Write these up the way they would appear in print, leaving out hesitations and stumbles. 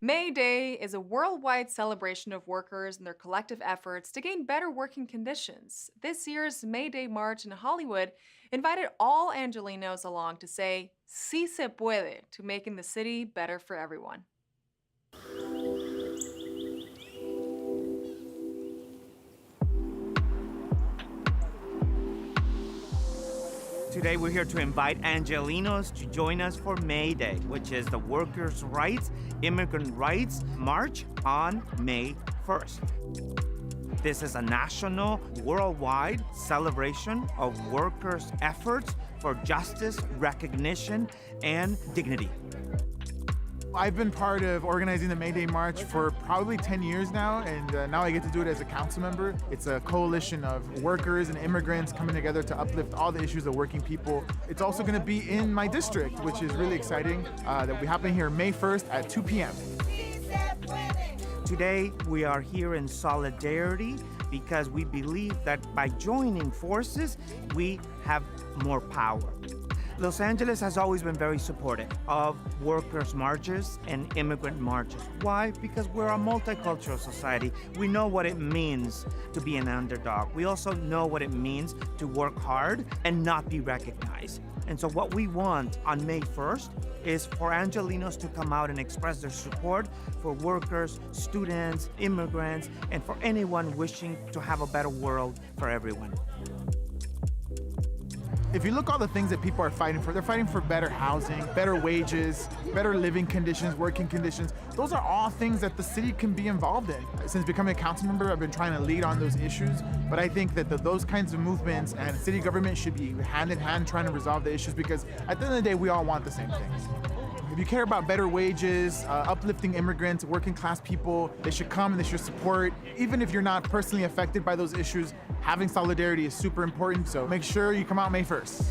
May Day is a worldwide celebration of workers and their collective efforts to gain better working conditions. This year's May Day March in Hollywood invited all Angelinos along to say, "Si se puede," to making the city better for everyone. Today we're here to invite Angelinos to join us for May Day, which is the Workers' Rights, Immigrant Rights March on May 1st. This is a national, worldwide celebration of workers' efforts for justice, recognition, and dignity. I've been part of organizing the May Day March for probably 10 years now, and now I get to do it as a council member. It's a coalition of workers and immigrants coming together to uplift all the issues of working people. It's also going to be in my district, which is really exciting. That will be happening here May 1st at 2 p.m. Today, we are here in solidarity because we believe that by joining forces, we have more power. Los Angeles has always been very supportive of workers' marches and immigrant marches. Why? Because we're a multicultural society. We know what it means to be an underdog. We also know what it means to work hard and not be recognized. And so what we want on May 1st is for Angelinos to come out and express their support for workers, students, immigrants, and for anyone wishing to have a better world for everyone. If you look at all the things that people are fighting for, they're fighting for better housing, better wages, better living conditions, working conditions. Those are all things that the city can be involved in. Since becoming a council member, I've been trying to lead on those issues, but I think that those kinds of movements and city government should be hand in hand trying to resolve the issues, because at the end of the day, we all want the same things. If you care about better wages, uplifting immigrants, working class people, they should come and they should support. Even if you're not personally affected by those issues, having solidarity is super important, so make sure you come out May 1st.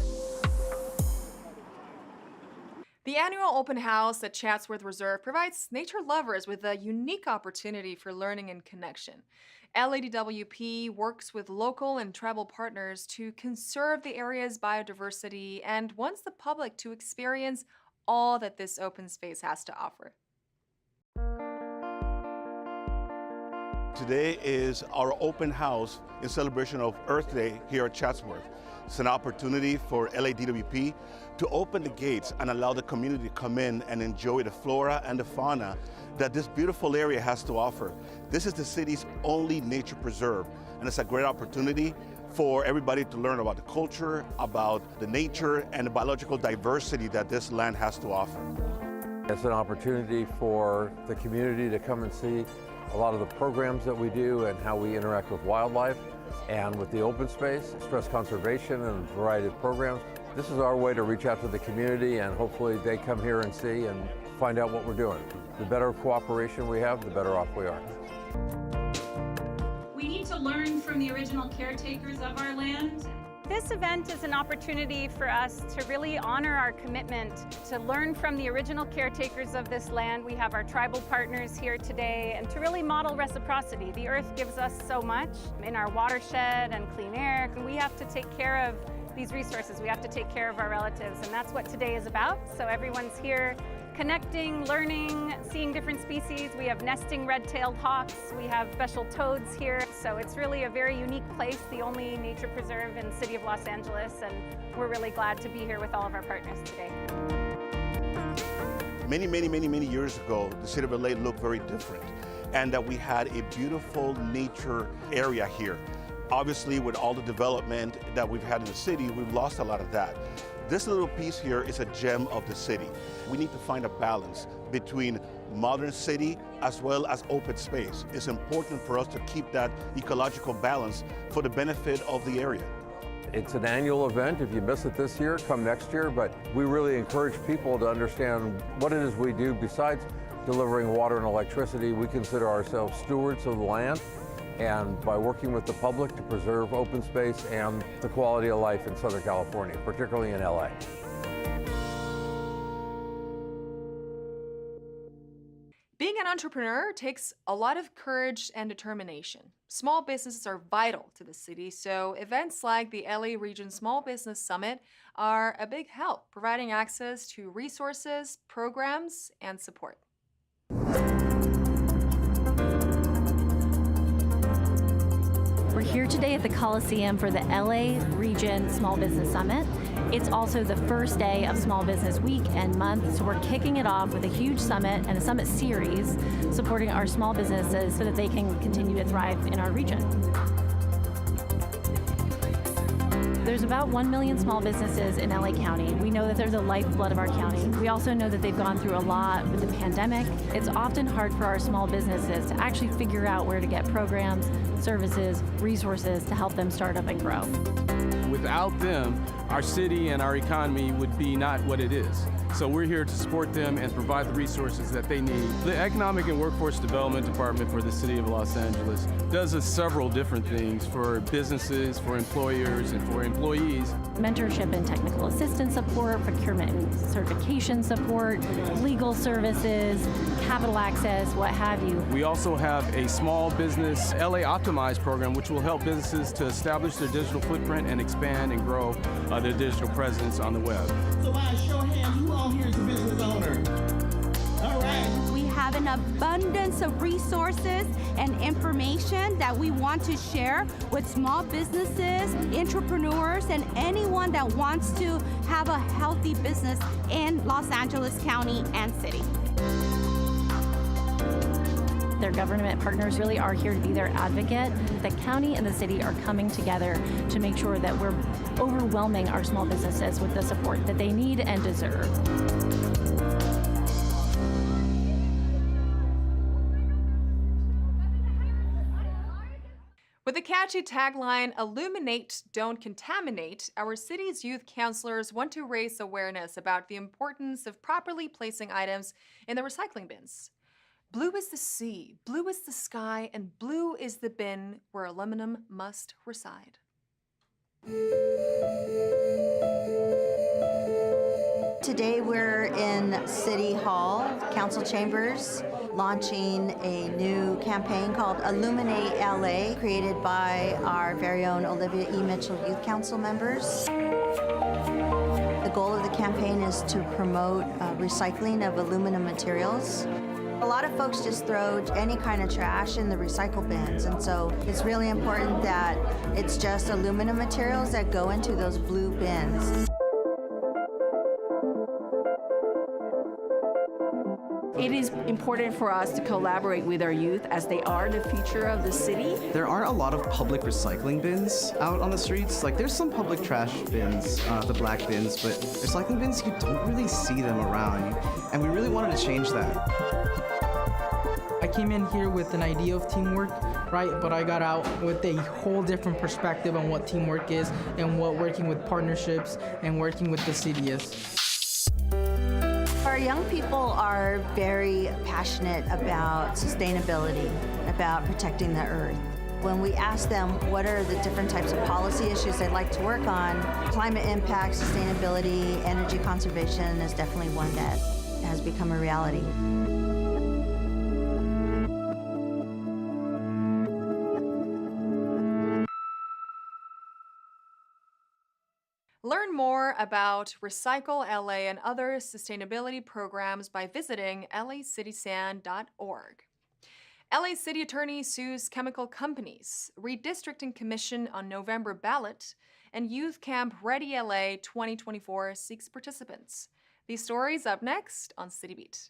The annual open house at Chatsworth Reserve provides nature lovers with a unique opportunity for learning and connection. LADWP works with local and tribal partners to conserve the area's biodiversity and wants the public to experience all that this open space has to offer. Today is our open house in celebration of Earth Day here at Chatsworth. It's an opportunity for LADWP to open the gates and allow the community to come in and enjoy the flora and the fauna that this beautiful area has to offer. This is the city's only nature preserve, and it's a great opportunity for everybody to learn about the culture, about the nature, and the biological diversity that this land has to offer. It's an opportunity for the community to come and see a lot of the programs that we do and how we interact with wildlife, and with the open space, stress conservation, and a variety of programs. This is our way to reach out to the community, and hopefully they come here and see and find out what we're doing. The better cooperation we have, the better off we are. We need to learn from the original caretakers of our land. This event is an opportunity for us to really honor our commitment to learn from the original caretakers of this land. We have our tribal partners here today, and to really model reciprocity. The earth gives us so much in our watershed and clean air, and we have to take care of these resources. We have to take care of our relatives, and that's what today is about. So everyone's here connecting, learning, seeing different species. We have nesting red-tailed hawks. We have special toads here. So it's really a very unique place, the only nature preserve in the city of Los Angeles, and we're really glad to be here with all of our partners today. Many years ago, the city of LA looked very different, and that we had a beautiful nature area here. Obviously, with all the development that we've had in the city, we've lost a lot of that. This little piece here is a gem of the city. We need to find a balance between modern city as well as open space. It's important for us to keep that ecological balance for the benefit of the area. It's an annual event. If you miss it this year, come next year, but we really encourage people to understand what it is we do. Besides delivering water and electricity, we consider ourselves stewards of the land, and by working with the public to preserve open space and the quality of life in Southern California, particularly in LA. Being an entrepreneur takes a lot of courage and determination. Small businesses are vital to the city, so events like the LA Region Small Business Summit are a big help, providing access to resources, programs, and support. here today at the Coliseum for the LA Region Small Business Summit. It's also the first day of Small Business Week and month, so we're kicking it off with a huge summit and a summit series supporting our small businesses so that they can continue to thrive in our region. There's about 1 million small businesses in LA County. We know that they're the lifeblood of our county. We also know that they've gone through a lot with the pandemic. It's often hard for our small businesses to actually figure out where to get programs, services, resources to help them start up and grow. Without them, our city and our economy would be not what it is. So we're here to support them and provide the resources that they need. The Economic and Workforce Development Department for the City of Los Angeles does several different things for businesses, for employers, and for employees. Mentorship and technical assistance support, procurement and certification support, legal services, capital access, what have you. We also have a small business LA Optimized program, which will help businesses to establish their digital footprint and expand and grow their digital presence on the web. So by a show of hands, who all here is a business owner? All right. We have an abundance of resources and information that we want to share with small businesses, entrepreneurs, and anyone that wants to have a healthy business in Los Angeles County and City. Their government partners really are here to be their advocate. The county and the city are coming together to make sure that we're overwhelming our small businesses with the support that they need and deserve. With the catchy tagline, "Illuminate, don't contaminate," our city's youth counselors want to raise awareness about the importance of properly placing items in the recycling bins. Blue is the sea, blue is the sky, and blue is the bin where aluminum must reside. Today we're in City Hall, Council Chambers, launching a new campaign called Illuminate LA, created by our very own Olivia E. Mitchell Youth Council members. The goal of the campaign is to promote recycling of aluminum materials. A lot of folks just throw any kind of trash in the recycle bins, and so it's really important that it's just aluminum materials that go into those blue bins. It is important for us to collaborate with our youth as they are the future of the city. There aren't a lot of public recycling bins out on the streets. Like, there's some public trash bins, the black bins, but recycling bins, you don't really see them around. And we really wanted to change that. I came in here with an idea of teamwork, right? But I got out with a whole different perspective on what teamwork is and what working with partnerships and working with the city is. Our young people are very passionate about sustainability, about protecting the earth. When we ask them what are the different types of policy issues they'd like to work on, climate impact, sustainability, energy conservation is definitely one that has become a reality. Learn more about Recycle LA and other sustainability programs by visiting lacitysand.org. LA City Attorney sues chemical companies, Redistricting Commission on November ballot, and Youth Camp Ready LA 2024 seeks participants. These stories up next on City Beat.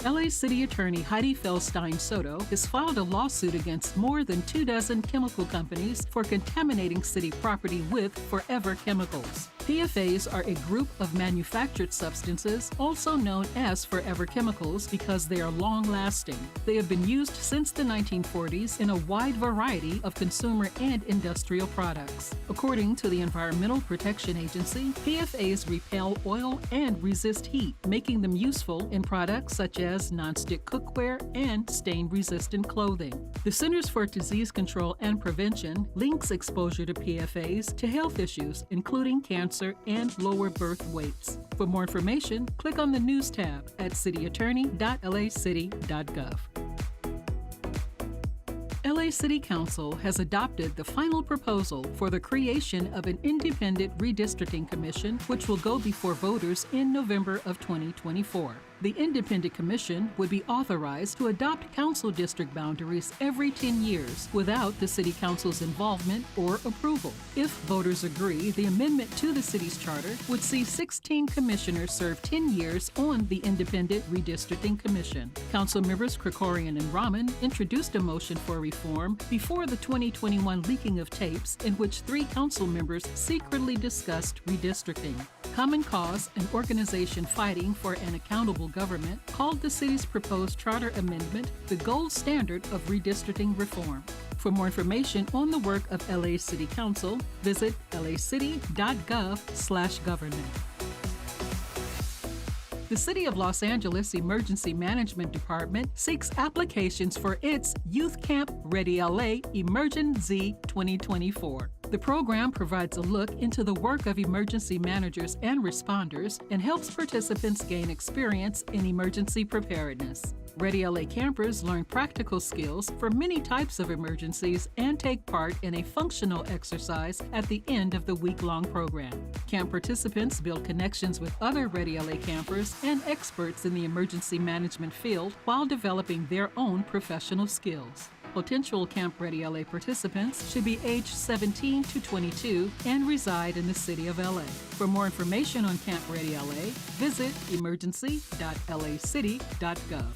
LA City Attorney Heidi Feldstein Soto has filed a lawsuit against more than 24 chemical companies for contaminating city property with forever chemicals. PFAs are a group of manufactured substances, also known as forever chemicals because they are long-lasting. They have been used since the 1940s in a wide variety of consumer and industrial products. According to the Environmental Protection Agency, PFAs repel oil and resist heat, making them useful in products such as nonstick cookware and stain-resistant clothing. The Centers for Disease Control and Prevention links exposure to PFAs to health issues, including cancer and lower birth weights. For more information, click on the News tab at cityattorney.lacity.gov. LA City Council has adopted the final proposal for the creation of an independent redistricting commission, which will go before voters in November of 2024. The Independent Commission would be authorized to adopt council district boundaries every 10 years without the City Council's involvement or approval. If voters agree, the amendment to the city's charter would see 16 commissioners serve 10 years on the Independent Redistricting Commission. Council members Krikorian and Rahman introduced a motion for reform before the 2021 leaking of tapes in which 3 council members secretly discussed redistricting. Common Cause, an organization fighting for an accountable government, called the city's proposed charter amendment the gold standard of redistricting reform. For more information on the work of LA City Council, visit lacity.gov/government. The City of Los Angeles Emergency Management Department seeks applications for its Youth Camp Ready LA Emergen-Z 2024. The program provides a look into the work of emergency managers and responders and helps participants gain experience in emergency preparedness. Ready LA campers learn practical skills for many types of emergencies and take part in a functional exercise at the end of the week-long program. Camp participants build connections with other Ready LA campers and experts in the emergency management field while developing their own professional skills. Potential Camp Ready LA participants should be aged 17 to 22 and reside in the City of LA. For more information on Camp Ready LA, visit emergency.lacity.gov.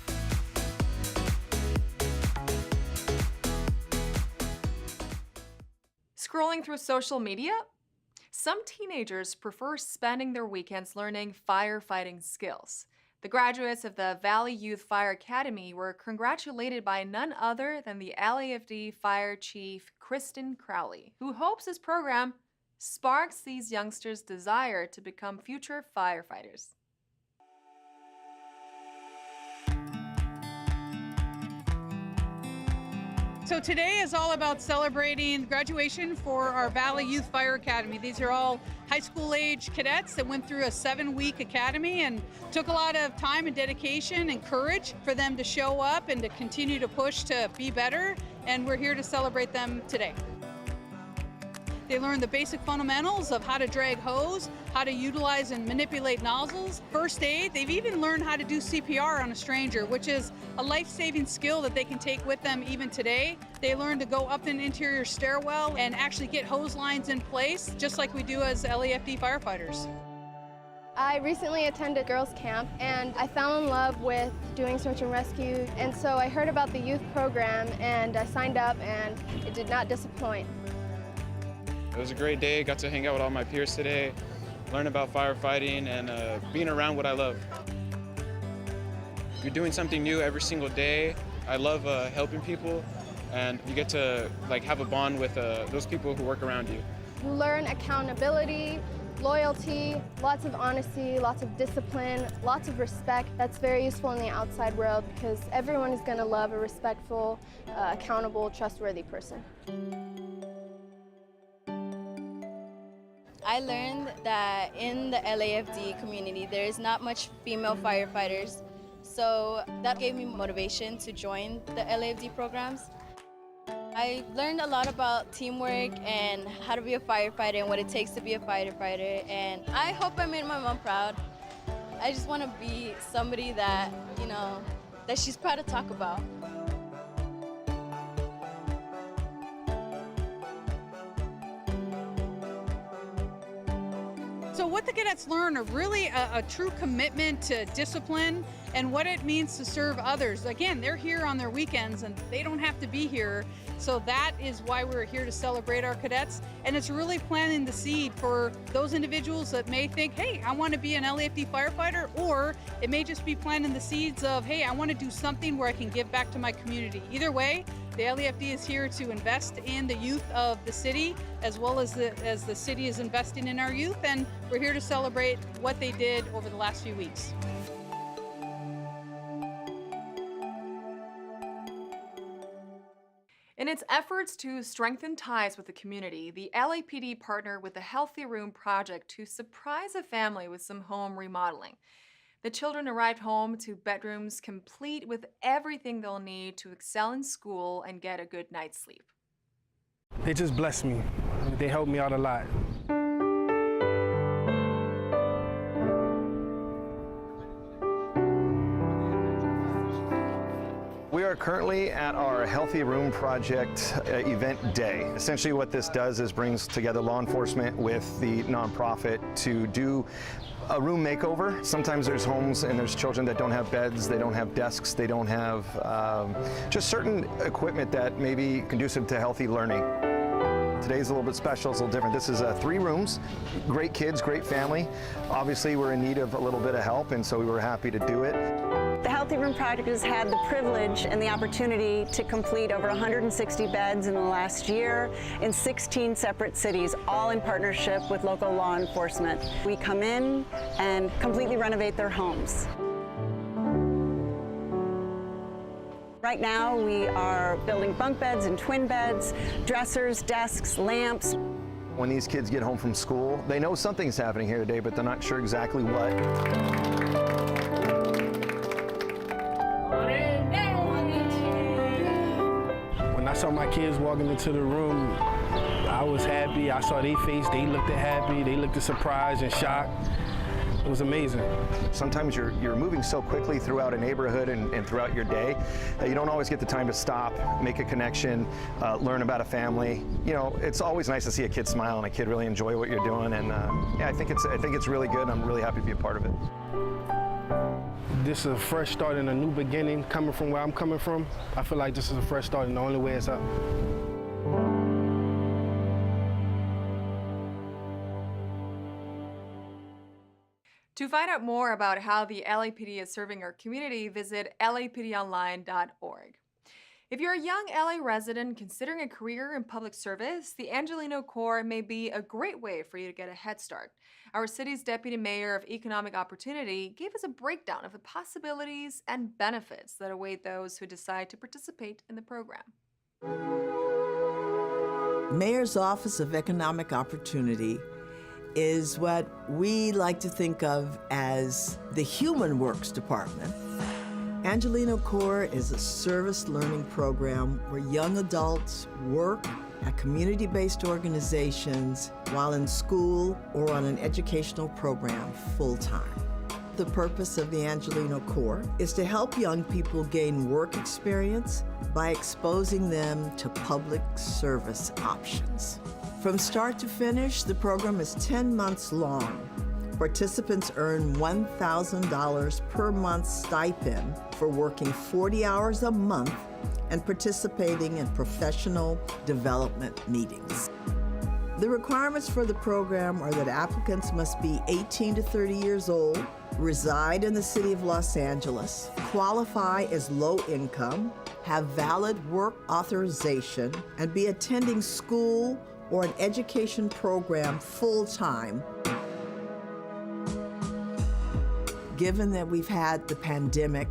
Scrolling through social media? Some teenagers prefer spending their weekends learning firefighting skills. The graduates of the Valley Youth Fire Academy were congratulated by none other than the LAFD Fire Chief Kristen Crowley, who hopes this program sparks these youngsters' desire to become future firefighters. So today is all about celebrating graduation for our Valley Youth Fire Academy. These are all high school age cadets that went through a 7-week academy and took a lot of time and dedication and courage for them to show up and to continue to push to be better. And we're here to celebrate them today. They learned the basic fundamentals of how to drag hose, how to utilize and manipulate nozzles, first aid. They've even learned how to do CPR on a stranger, which is a life-saving skill that they can take with them even today. They learned to go up an interior stairwell and actually get hose lines in place, just like we do as LAFD firefighters. I recently attended girls camp and I fell in love with doing search and rescue, and so I heard about the youth program and I signed up and it did not disappoint. It was a great day, got to hang out with all my peers today, learn about firefighting and being around what I love. You're doing something new every single day. I love helping people, and you get to have a bond with those people who work around you. You learn accountability, loyalty, lots of honesty, lots of discipline, lots of respect. That's very useful in the outside world because everyone is going to love a respectful, accountable, trustworthy person. I learned that in the LAFD community, there is not much female firefighters, so that gave me motivation to join the LAFD programs. I learned a lot about teamwork and how to be a firefighter and what it takes to be a firefighter, and I hope I made my mom proud. I just want to be somebody that, that she's proud to talk about. So what the cadets learn are really a true commitment to discipline and what it means to serve others. Again, they're here on their weekends and they don't have to be here. So that is why we're here to celebrate our cadets. And it's really planting the seed for those individuals that may think, hey, I want to be an LAFD firefighter, or it may just be planting the seeds of, hey, I want to do something where I can give back to my community. Either way, the LAFD is here to invest in the youth of the city, as well as the city is investing in our youth, and we're here to celebrate what they did over the last few weeks. In its efforts to strengthen ties with the community, the LAPD partnered with the Healthy Room Project to surprise a family with some home remodeling. The children arrived home to bedrooms complete with everything they'll need to excel in school and get a good night's sleep. They just blessed me. They helped me out a lot. are currently at our Healthy Room Project event day. Essentially what this does is brings together law enforcement with the nonprofit to do a room makeover. Sometimes there's homes and there's children that don't have beds, they don't have desks, they don't have just certain equipment that may be conducive to healthy learning. Today's a little bit special, it's a little different. This is 3 rooms, great kids, great family. Obviously we're in need of a little bit of help, and so we were happy to do it. The Healthy Room Project has had the privilege and the opportunity to complete over 160 beds in the last year in 16 separate cities, all in partnership with local law enforcement. We come in and completely renovate their homes. Right now we are building bunk beds and twin beds, dressers, desks, lamps. When these kids get home from school, they know something's happening here today, but they're not sure exactly what. When I saw my kids walking into the room, I was happy. I saw their face, they looked happy, they looked surprised and shocked. It was amazing. Sometimes you're moving so quickly throughout a neighborhood and throughout your day that you don't always get the time to stop, make a connection, learn about a family. You know, it's always nice to see a kid smile and a kid really enjoy what you're doing. And yeah, I think it's really good. I'm really happy to be a part of it. This is a fresh start and a new beginning. Coming from where I'm coming from, I feel like this is a fresh start and the only way is up. To find out more about how the LAPD is serving our community, visit lapdonline.org. If you're a young LA resident considering a career in public service, the Angelino Corp may be a great way for you to get a head start. Our city's Deputy Mayor of Economic Opportunity gave us a breakdown of the possibilities and benefits that await those who decide to participate in the program. Mayor's Office of Economic Opportunity is what we like to think of as the Human Works Department. Angelino Corp is a service learning program where young adults work at community-based organizations while in school or on an educational program full-time. The purpose of the Angelino Corp is to help young people gain work experience by exposing them to public service options. From start to finish, the program is 10 months long. Participants earn $1,000 per month stipend for working 40 hours a month and participating in professional development meetings. The requirements for the program are that applicants must be 18 to 30 years old, reside in the city of Los Angeles, qualify as low income, have valid work authorization, and be attending school or an education program full-time. Given that we've had the pandemic,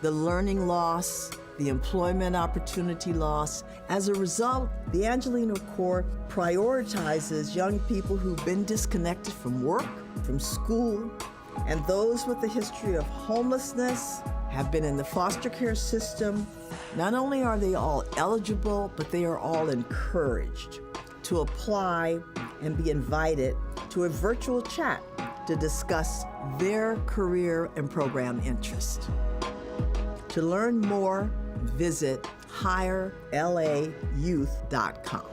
the learning loss, the employment opportunity loss, as a result, the Angelino Corp prioritizes young people who've been disconnected from work, from school, and those with a history of homelessness, have been in the foster care system. Not only are they all eligible, but they are all encouraged to apply and be invited to a virtual chat to discuss their career and program interest. To learn more, visit hirelaYouth.com.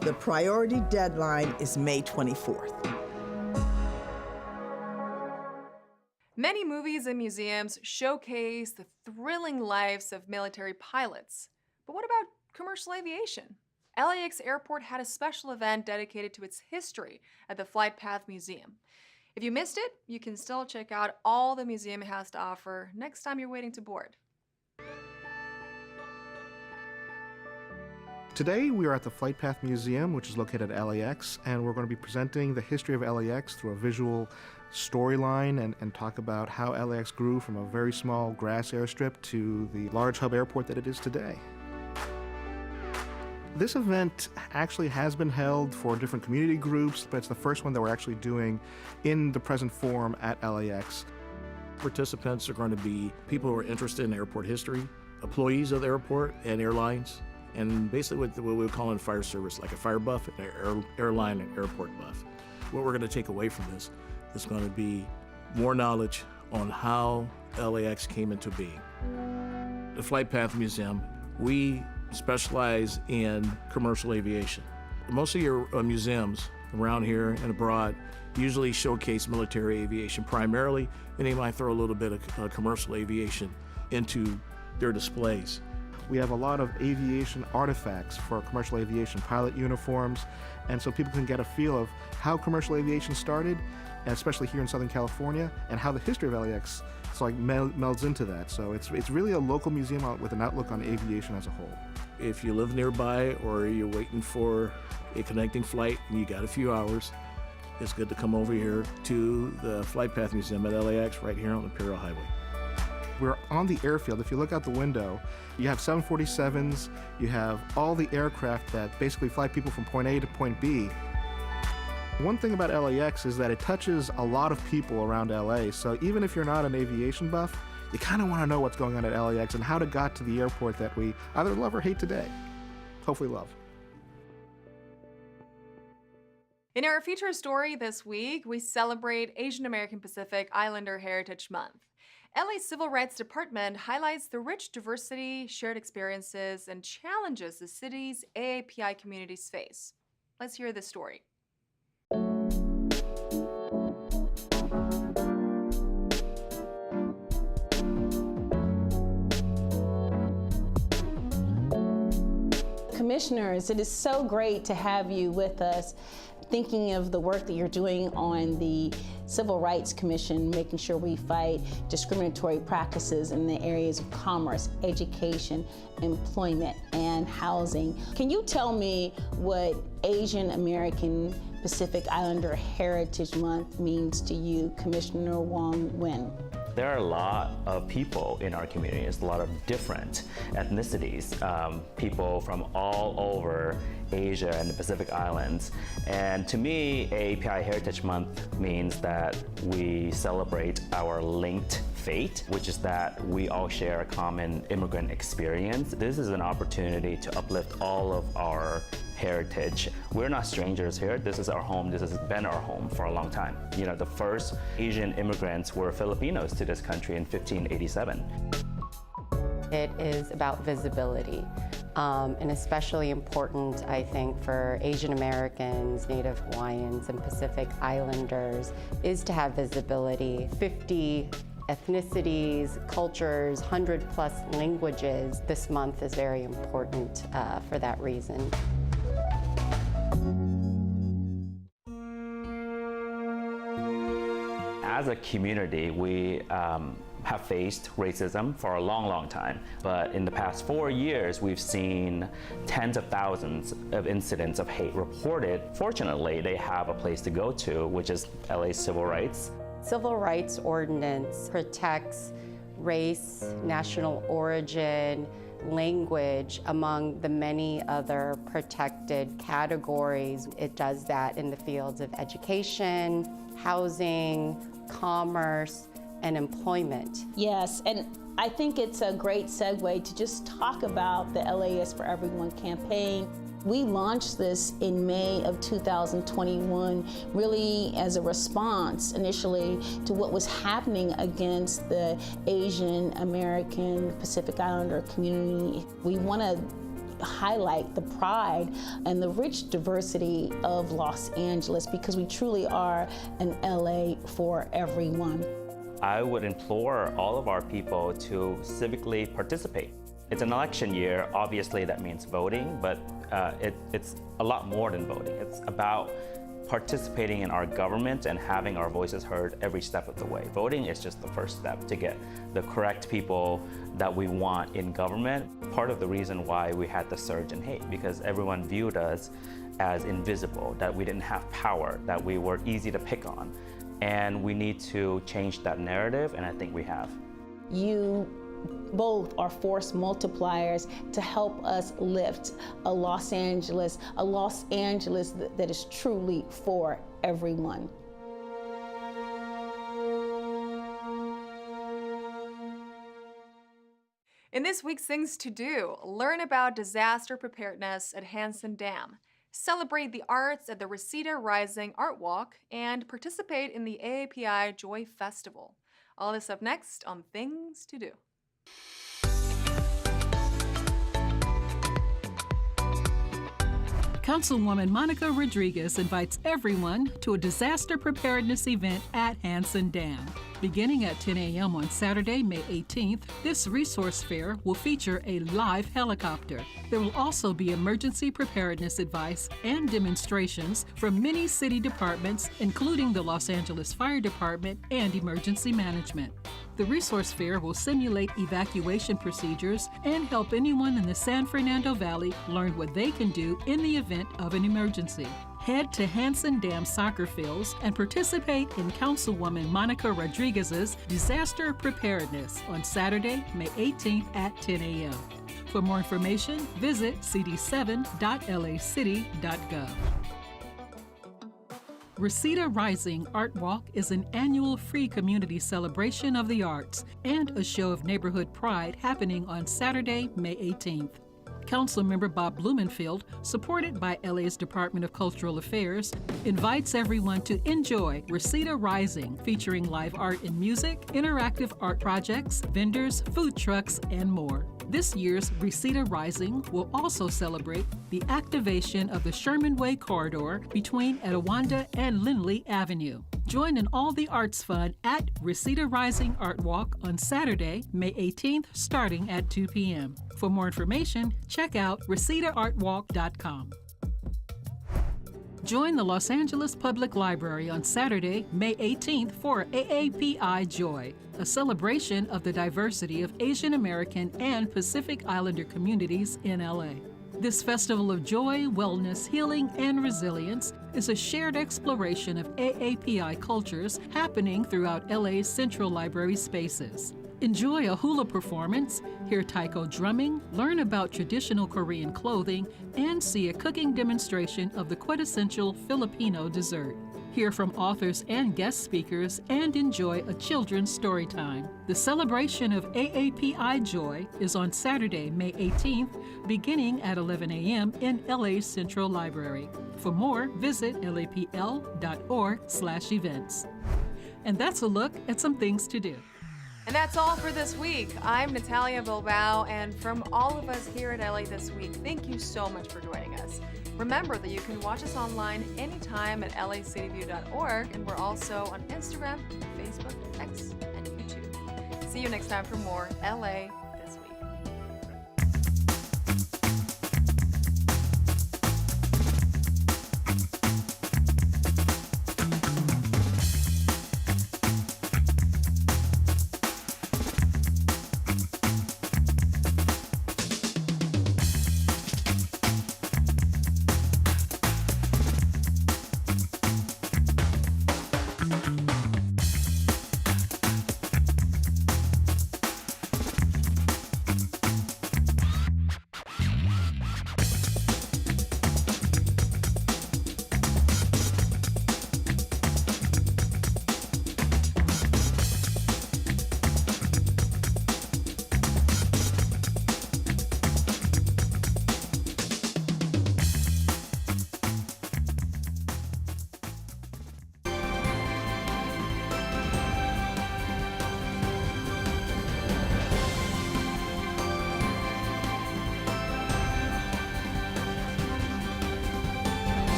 The priority deadline is May 24th. Many movies and museums showcase the thrilling lives of military pilots. But what about commercial aviation? LAX Airport had a special event dedicated to its history at the Flight Path Museum. If you missed it, you can still check out all the museum has to offer next time you're waiting to board. Today we are at the Flight Path Museum, which is located at LAX, and we're going to be presenting the history of LAX through a visual storyline and talk about how LAX grew from a very small grass airstrip to the large hub airport that it is today. This event actually has been held for different community groups, but it's the first one that we're actually doing in the present form at LAX. Participants are going to be people who are interested in airport history, employees of the airport and airlines, and basically what we would call in fire service, like a fire buff, an airline and airport buff. What we're going to take away from this is going to be more knowledge on how LAX came into being. The Flight Path Museum, we specialize in commercial aviation. Most of your museums around here and abroad usually showcase military aviation primarily, and they might throw a little bit of commercial aviation into their displays. We have a lot of aviation artifacts for commercial aviation, pilot uniforms, and so people can get a feel of how commercial aviation started, and especially here in Southern California, and how the history of LAX melds into that. So it's really a local museum with an outlook on aviation as a whole. If you live nearby or you're waiting for a connecting flight and you got a few hours, it's good to come over here to the Flight Path Museum at LAX right here on Imperial Highway. We're on the airfield. If you look out the window, you have 747s, you have all the aircraft that basically fly people from point A to point B. One thing about LAX is that it touches a lot of people around LA, so even if you're not an aviation buff, you kind of want to know what's going on at LAX and how it got to the airport that we either love or hate today. Hopefully love. In our feature story this week, we celebrate Asian American Pacific Islander Heritage Month. LA's Civil Rights Department highlights the rich diversity, shared experiences, and challenges the city's AAPI communities face. Let's hear this story. Commissioners, it is so great to have you with us, thinking of the work that you're doing on the Civil Rights Commission, making sure we fight discriminatory practices in the areas of commerce, education, employment, and housing. Can you tell me what Asian American Pacific Islander Heritage Month means to you, Commissioner Wong Nguyen? There are a lot of people in our communities, a lot of different ethnicities, people from all over Asia and the Pacific Islands. And to me, AAPI Heritage Month means that we celebrate our linked fate, which is that we all share a common immigrant experience. This is an opportunity to uplift all of our heritage. We're not strangers here. This is our home. This has been our home for a long time. You know, the first Asian immigrants were Filipinos to this country in 1587. It is about visibility, and especially important, I think, for Asian Americans, Native Hawaiians, and Pacific Islanders, is to have visibility. 50 ethnicities, cultures, 100+ languages. This month is very important for that reason. As a community, we have faced racism for a long, long time. But in the past 4 years, we've seen tens of thousands of incidents of hate reported. Fortunately, they have a place to go to, which is LA's Civil Rights. Civil Rights Ordinance protects race, national origin, language, among the many other protected categories. It does that in the fields of education, housing, commerce, and employment. Yes, and I think it's a great segue to just talk about the LAS for Everyone campaign. We launched this in May of 2021, really as a response initially to what was happening against the Asian American Pacific Islander community. We want to highlight the pride and the rich diversity of Los Angeles because we truly are an LA for everyone. I would implore all of our people to civically participate. It's an election year. Obviously, that means voting, but it's a lot more than voting. It's about participating in our government and having our voices heard every step of the way. Voting is just the first step to get the correct people that we want in government. Part of the reason why we had the surge in hate, because everyone viewed us as invisible, that we didn't have power, that we were easy to pick on. And we need to change that narrative, and I think we have. You both are force multipliers to help us lift a Los Angeles that is truly for everyone. In this week's Things to Do, learn about disaster preparedness at Hansen Dam, celebrate the arts at the Reseda Rising Art Walk, and participate in the AAPI Joy Festival. All this up next on Things to Do. Councilwoman Monica Rodriguez invites everyone to a disaster preparedness event at Hansen Dam. Beginning at 10 a.m. on Saturday, May 18th, this resource fair will feature a live helicopter. There will also be emergency preparedness advice and demonstrations from many city departments, including the Los Angeles Fire Department and Emergency Management. The resource fair will simulate evacuation procedures and help anyone in the San Fernando Valley learn what they can do in the event of an emergency. Head to Hansen Dam soccer fields and participate in Councilwoman Monica Rodriguez's Disaster Preparedness on Saturday, May 18th at 10 a.m. For more information, visit cd7.lacity.gov. Reseda Rising Art Walk is an annual free community celebration of the arts and a show of neighborhood pride happening on Saturday, May 18th. Councilmember Bob Blumenfield, supported by LA's Department of Cultural Affairs, invites everyone to enjoy Reseda Rising, featuring live art and music, interactive art projects, vendors, food trucks, and more. This year's Reseda Rising will also celebrate the activation of the Sherman Way corridor between Etowanda and Lindley Avenue. Join in all the arts fun at Reseda Rising Art Walk on Saturday, May 18th, starting at 2 p.m. For more information, check out resedaartwalk.com. Join the Los Angeles Public Library on Saturday, May 18th for AAPI Joy, a celebration of the diversity of Asian American and Pacific Islander communities in LA. This festival of joy, wellness, healing, and resilience is a shared exploration of AAPI cultures happening throughout LA's Central Library spaces. Enjoy a hula performance, hear taiko drumming, learn about traditional Korean clothing, and see a cooking demonstration of the quintessential Filipino dessert. Hear from authors and guest speakers and enjoy a children's story time. The celebration of AAPI Joy is on Saturday, May 18th, beginning at 11 a.m. in LA's Central Library. For more, visit lapl.org/events. And that's a look at some things to do. And that's all for this week. I'm Natalia Bilbao, and from all of us here at LA This Week, thank you so much for joining us. Remember that you can watch us online anytime at lacityview.org, and we're also on Instagram, Facebook, X, and YouTube. See you next time for more LA This Week.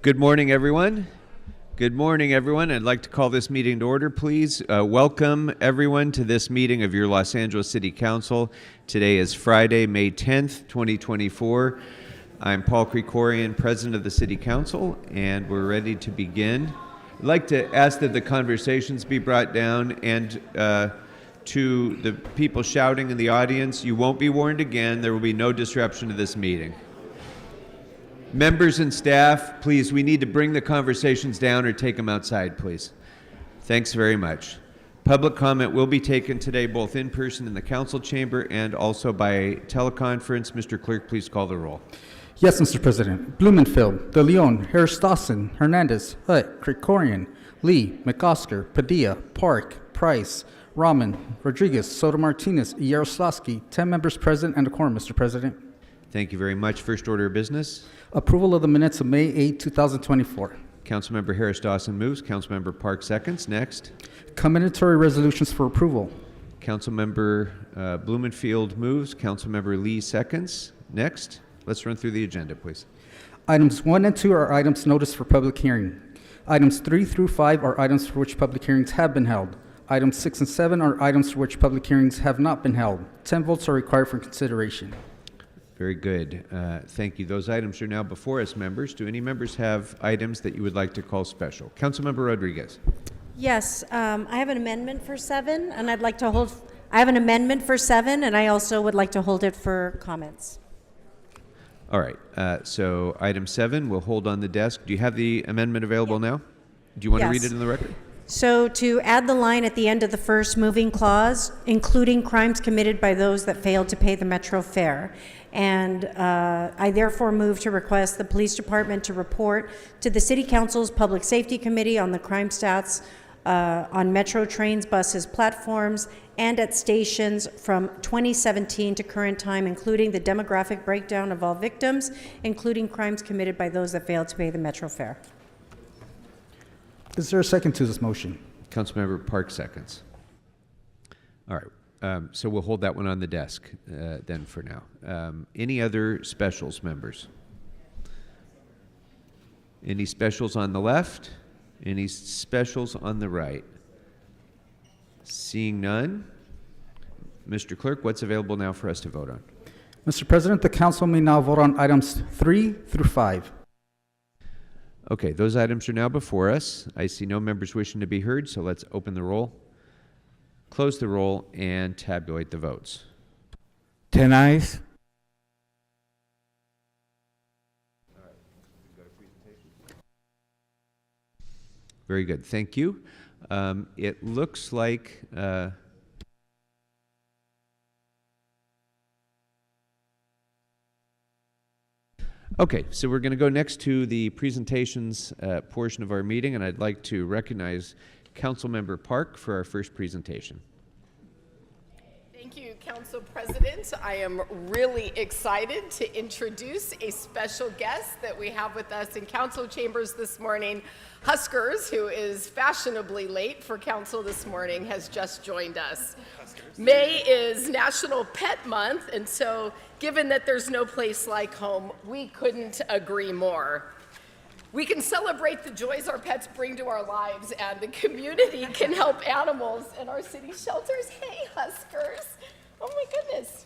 Good morning, everyone. Good morning, everyone. I'd like to call this meeting to order, please. Welcome, everyone, to this meeting of your Los Angeles City Council. Today is Friday, May 10th, 2024. I'm Paul Krikorian, President of the City Council, and we're ready to begin. I'd like to ask that the conversations be brought down, and to the people shouting in the audience, you won't be warned again. There will be no disruption to this meeting. Members and staff, please, we need to bring the conversations down or take them outside, please. Thanks very much. Public comment will be taken today both in person in the council chamber and also by teleconference. Mr. Clerk, please call the roll. Yes, Mr. President. Blumenfield, De Leon, Harris-Dawson, Hernandez, Hutt, Krikorian, Lee, McOsker, Padilla, Park, Price, Rahman, Rodriguez, Soto Martinez, Yaroslavsky, 10 members present and a quorum, Mr. President. Thank you very much. First order of business. Approval of the minutes of May 8, 2024. Councilmember Harris-Dawson moves. Councilmember Park seconds. Next. Commendatory resolutions for approval. Councilmember Blumenfield moves. Councilmember Lee seconds. Next. Let's run through the agenda, please. Items 1 and 2 are items noticed for public hearing. Items 3 through 5 are items for which public hearings have been held. Items 6 and 7 are items for which public hearings have not been held. 10 votes are required for consideration. Very good. Thank you. Those items are now before us, members. Do any members have items that you would like to call special? Councilmember Rodriguez. Yes, I have an amendment for 7, and I'd like to hold. I have an amendment for 7, and I also would like to hold it for comments. All right. So item 7, we'll hold on the desk. Do you have the amendment available now? Do you want to read it in the record? So to add the line at the end of the first moving clause, including crimes committed by those that failed to pay the Metro fare. And I therefore move to request the police department to report to the City Council's Public Safety Committee on the crime stats on Metro trains, buses, platforms, and at stations from 2017 to current time, including the demographic breakdown of all victims, including crimes committed by those that failed to pay the Metro fare. Is there a second to this motion? Councilmember Park seconds. All right. So we'll hold that one on the desk then for now. Any other specials, members? Any specials on the left? Any specials on the right? Seeing none, Mr. Clerk, what's available now for us to vote on? Mr. President, the council may now vote on items 3 through 5. Okay, those items are now before us. I see no members wishing to be heard, so let's open the roll, close the roll, and tabulate the votes. 10 ayes. Very good, thank you. It looks like okay, so we're going to go next to the presentations portion of our meeting, and I'd like to recognize Councilmember Park for our first presentation. Thank you, Council President. I am really excited to introduce a special guest that we have with us in Council Chambers this morning. Huskers, who is fashionably late for Council this morning, has just joined us. May is National Pet Month, and so given that there's no place like home, we couldn't agree more. We can celebrate the joys our pets bring to our lives, and the community can help animals in our city shelters. Hey, Huskers. Oh my goodness.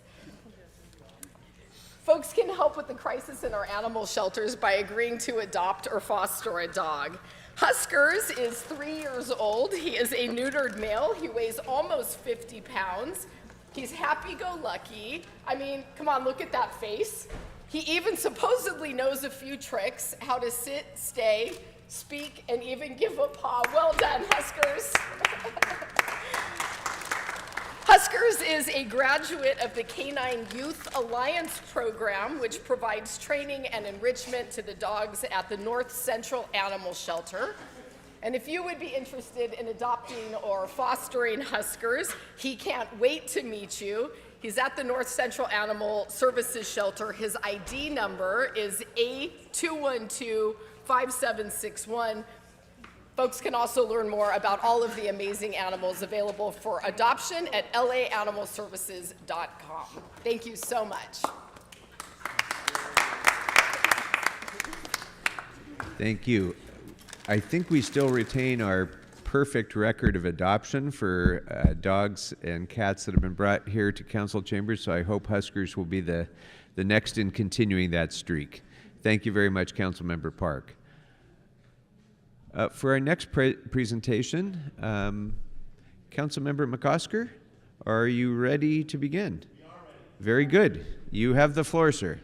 Folks can help with the crisis in our animal shelters by agreeing to adopt or foster a dog. Huskers is 3 years old. He is a neutered male. He weighs almost 50 pounds. He's happy-go-lucky. I mean, come on, look at that face. He even supposedly knows a few tricks, how to sit, stay, speak, and even give a paw. Well done, Huskers. Huskers is a graduate of the Canine Youth Alliance program, which provides training and enrichment to the dogs at the North Central Animal Shelter. And if you would be interested in adopting or fostering Huskers, he can't wait to meet you. He's at the North Central Animal Services Shelter. His ID number is A212-5761. Folks can also learn more about all of the amazing animals available for adoption at laanimalservices.com. Thank you so much. Thank you. I think we still retain our perfect record of adoption for dogs and cats that have been brought here to council chambers, so I hope Huskers will be the next in continuing that streak. Thank you very much, Councilmember Park. For our next presentation, Councilmember McOsker, are you ready to begin? We are ready. Very good. You have the floor, sir.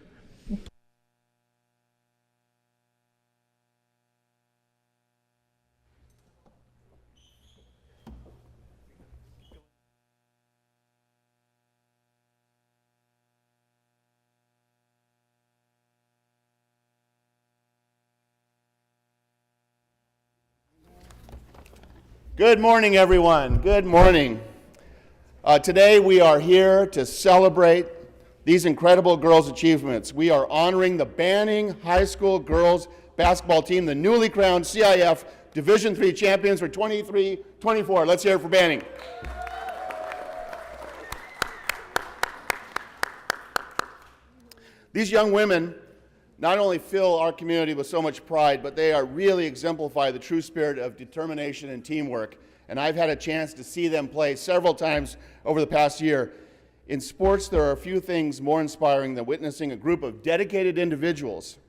Good morning, everyone. Good morning. Today we are here to celebrate these incredible girls' achievements. We are honoring the Banning High School girls basketball team, the newly crowned CIF Division III champions for 23-24. Let's hear it for Banning. These young women not only fill our community with so much pride, but they are really exemplify the true spirit of determination and teamwork. And I've had a chance to see them play several times over the past year. In sports, there are a few things more inspiring than witnessing a group of dedicated individuals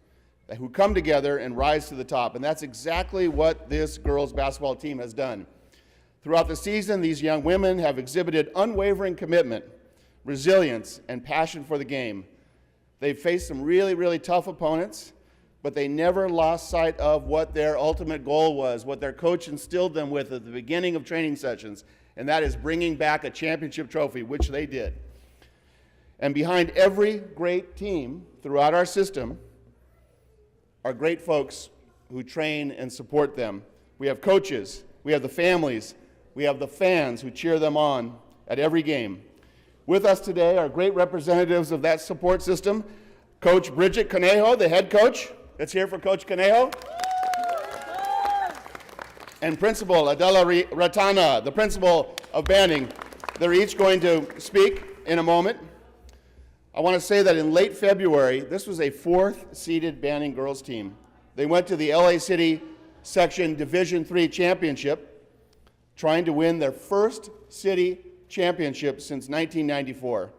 who come together and rise to the top. And that's exactly what this girls' basketball team has done. Throughout the season, these young women have exhibited unwavering commitment, resilience, and passion for the game. They've faced some really, really tough opponents, but they never lost sight of what their ultimate goal was, what their coach instilled them with at the beginning of training sessions, and that is bringing back a championship trophy, which they did. And behind every great team throughout our system are great folks who train and support them. We have coaches, we have the families, we have the fans who cheer them on at every game. With us today are great representatives of that support system. Coach Bridget Conejo, the head coach. Let's hear for Coach Conejo. And Principal Adela Ratana, the principal of Banning. They're each going to speak in a moment. I want to say that in late February, this was a 4th seeded Banning girls team. They went to the LA City Section Division III championship, trying to win their first city championship since 1994.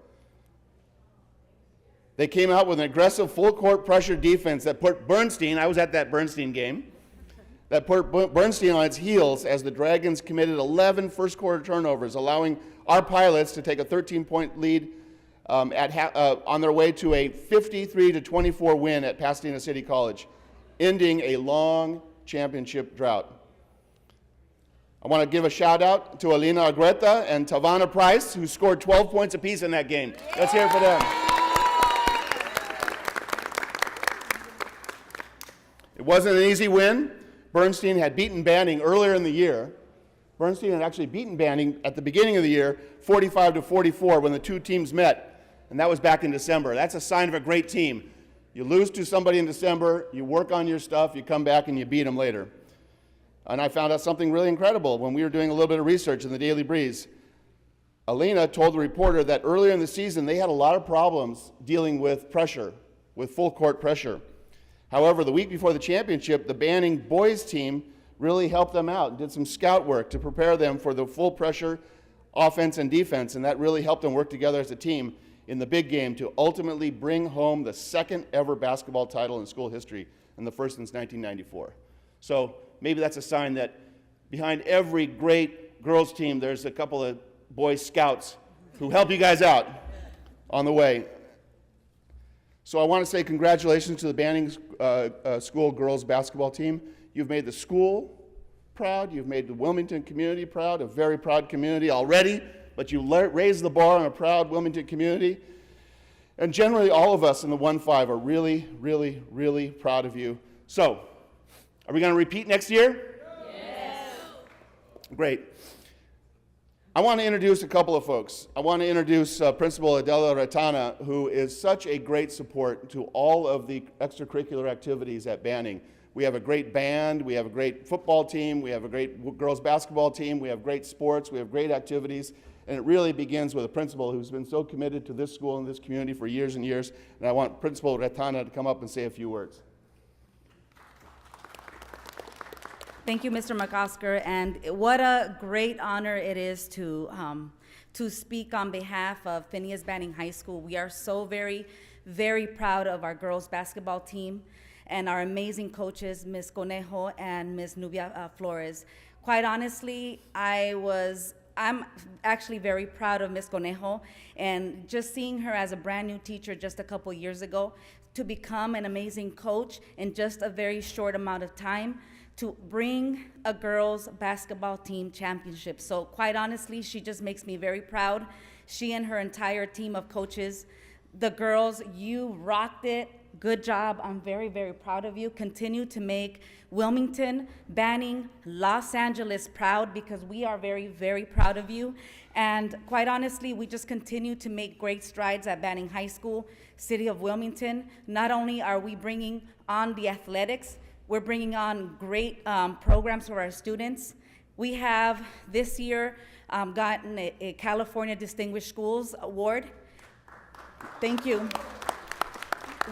They came out with an aggressive full-court pressure defense that put Bernstein, I was at that Bernstein game, that put Bernstein on its heels as the Dragons committed 11 first-quarter turnovers, allowing our Pilots to take a 13-point lead on their way to a 53-24 win at Pasadena City College, ending a long championship drought. I want to give a shout out to Alina Agreta and Tavana Price, who scored 12 points apiece in that game. Let's hear it for them. It wasn't an easy win. Bernstein had beaten Banning earlier in the year. Bernstein had actually beaten Banning at the beginning of the year, 45-44, when the two teams met, and that was back in December. That's a sign of a great team. You lose to somebody in December, you work on your stuff, you come back and you beat them later. And I found out something really incredible when we were doing a little bit of research in the Daily Breeze. Alina told the reporter that earlier in the season they had a lot of problems dealing with pressure, with full court pressure. However, the week before the championship, the Banning boys team really helped them out and did some scout work to prepare them for the full pressure offense and defense, and that really helped them work together as a team in the big game to ultimately bring home the second ever basketball title in school history, and the first since 1994. So maybe that's a sign that behind every great girls team, there's a couple of boy scouts who help you guys out on the way. So I want to say congratulations to the Banning School girls basketball team. You've made the school proud. You've made the Wilmington community proud, a very proud community already, but you raised the bar on a proud Wilmington community. And generally, all of us in the 1-5 are really, really, really proud of you. So, are we going to repeat next year? Yes. Great. I want to introduce a couple of folks. I want to introduce Principal Adela Ratana, who is such a great support to all of the extracurricular activities at Banning. We have a great band, we have a great football team, we have a great girls basketball team, we have great sports, we have great activities, and it really begins with a principal who's been so committed to this school and this community for years and years, and I want Principal Ratana to come up and say a few words. Thank you, Mr. McOsker, and what a great honor it is to speak on behalf of Phineas Banning High School. We are so very, very proud of our girls basketball team and our amazing coaches, Ms. Conejo and Ms. Nubia Flores. Quite honestly, I'm actually very proud of Ms. Conejo, and just seeing her as a brand new teacher just a couple years ago to become an amazing coach in just a very short amount of time to bring a girls basketball team championship. So quite honestly, she just makes me very proud. She and her entire team of coaches. The girls, you rocked it. Good job. I'm very, very proud of you. Continue to make Wilmington, Banning, Los Angeles proud, because we are very, very proud of you. And quite honestly, we just continue to make great strides at Banning High School, City of Wilmington. Not only are we bringing on the athletics, we're bringing on great programs for our students. We have this year gotten a California Distinguished Schools Award. Thank you.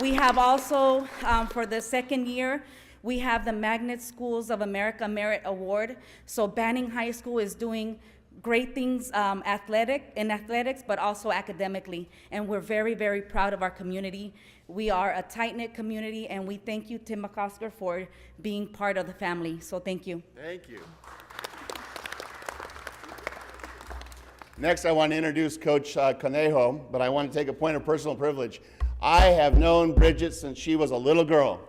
We have also, for the second year, we have the Magnet Schools of America Merit Award. So Banning High School is doing great things in athletics, but also academically. And we're very, very proud of our community. We are a tight-knit community, and we thank you, Tim McOsker, for being part of the family. So thank you. Thank you. Next, I want to introduce Coach Conejo, but I want to take a point of personal privilege. I have known Bridget since she was a little girl.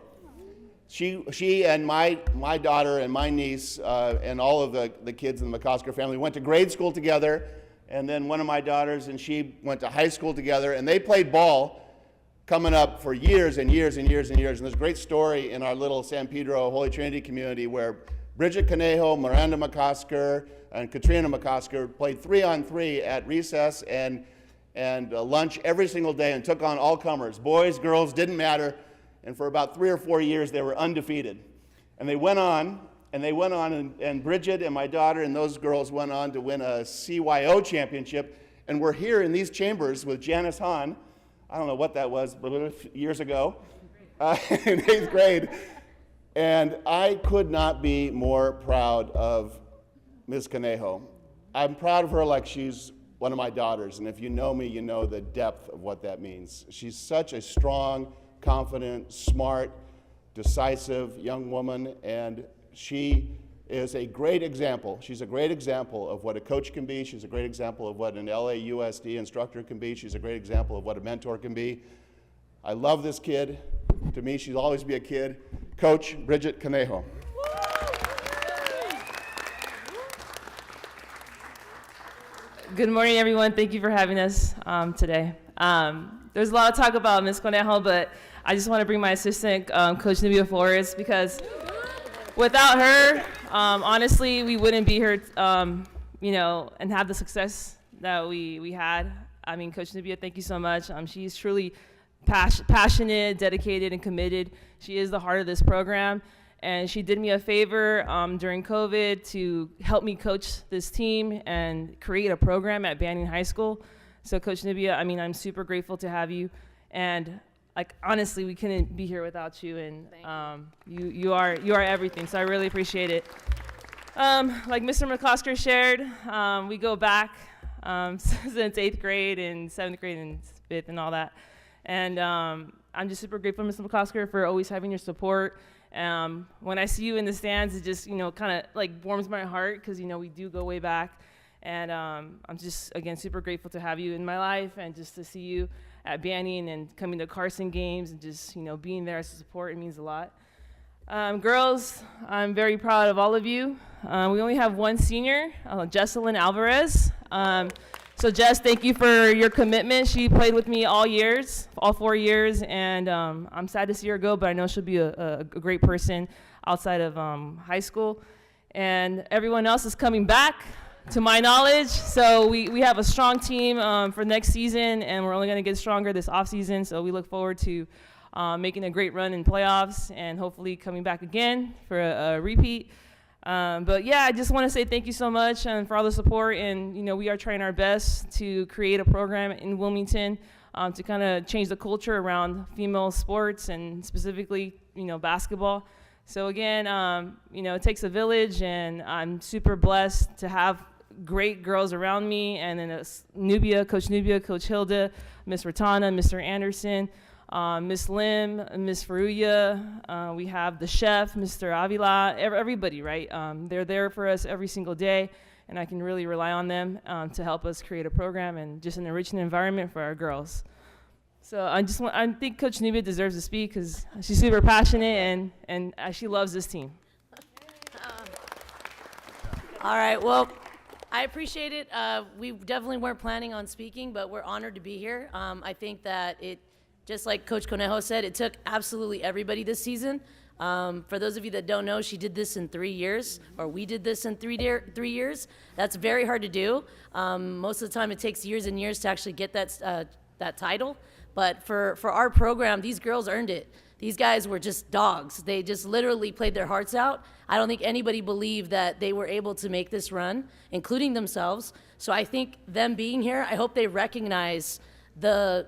She and my daughter and my niece and all of the kids in the McOsker family went to grade school together, and then one of my daughters and she went to high school together, and they played ball coming up for years and years and years and years. And there's a great story in our little San Pedro Holy Trinity community where Bridget Conejo, Miranda McOsker, and Katrina McOsker played 3-on-3 at recess and lunch every single day and took on all comers. Boys, girls, didn't matter. And for about 3 or 4 years, they were undefeated. And they went on, and Bridget and my daughter and those girls went on to win a CYO championship. And we're here in these chambers with Janice Hahn. I don't know what that was, but years ago, in 8th grade. And I could not be more proud of Ms. Conejo. I'm proud of her like she's one of my daughters. And if you know me, you know the depth of what that means. She's such a strong, confident, smart, decisive young woman, and she is a great example. She's a great example of what a coach can be. She's a great example of what an LAUSD instructor can be. She's a great example of what a mentor can be. I love this kid. To me, she'll always be a kid. Coach Bridget Conejo. Good morning, everyone. Thank you for having us today. There's a lot of talk about Ms. Conejo, but I just want to bring my assistant, Coach Nubia Flores, because without her, honestly, we wouldn't be here, and have the success that we had. I mean, Coach Nubia, thank you so much. She's truly passionate, dedicated, and committed. She is the heart of this program, and she did me a favor during COVID to help me coach this team and create a program at Banning High School. So Coach Nubia, I mean, I'm super grateful to have you, and honestly, we couldn't be here without you, and you are everything. So I really appreciate it. Like Mr. McOsker shared, we go back since 8th grade and 7th grade and 5th and all that, and I'm just super grateful, Mr. McOsker, for always having your support. When I see you in the stands, it just kind of warms my heart, because we do go way back. And I'm just, again, super grateful to have you in my life, and just to see you at Banning and coming to Carson games and just, being there as a support. It means a lot. Girls, I'm very proud of all of you. We only have one senior, Jesselyn Alvarez. So Jess, thank you for your commitment. She played with me all 4 years, and I'm sad to see her go, but I know she'll be a great person outside of high school. And everyone else is coming back, to my knowledge. So we have a strong team for next season, and we're only going to get stronger this off season. So we look forward to making a great run in playoffs and hopefully coming back again for a repeat. But yeah, I just want to say thank you so much for all the support. And we are trying our best to create a program in Wilmington to kind of change the culture around female sports, and specifically basketball. So again, it takes a village, and I'm super blessed to have great girls around me, and then Coach Nubia, Coach Hilda, Miss Ratana, Mr. Anderson, Miss Lim, Miss Faruya, we have the chef, Mr. Avila, everybody, right? They're there for us every single day, and I can really rely on them to help us create a program and just an enriching environment for our girls. So I think Coach Nubia deserves to speak because she's super passionate and she loves this team. All right, well, I appreciate it. We definitely weren't planning on speaking, but we're honored to be here. I think that just like Coach Conejo said, it took absolutely everybody this season. For those of you that don't know, she did this in 3 years, or we did this in 3 years. That's very hard to do. Most of the time it takes years and years to actually get that title. But for our program, these girls earned it. These guys were just dogs. They just literally played their hearts out. I don't think anybody believed that they were able to make this run, including themselves. So I think them being here, I hope they recognize the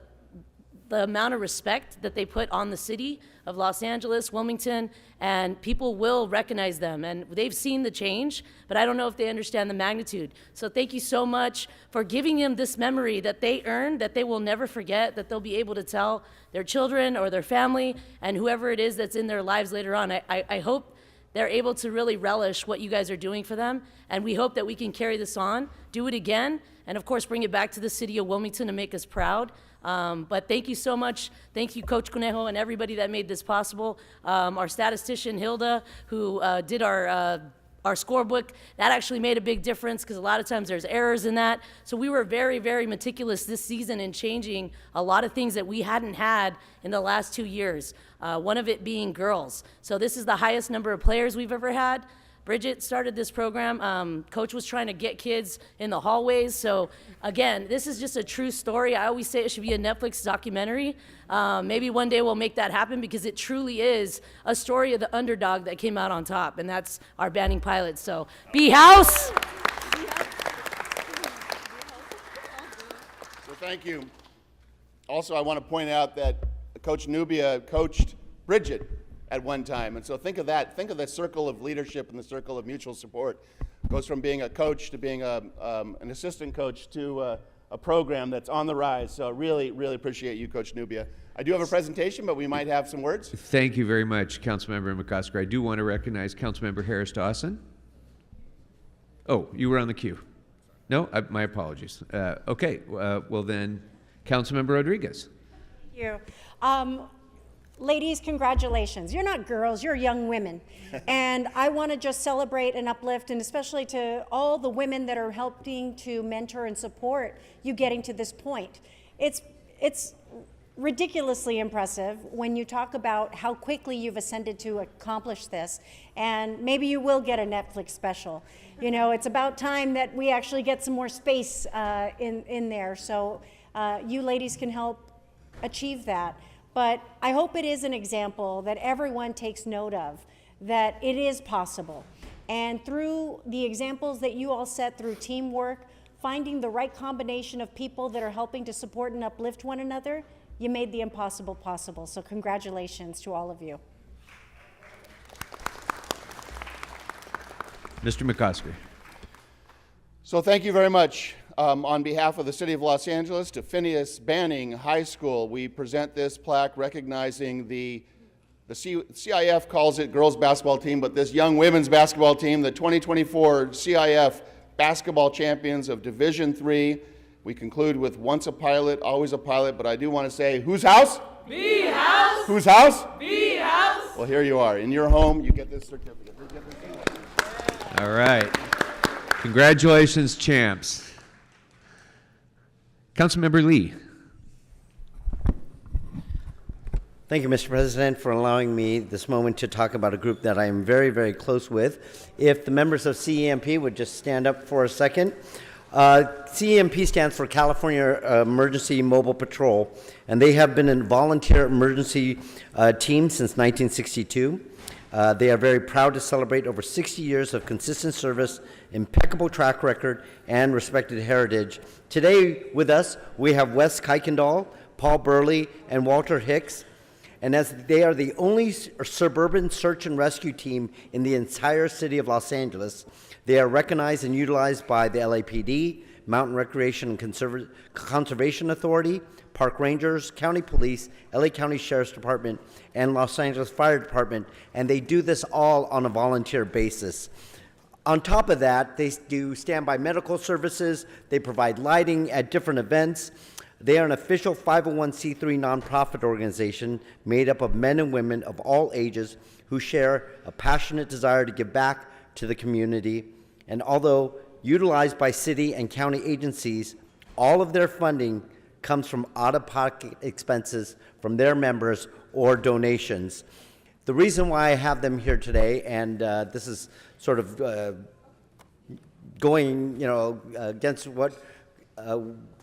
amount of respect that they put on the city of Los Angeles, Wilmington, and people will recognize them. And they've seen the change, but I don't know if they understand the magnitude. So thank you so much for giving them this memory that they earned, that they will never forget, that they'll be able to tell their children or their family and whoever it is that's in their lives later on. I hope they're able to really relish what you guys are doing for them. And we hope that we can carry this on, do it again, and of course bring it back to the city of Wilmington to make us proud. But thank you so much. Thank you, Coach Conejo, and everybody that made this possible. Our statistician, Hilda, who did our scorebook, that actually made a big difference because a lot of times there's errors in that. So we were very, very meticulous this season in changing a lot of things that we hadn't had in the last 2 years, one of it being girls. So this is the highest number of players we've ever had. Bridget started this program. Coach was trying to get kids in the hallways. So again, this is just a true story. I always say it should be a Netflix documentary. Maybe one day we'll make that happen because it truly is a story of the underdog that came out on top, and that's our Banning Pilots. So B-House! So thank you. Also, I want to point out that Coach Nubia coached Bridget at one time. And so think of that. Think of the circle of leadership and the circle of mutual support. It goes from being a coach to being an assistant coach to a program that's on the rise. So really, really appreciate you, Coach Nubia. I do have a presentation, but we might have some words. Thank you very much, Councilmember McCosker. I do want to recognize Councilmember Harris Dawson. Oh, you were on the queue. No, my apologies. Okay, well then, Councilmember Rodriguez. Thank you. Ladies, congratulations. You're not girls, you're young women. And I want to just celebrate and uplift, and especially to all the women that are helping to mentor and support you getting to this point. It's ridiculously impressive when you talk about how quickly you've ascended to accomplish this. And maybe you will get a Netflix special. You know, it's about time that we actually get some more space in there. So you ladies can help achieve that. But I hope it is an example that everyone takes note of, that it is possible. And through the examples that you all set through teamwork, finding the right combination of people that are helping to support and uplift one another, you made the impossible possible. So congratulations to all of you. Mr. McCosker. So thank you very much. On behalf of the City of Los Angeles to Phineas Banning High School, we present this plaque recognizing the CIF calls it girls basketball team, but this young women's basketball team, the 2024 CIF basketball champions of Division III. We conclude with once a pilot, always a pilot, but I do want to say, whose house? B-House! Whose house? B-House! Well, here you are. In your home, you get this certificate. All right. Congratulations, champs. Councilmember Lee. Thank you, Mr. President, for allowing me this moment to talk about a group that I am very, very close with. If the members of CEMP would just stand up for a second. CEMP stands for California Emergency Mobile Patrol, and they have been a volunteer emergency team since 1962. They are very proud to celebrate over 60 years of consistent service, impeccable track record, and respected heritage. Today with us, we have Wes Kuykendall, Paul Burley, and Walter Hicks. And as they are the only suburban search and rescue team in the entire city of Los Angeles, they are recognized and utilized by the LAPD, Mountain Recreation and Conservation Authority, Park Rangers, County Police, LA County Sheriff's Department, and Los Angeles Fire Department, and they do this all on a volunteer basis. On top of that, they do standby medical services, they provide lighting at different events. They are an official 501c3 nonprofit organization made up of men and women of all ages who share a passionate desire to give back to the community. And although utilized by city and county agencies, all of their funding comes from out-of-pocket expenses from their members or donations. The reason why I have them here today, and this is sort of going, against what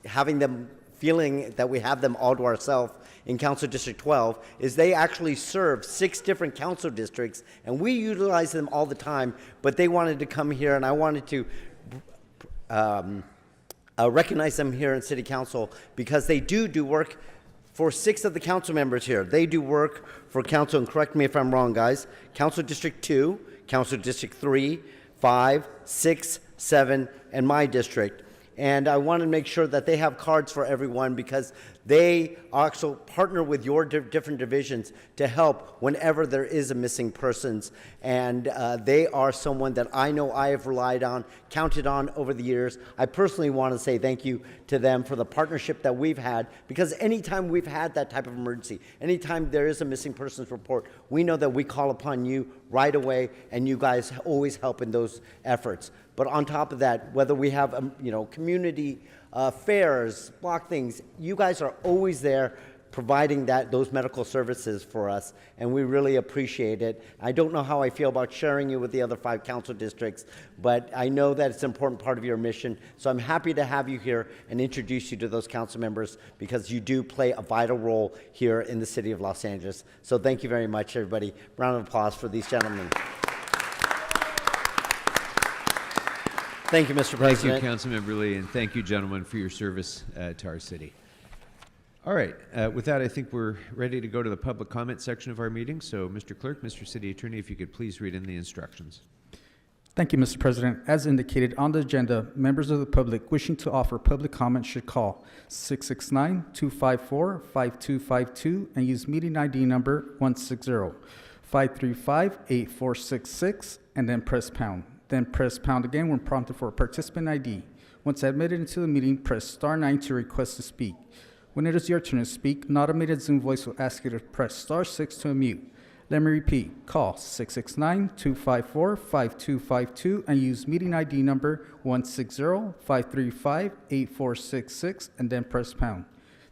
having them feeling that we have them all to ourselves in Council District 12, is they actually serve 6 different council districts, and we utilize them all the time, but they wanted to come here, and I wanted to recognize them here in City Council because they do work for 6 of the council members here. They do work for council, and correct me if I'm wrong, guys, Council District 2, Council District 3, 5, 6, 7, and my district. And I want to make sure that they have cards for everyone because they also partner with your different divisions to help whenever there is a missing persons. And they are someone that I know I have relied on, counted on over the years. I personally want to say thank you to them for the partnership that we've had, because anytime we've had that type of emergency, anytime there is a missing persons report, we know that we call upon you right away, and you guys always help in those efforts. But on top of that, whether we have community fairs, block things, you guys are always there providing those medical services for us, and we really appreciate it. I don't know how I feel about sharing you with the other 5 council districts, but I know that it's an important part of your mission, so I'm happy to have you here and introduce you to those council members because you do play a vital role here in the city of Los Angeles. So thank you very much, everybody. Round of applause for these gentlemen. Thank you, Mr. President. Thank you, Councilmember Lee, and thank you, gentlemen, for your service to our city. All right, with that, I think we're ready to go to the public comment section of our meeting. So, Mr. Clerk, Mr. City Attorney, if you could please read in the instructions. Thank you, Mr. President. As indicated on the agenda, members of the public wishing to offer public comment should call 669-254-5252 and use meeting ID number 160-535-8466 and then press pound. Then press pound again when prompted for a participant ID. Once admitted into the meeting, press star 9 to request to speak. When it is your turn to speak, an automated Zoom voice will ask you to press star 6 to unmute. Let me repeat, call 669-254-5252 and use meeting ID number 160-535-8466 and then press pound.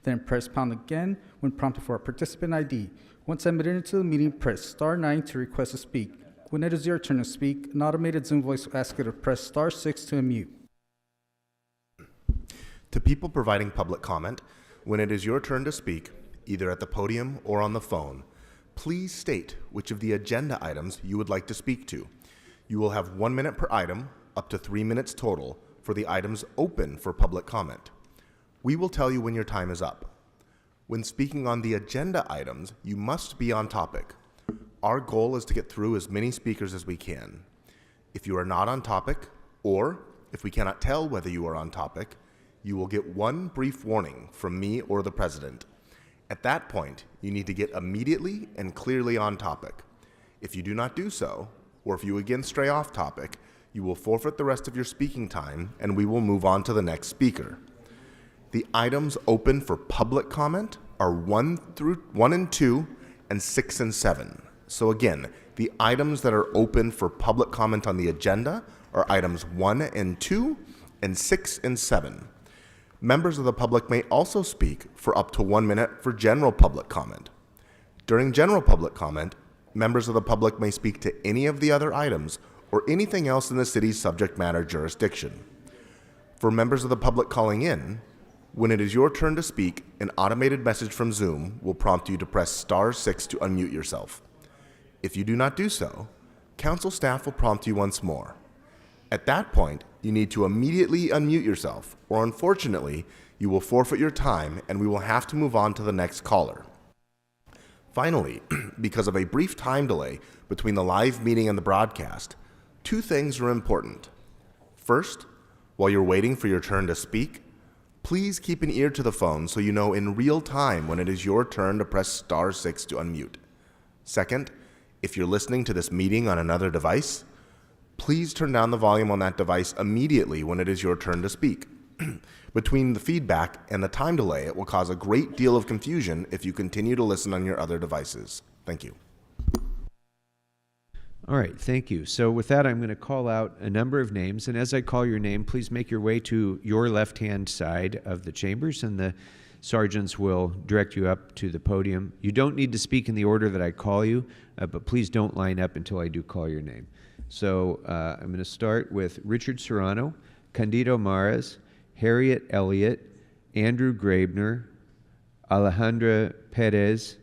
Then press pound again when prompted for a participant ID. Once admitted into the meeting, press star 9 to request to speak. When it is your turn to speak, an automated Zoom voice will ask you to press star 6 to unmute. To people providing public comment, when it is your turn to speak, either at the podium or on the phone, please state which of the agenda items you would like to speak to. You will have 1 minute per item, up to 3 minutes total, for the items open for public comment. We will tell you when your time is up. When speaking on the agenda items, you must be on topic. Our goal is to get through as many speakers as we can. If you are not on topic, or if we cannot tell whether you are on topic, you will get 1 brief warning from me or the president. At that point, you need to get immediately and clearly on topic. If you do not do so, or if you again stray off topic, you will forfeit the rest of your speaking time and we will move on to the next speaker. The items open for public comment are 1 and 2 and 6 and 7. So again, the items that are open for public comment on the agenda are items 1 and 2 and 6 and 7. Members of the public may also speak for up to 1 minute for general public comment. During general public comment, members of the public may speak to any of the other items or anything else in the city's subject matter jurisdiction. For members of the public calling in, when it is your turn to speak, an automated message from Zoom will prompt you to press star 6 to unmute yourself. If you do not do so, council staff will prompt you once more. At that point, you need to immediately unmute yourself, or unfortunately, you will forfeit your time and we will have to move on to the next caller. Finally, because of a brief time delay between the live meeting and the broadcast, two things are important. First, while you're waiting for your turn to speak, please keep an ear to the phone so you know in real time when it is your turn to press star 6 to unmute. Second, if you're listening to this meeting on another device, please turn down the volume on that device immediately when it is your turn to speak. Between the feedback and the time delay, it will cause a great deal of confusion if you continue to listen on your other devices. Thank you. All right, thank you. So with that, I'm going to call out a number of names, and as I call your name, please make your way to your left-hand side of the chambers, and the sergeants will direct you up to the podium. You don't need to speak in the order that I call you, but please don't line up until I do call your name. So I'm going to start with Richard Serrano, Candido Mares, Harriet Elliott, Andrew Grabner, Alejandra Perez,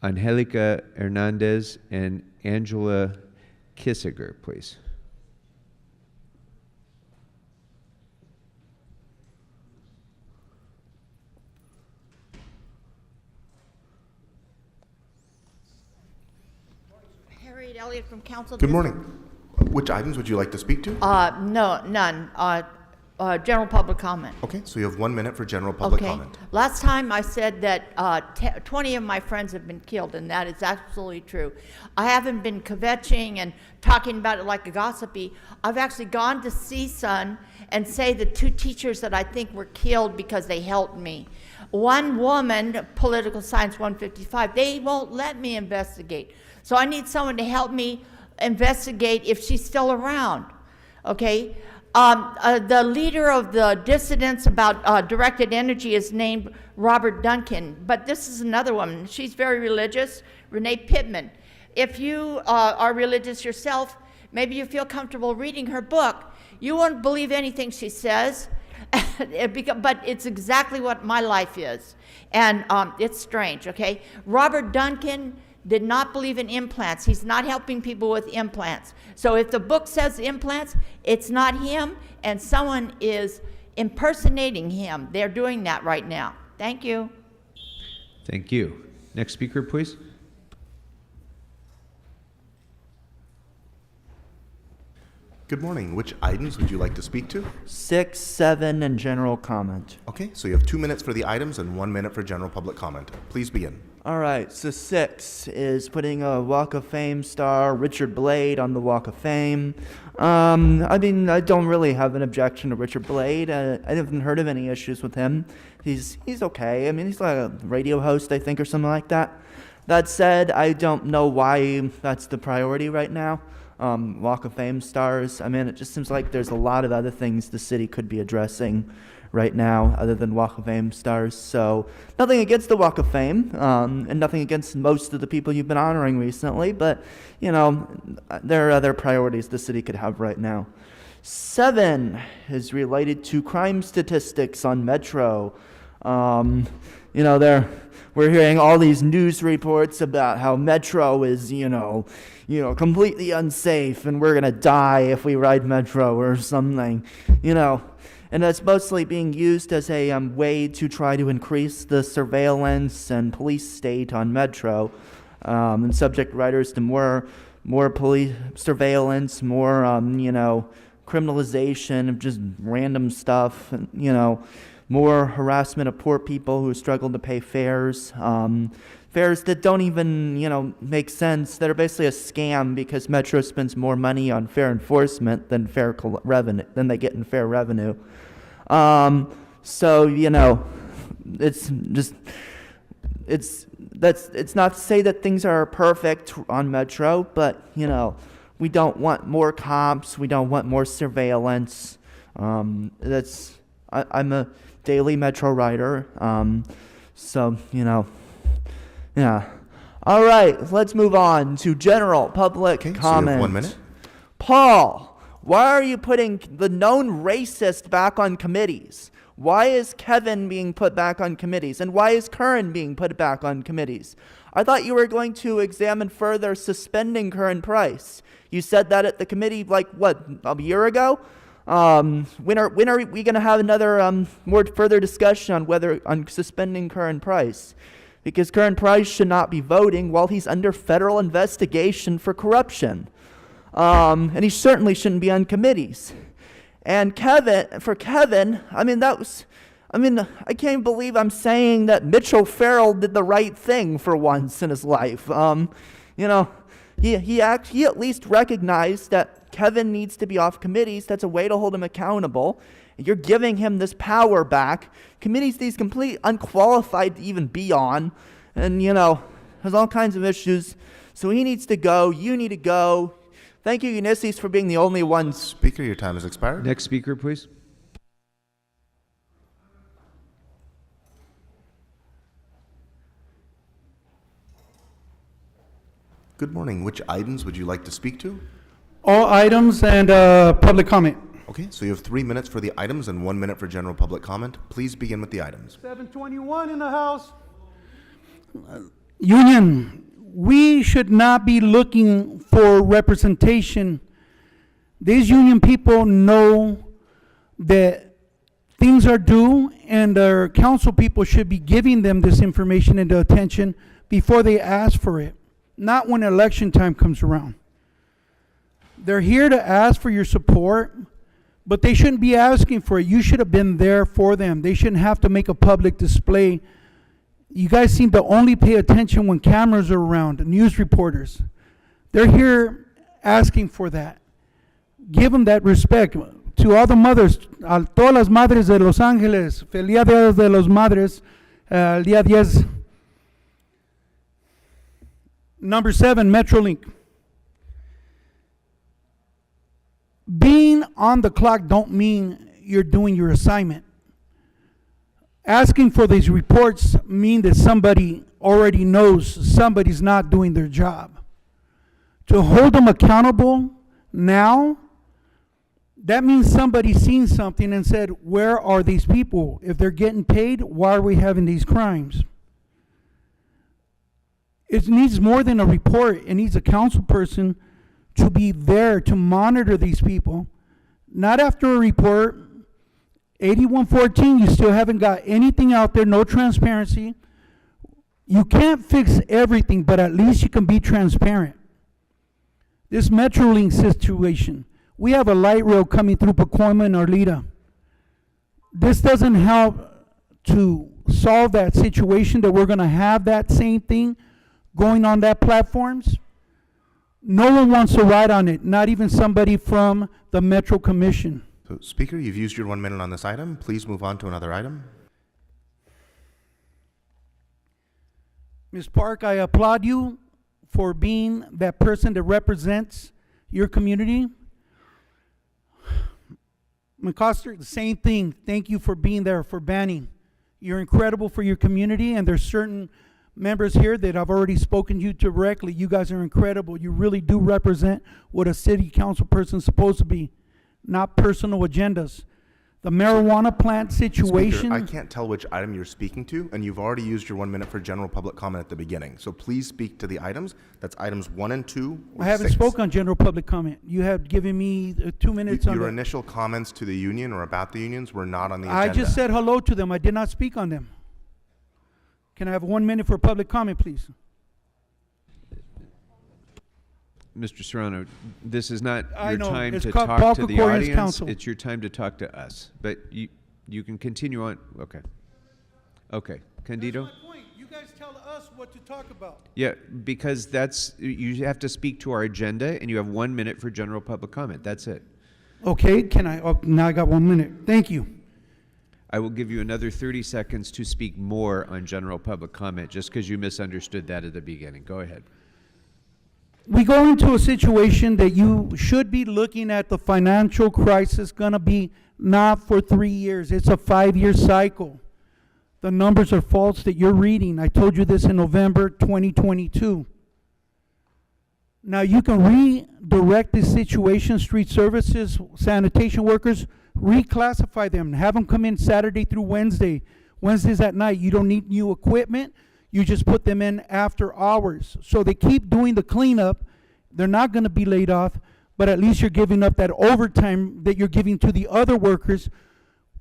Angelica Hernandez, and Angela Kissinger, please. Harriet Elliott from Council. Good morning. Which items would you like to speak to? No, none. General public comment. Okay, so you have 1 minute for general public comment. Last time I said that 20 of my friends have been killed, and that is absolutely true. I haven't been kvetching and talking about it like a gossipy. I've actually gone to CSUN and say the 2 teachers that I think were killed because they helped me. One woman, political science 155, they won't let me investigate. So I need someone to help me investigate if she's still around, okay? The leader of the dissidents about directed energy is named Robert Duncan, but this is another woman. She's very religious, Renee Pittman. If you are religious yourself, maybe you feel comfortable reading her book. You won't believe anything she says, but it's exactly what my life is. And it's strange, okay? Robert Duncan did not believe in implants. He's not helping people with implants. So if the book says implants, it's not him, and someone is impersonating him. They're doing that right now. Thank you. Thank you. Next speaker, please. Good morning. Which items would you like to speak to? 6, 7, and general comment. Okay, so you have 2 minutes for the items and 1 minute for general public comment. Please begin. All right, so 6 is putting a Walk of Fame star, Richard Blade, on the Walk of Fame. I mean, I don't really have an objection to Richard Blade. I haven't heard of any issues with him. He's okay. I mean, he's like a radio host, I think, or something like that. That said, I don't know why that's the priority right now. Walk of Fame stars. I mean, it just seems like there's a lot of other things the city could be addressing right now other than Walk of Fame stars. So nothing against the Walk of Fame, and nothing against most of the people you've been honoring recently, but, you know, there are other priorities the city could have right now. 7 is related to crime statistics on Metro. You know, we're hearing all these news reports about how Metro is, you know, completely unsafe, and we're gonna die if we ride Metro or something, you know. And that's mostly being used as a way to try to increase the surveillance and police state on Metro, and subject riders to more police surveillance, more criminalization of just random stuff, and, you know, more harassment of poor people who struggle to pay fares. Fares that don't even, make sense, that are basically a scam because Metro spends more money on fare enforcement than they get in fare revenue. So, it's not to say that things are perfect on Metro, but, we don't want more cops, we don't want more surveillance. I'm a daily Metro rider, so, yeah. All right, let's move on to general public comment. So you have 1 minute. Paul, why are you putting the known racist back on committees? Why is Kevin being put back on committees? And why is Curran being put back on committees? I thought you were going to examine further suspending Curran Price. You said that at the committee, a year ago? When are we going to have another more further discussion on suspending Curran Price? because Kern Price should not be voting while he's under federal investigation for corruption. And he certainly shouldn't be on committees. And Kevin, I can't believe I'm saying that Mitchell Farrell did the right thing for once in his life. He at least recognized that Kevin needs to be off committees. That's a way to hold him accountable. You're giving him this power back. Committees he's completely unqualified to even be on, and has all kinds of issues. So he needs to go. You need to go. Thank you, Ulysses, for being the only ones. Speaker, your time has expired. Next speaker, please. Good morning. Which items would you like to speak to? All items and public comment. Okay, so you have 3 minutes for the items and 1 minute for general public comment. Please begin with the items. 721 in the House. Union, we should not be looking for representation. These union people know that things are due, and our council people should be giving them this information and the attention before they ask for it, not when election time comes around. They're here to ask for your support, but they shouldn't be asking for it. You should have been there for them. They shouldn't have to make a public display. You guys seem to only pay attention when cameras are around, news reporters. They're here asking for that. Give them that respect. To all the mothers, a todas las madres de Los Ángeles, feliz Día de las Madres, el día 10. Number 7, Metrolink. Being on the clock don't mean you're doing your assignment. Asking for these reports mean that somebody already knows somebody's not doing their job. To hold them accountable now, that means somebody's seen something and said, where are these people? If they're getting paid, why are we having these crimes? It needs more than a report. It needs a council person to be there to monitor these people. Not after a report. 8114, you still haven't got anything out there, no transparency. You can't fix everything, but at least you can be transparent. This Metrolink situation, we have a light rail coming through Pacoima and Arleta. This doesn't help to solve that situation that we're going to have that same thing going on that platforms. No one wants to ride on it, not even somebody from the Metro Commission. So, Speaker, you've used your 1 minute on this item. Please move on to another item. Ms. Park, I applaud you for being that person that represents your community. McCoster, the same thing. Thank you for being there, for banning. You're incredible for your community, and there's certain members here that I've already spoken to you directly. You guys are incredible. You really do represent what a city council person is supposed to be, not personal agendas. The marijuana plant situation. Speaker, I can't tell which item you're speaking to, and you've already used your 1 minute for general public comment at the beginning. So please speak to the items. That's items 1 and 2 or I haven't 6. spoken on general public comment. You have given me 2 minutes on Your that. initial comments to the union or about the unions were not on the agenda. I just said hello to them. I did not speak on them. Can I have 1 minute for public comment, please? Mr. Serrano, this is not I your know. time It's to called talk to Paul the Kukorian's audience. counsel. It's your time to talk to us. But you can continue on. Okay. Okay. Candido? That's my point. You guys tell us what to talk about. Yeah, because you have to speak to our agenda, and you have 1 minute for general public comment. That's it. Okay, can I? Oh, now I got 1 minute. Thank you. I will give you another 30 seconds to speak more on general public comment, just because you misunderstood that at the beginning. Go ahead. We go into a situation that you should be looking at the financial crisis going to be not for 3 years. It's a 5-year cycle. The numbers are false that you're reading. I told you this in November 2022. Now you can redirect this situation, street services, sanitation workers, reclassify them, have them come in Saturday through Wednesday. Wednesdays at night. You don't need new equipment. You just put them in after hours. So they keep doing the cleanup. They're not going to be laid off, but at least you're giving up that overtime that you're giving to the other workers.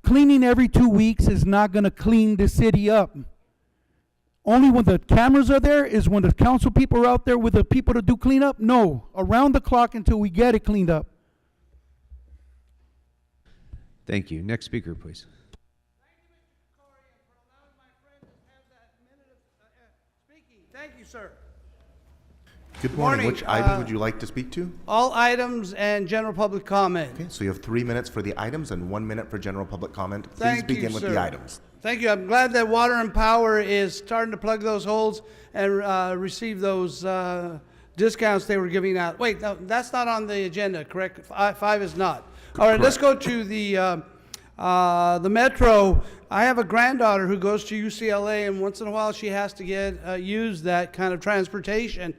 Cleaning every 2 weeks is not going to clean the city up. only when the cameras are there is when the council people are out there with the people to do cleanup? No, around the clock until we get it cleaned up. Thank you. Next speaker, please. Thank you, sir. Good morning. Which item would you like to speak to? All items and general public comment. Okay, so you have 3 minutes for the items and 1 minute for general public comment. Please Thank you, begin with sir. the items. Thank you. I'm glad that Water and Power is starting to plug those holes and receive those discounts they were giving out. Wait, no, that's not on the agenda, correct? Five is not. All right, let's go to the Metro. I have a granddaughter who goes to UCLA, and once in a while she has to use that kind of transportation.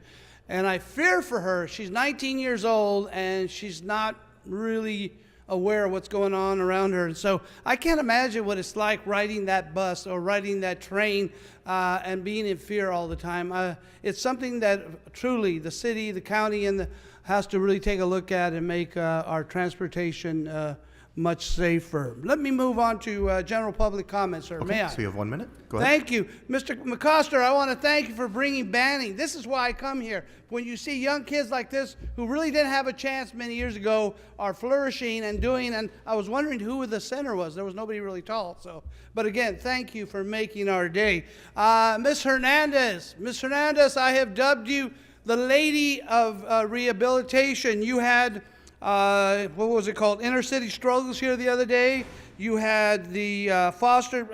And I fear for her. She's 19 years old, and she's not really aware of what's going on around her. And so I can't imagine what it's like riding that bus or riding that train and being in fear all the time. It's something that truly the city, the county, has to really take a look at and make our transportation much safer. Let me move on to general public comments, sir. Okay, May I? so you have 1 minute. Go ahead. Thank you. Mr. McCoster, I want to thank you for bringing banning. This is why I come here. When you see young kids like this who really didn't have a chance many years ago are flourishing and doing, and I was wondering who the center was. There was nobody really tall. But again, thank you for making our day. Ms. Hernandez. Ms. Hernandez, I have dubbed you the Lady of Rehabilitation. You had what was it called? Inner City Struggles here the other day. You had the foster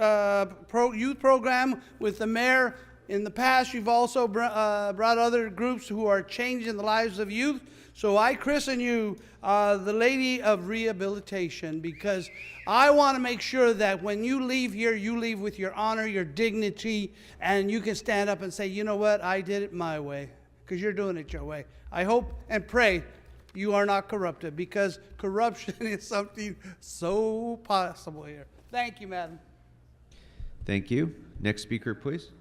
youth program with the mayor. In the past, you've also brought other groups who are changing the lives of youth. So I christen you the Lady of Rehabilitation, because I want to make sure that when you leave here, you leave with your honor, your dignity, and you can stand up and say, you know what, I did it my way, because you're doing it your way. I hope and pray you are not corrupted, because corruption is something so possible here. Thank you, madam. Thank you. Next speaker, please.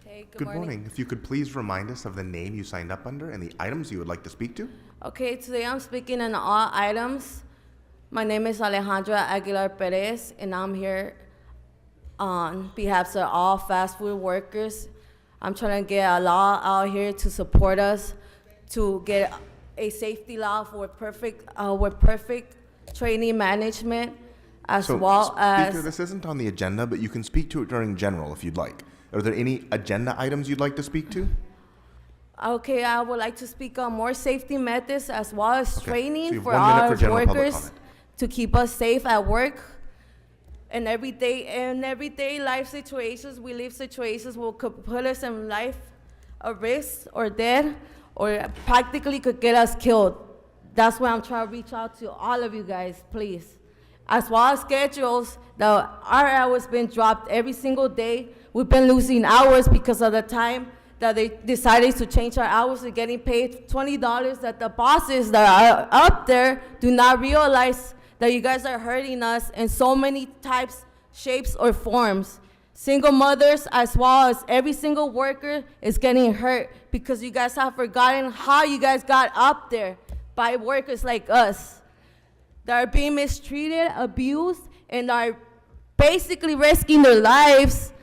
Hey, Good morning. If you could please remind us of the name you signed up under and the items you would like to speak to. Okay, today I'm speaking on all items. My name is Alejandra Aguilar Perez, and I'm here on behalf of all fast food workers. I'm trying to get a law out here to support us, to get a safety law for perfect training management, as well as... Speaker, this isn't on the agenda, but you can speak to it during general if you'd like. Are there any agenda items you'd like to speak to? Okay, I would like to speak on more safety methods as well as training for 1 minute our for general public workers comment. to keep us safe at work. And everyday life situations, we live situations will could put us in life at risk or dead, or practically could get us killed. That's why I'm trying to reach out to all of you guys, please. As well as schedules, our hours been dropped every single day. We've been losing hours because of the time that they decided to change our hours to getting paid $20, that the bosses that are up there do not realize that you guys are hurting us in so many types, shapes, or forms. Single mothers, as well as every single worker, is getting hurt because you guys have forgotten how you guys got up there by workers like us that are being mistreated, abused, and are basically risking their lives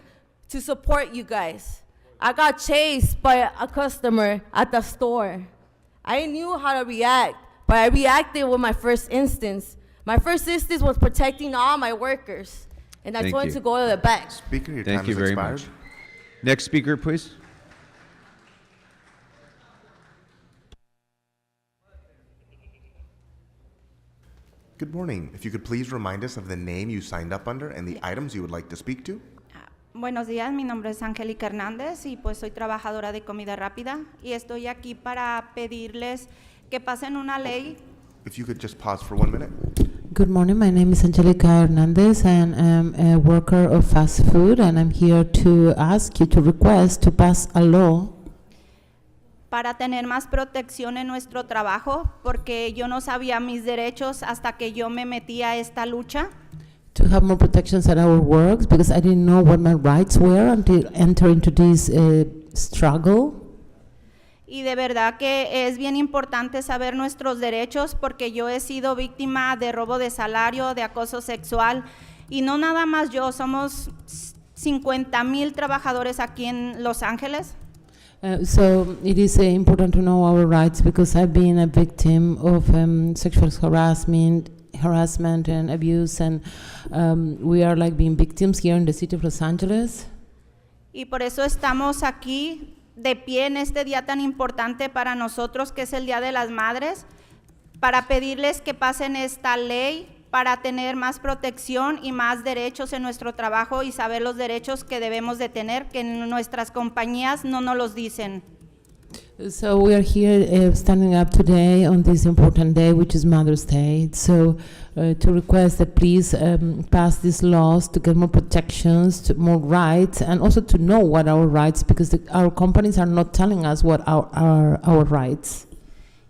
to support you guys. I got chased by a customer at the store. I knew how to react, but I reacted with my first instance. My first instance was protecting all my workers, and I told him to go to the back. Speaker, your Thank time you has very expired. much. Next speaker, please. Good morning. If you could please remind us of the name you signed up under and the items you would like to speak to. Buenos días, mi nombre es Angelica Hernández y pues soy trabajadora de comida rápida y estoy aquí para pedirles que pasen una ley. If you could just pause for 1 minute. Good morning, my name is Angelica Hernandez and I'm a worker of fast food, and I'm here to ask you to request to pass a law para tener más protección en nuestro trabajo, porque yo no sabía mis derechos hasta que yo me metí a esta lucha. to have more protections at our works, because I didn't know what my rights were until entering into this struggle. Y de verdad que es bien importante saber nuestros derechos, porque yo he sido víctima de robo de salario, de acoso sexual, y no nada más yo, somos 50,000 trabajadores aquí en Los Ángeles. So it is important to know our rights because I've been a victim of sexual harassment and abuse, and we are like being victims here in the city of Los Angeles. Y por eso estamos aquí de pie en este día tan importante para nosotros, que es el Día de las Madres, para pedirles que pasen esta ley para tener más protección y más derechos en nuestro trabajo y saber los derechos que debemos de tener, que nuestras compañías no nos los dicen. So we are here standing up today on this important day, which is Mother's Day. So to request that please pass these laws to get more protections, more rights, and also to know what our rights, because our companies are not telling us what our rights.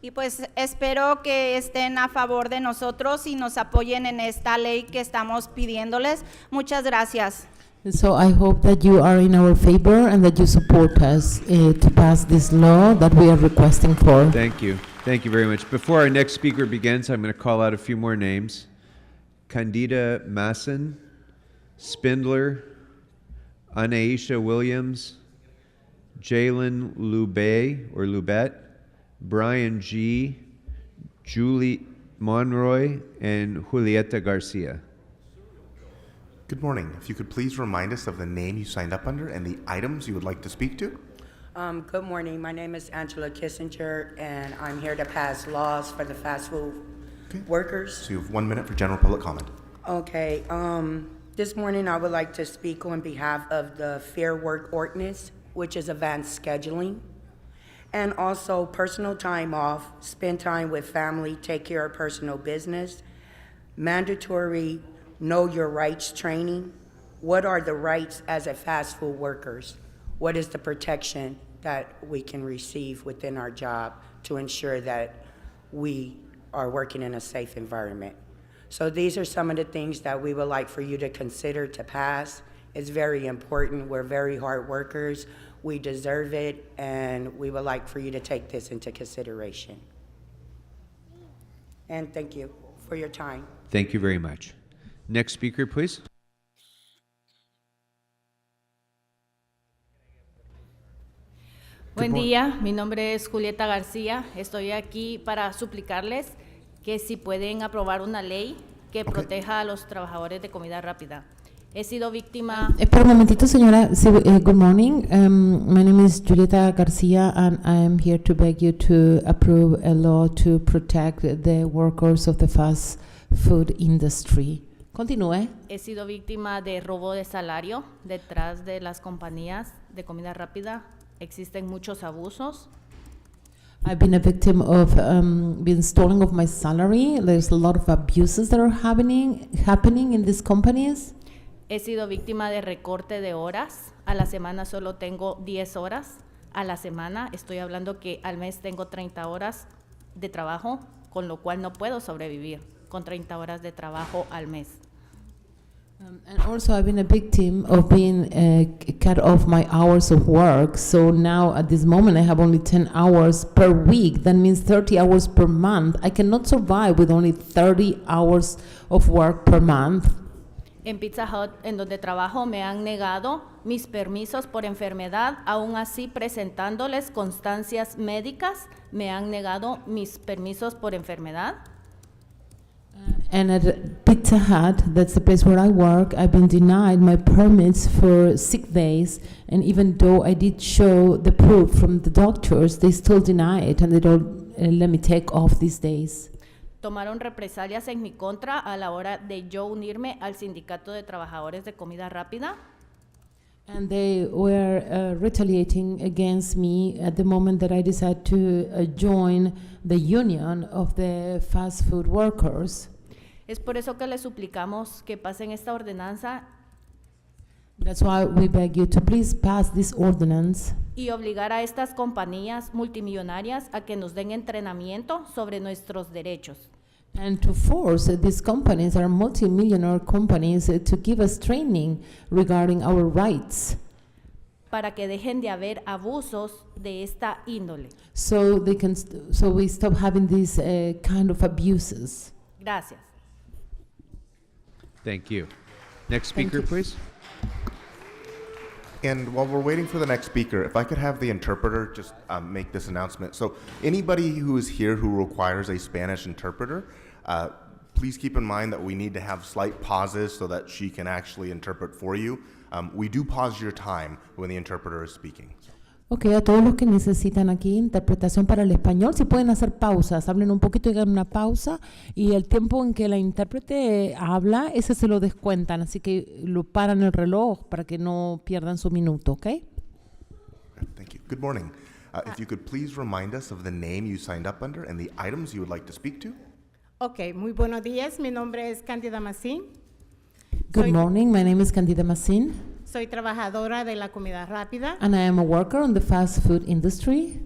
Y pues espero que estén a favor de nosotros y nos apoyen en esta ley que estamos pidiéndoles. Muchas gracias. So I hope that you are in our favor and that you support us to pass this law that we are requesting for. Thank you. Thank you very much. Before our next speaker begins, I'm going to call out a few more names. Candida Masson, Spindler, Anaisha Williams, Jalen Lubet, Brian G., Julie Monroy, and Julieta Garcia. Good morning. If you could please remind us of the name you signed up under and the items you would like to speak to. Good morning. My name is Angela Kissinger, and I'm here to pass laws for the fast food workers. So you have 1 minute for general public comment. Okay. This morning I would like to speak on behalf of the Fair Work Ordinance, which is advanced scheduling, and also personal time off, spend time with family, take care of personal business, mandatory know your rights training. What are the rights as a fast food workers? What is the protection that we can receive within our job to ensure that we are working in a safe environment? So these are some of the things that we would like for you to consider to pass. It's very important. We're very hard workers. We deserve it, and we would like for you to take this into consideration. And thank you for your time. Thank you very much. Next speaker, please. Buen día, mi nombre es Julieta García. Estoy aquí para suplicarles que si pueden aprobar una ley que proteja a los trabajadores de comida rápida. He sido víctima. Espera un momentito, señora. Sí, good morning. My name is Julieta Garcia, and I am here to beg you to approve a law to protect the workers of the fast food industry. Continúe. He sido víctima de robo de salario. Detrás de las compañías de comida rápida existen muchos abusos. I've been a victim of being stolen of my salary. There's a lot of abuses that are happening in these companies. He sido víctima de recorte de horas. A la semana solo tengo 10 horas. A la semana estoy hablando que al mes tengo 30 horas de trabajo, con lo cual no puedo sobrevivir con 30 horas de trabajo al mes. And also I've been a victim of being cut off my hours of work. So now at this moment I have only 10 hours per week. That means 30 hours per month. I cannot survive with only 30 hours of work per month. En Pizza Hut, en donde trabajo, me han negado mis permisos por enfermedad. Aún así, presentándoles constancias médicas, me han negado mis permisos por enfermedad. And at Pizza Hut, that's the place where I work, I've been denied my permits for sick days, and even though I did show the proof from the doctors, they still deny it, and they don't let me take off these days. Tomaron represalias en mi contra a la hora de yo unirme al sindicato de trabajadores de comida rápida. And they were retaliating against me at the moment that I decided to join the union of the fast food workers. Es por eso que les suplicamos que pasen esta ordenanza. That's why we beg you to please pass this ordinance. Y obligar a estas compañías multimillonarias a que nos den entrenamiento sobre nuestros derechos. And to force these companies, our multi-millionaire companies, to give us training regarding our rights. Para que dejen de haber abusos de esta índole. So they can, so we stop having these kind of abuses. Gracias. Thank you. Next speaker, please. And while we're waiting for the next speaker, if I could have the interpreter just make this announcement. So anybody who is here who requires a Spanish interpreter, please keep in mind that we need to have slight pauses so that she can actually interpret for you. We do pause your time when the interpreter is speaking. Ok, a todos los que necesitan aquí interpretación para el español, si pueden hacer pausas, hablen un poquito y hagan una pausa, y el tiempo en que la intérprete habla, ese se lo descuentan, así que lo paran el reloj para que no pierdan su minuto, ¿ok? Thank you. Good morning. If you could please remind us of the name you signed up under and the items you would like to speak to. Ok, muy buenos días. Mi nombre es Cándida Macín. Good morning, my name is Candida Macin, Soy trabajadora de la comida rápida. and I am a worker on the fast food industry.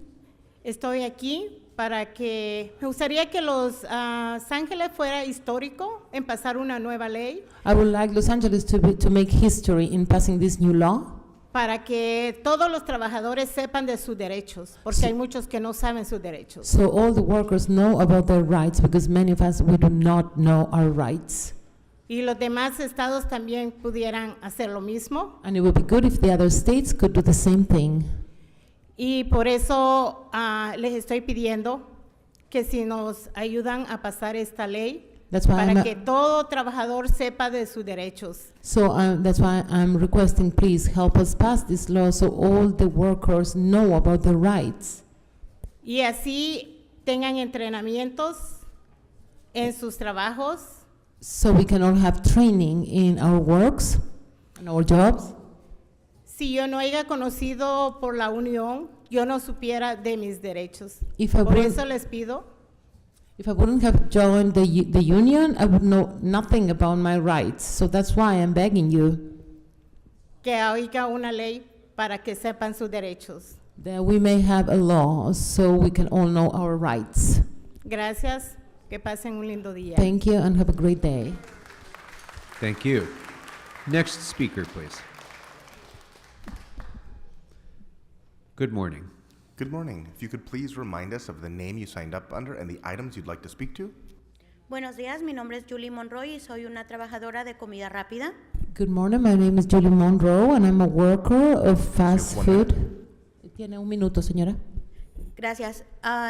Estoy aquí para que me gustaría que Los Ángeles fuera histórico en pasar una nueva ley I would like Los Angeles to make history in passing this new law, para que todos los trabajadores sepan de sus derechos, porque hay muchos que no saben sus derechos. so all the workers know about their rights, because many of us, we do not know our rights. Y los demás estados también pudieran hacer lo mismo. And it would be good if the other states could do the same thing. Y por eso les estoy pidiendo que si nos ayudan a pasar esta ley, That's why para I'm que todo trabajador sepa de sus derechos. So that's why I'm requesting, please help us pass this law so all the workers know about their rights. Y así tengan entrenamientos en sus trabajos. So we can all have training in our works, in our jobs. Si yo no haya conocido por la unión, yo no supiera de mis derechos. If I Por wouldn't- eso les pido If I wouldn't have joined the union, I would know nothing about my rights. So that's why I'm begging you que haya una ley para que sepan sus derechos. that we may have a law so we can all know our rights. Gracias. Que pasen un lindo día. Thank you and have a great day. Thank you. Next speaker, please. Good morning. Good morning. If you could please remind us of the name you signed up under and the items you'd like to speak to. Buenos días, mi nombre es Julie Monroy y soy una trabajadora de comida rápida. Good morning, my name is Julie Monroe and I'm a worker of fast One food. Tiene un minuto, señora. Gracias.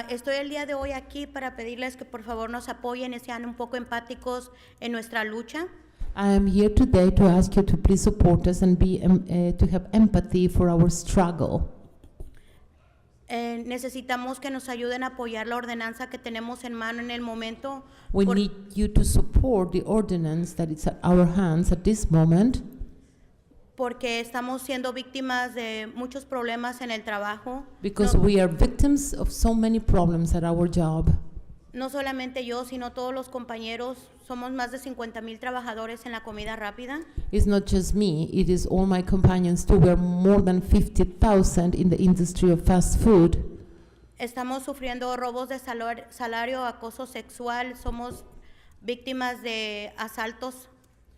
Estoy el día de hoy aquí para pedirles que por favor nos apoyen y sean un poco empáticos en nuestra lucha. I am here today to ask you to please support us and to have empathy for our struggle. Necesitamos que nos ayuden a apoyar la ordenanza que tenemos en mano en el momento. We need you to support the ordinance that is at our hands at this moment, Porque estamos siendo víctimas de muchos problemas en el trabajo. because we are victims of so many problems at our job. No solamente yo, sino todos los compañeros. Somos más de 50,000 trabajadores en la comida rápida. It's not just me, it is all my companions too. We're more than 50,000 in the industry of fast food. Estamos sufriendo robos de salario, acoso sexual. Somos víctimas de asaltos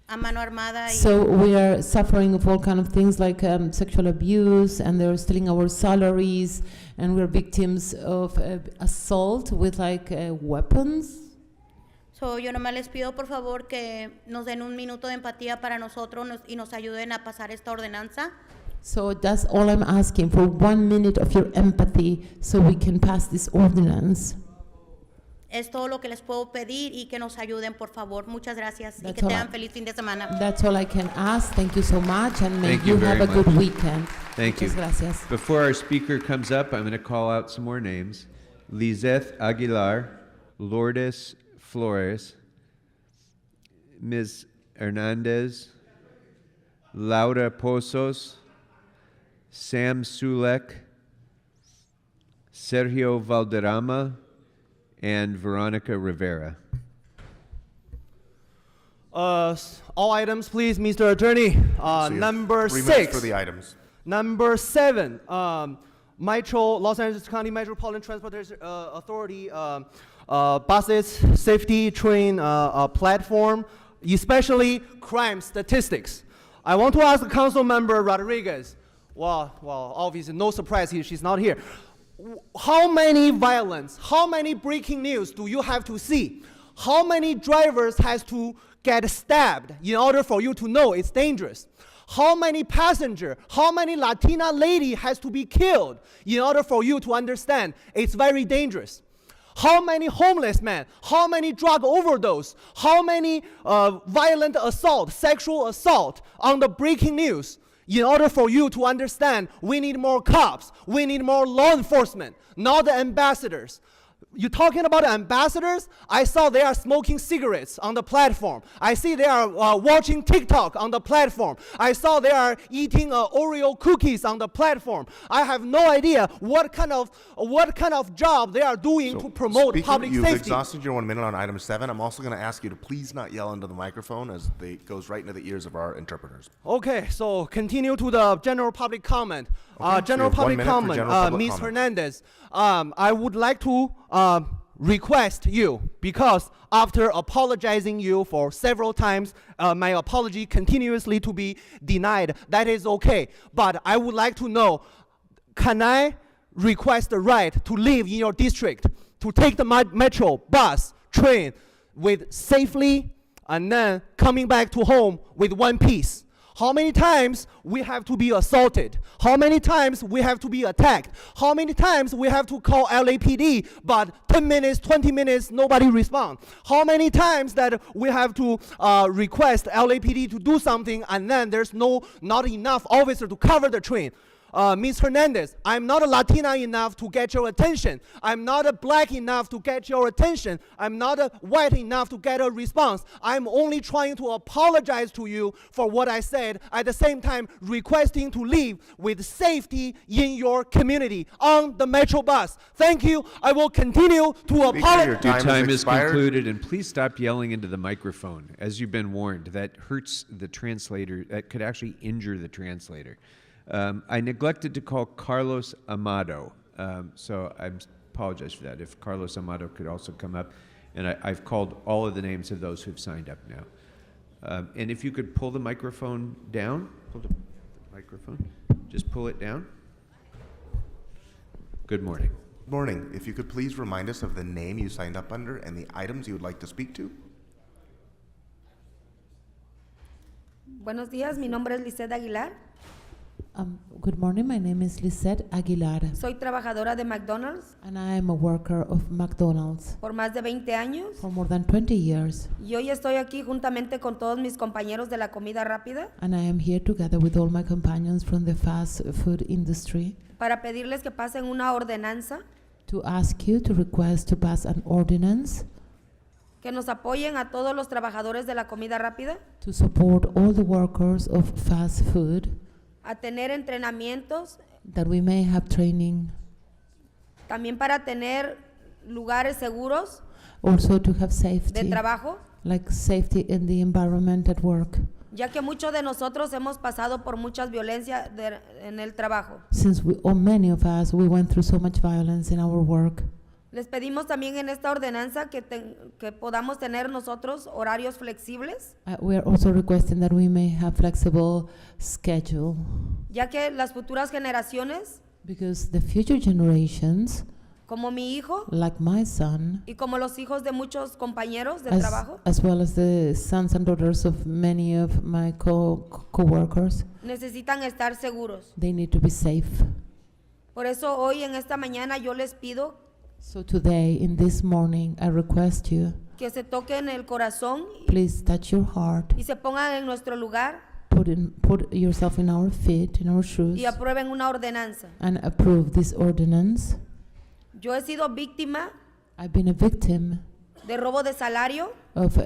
a mano armada. So we are suffering of all kind of things like sexual abuse, and they're stealing our salaries, and we're victims of assault with weapons. So, yo nomás les pido por favor que nos den un minuto de empatía para nosotros y nos ayuden a pasar esta ordenanza. So that's all I'm asking, for 1 minute of your empathy so we can pass this ordinance. Es todo lo que les puedo pedir y que nos ayuden por favor. Muchas gracias y That's que all tengan I- feliz fin de semana. That's all I can ask. Thank you so much, and may Thank you have very a good much. weekend. Thank you. Muchas gracias. Before our speaker comes up, I'm going to call out some more names. Lizeth Aguilar, Lourdes Flores, Ms. Hernandez, Laura Pozos, Sam Sulek, Sergio Valderrama, and Veronica Rivera. All items, please, Mr. Attorney. So you have Number 3 minutes 6. for the items. Number 7, Los Angeles County Metropolitan Transportation Authority buses safety train platform, especially crime statistics. I want to ask Council Member Rodriguez. Well, obviously, no surprise here, she's not here. How many violence, how many breaking news do you have to see? How many drivers has to get stabbed in order for you to know it's dangerous? How many passenger, how many Latina lady has to be killed in order for you to understand it's very dangerous? How many homeless men, how many drug overdose, how many violent assault, sexual assault on the breaking news? In order for you to understand, we need more cops, we need more law enforcement, not the ambassadors. You're talking about ambassadors? I saw they are smoking cigarettes on the platform. I see they are watching TikTok on the platform. I saw they are eating Oreo cookies on the platform. I have no idea what kind of job they are doing to promote public you've safety. exhausted your 1 minute on item 7. I'm also going to ask you to please not yell into the microphone as it goes right into the ears of our interpreters. Okay, so continue to the general public comment. Okay, General so you have 1 public minute for comment, general public Ms. comment. Hernandez. I would like to request you, because after apologizing you for several times, my apology continuously to be denied. That is okay. But I would like to know, can I request the right to live in your district, to take the metro, bus, train with safely, and then coming back to home with one piece? How many times we have to be assaulted? How many times we have to be attacked? How many times we have to call LAPD, but 10 minutes, 20 minutes, nobody responds? How many times that we have to request LAPD to do something, and then there's not enough officer to cover the train? Ms. Hernandez, I'm not a Latina enough to get your attention. I'm not a black enough to get your attention. I'm not a white enough to get a response. I'm only trying to apologize to you for what I said, at the same time requesting to live with safety in your community on the metro bus. Thank you. I will continue to apologize. Your time is concluded, and please stop yelling into the microphone. As you've been warned, that hurts the translator. That could actually injure the translator. I neglected to call Carlos Amado, so I apologize for that. If Carlos Amado could also come up, and I've called all of the names of those who've signed up now. And if you could pull the microphone down, just pull it down. Good morning. Good morning. If you could please remind us of the name you signed up under and the items you would like to speak to. Buenos días, mi nombre es Lisette Aguilar. Good morning, my name is Lisette Aguilar, Soy trabajadora de McDonald's and I am a worker of McDonald's por más de 20 años. for more than 20 years. Y hoy estoy aquí juntamente con todos mis compañeros de la comida rápida And I am here together with all my companions from the fast food industry para pedirles que pasen una ordenanza to ask you to request to pass an ordinance que nos apoyen a todos los trabajadores de la comida rápida to support all the workers of fast food, a tener entrenamientos, that we may have training, también para tener lugares seguros also to have de safety, trabajo, like safety in the environment at work. ya que muchos de nosotros hemos pasado por muchas violencias en el trabajo. Since many of us, we went through so much violence in our work. Les pedimos también en esta ordenanza que podamos tener nosotros horarios flexibles, We are also requesting that we may have flexible schedule, ya que las futuras generaciones, because the future generations, como mi hijo like my son, y como los hijos de muchos compañeros de as, trabajo, as well as the sons and daughters of many of my co-workers, necesitan estar seguros. they need to be safe. Por eso hoy en esta mañana yo les pido So today, in this morning, I request you, que se toquen el corazón please touch your heart, y se pongan en nuestro lugar put yourself in our feet, in our shoes, y aprueben una ordenanza. and approve this ordinance. Yo he sido víctima I've been a victim de robo de salario, of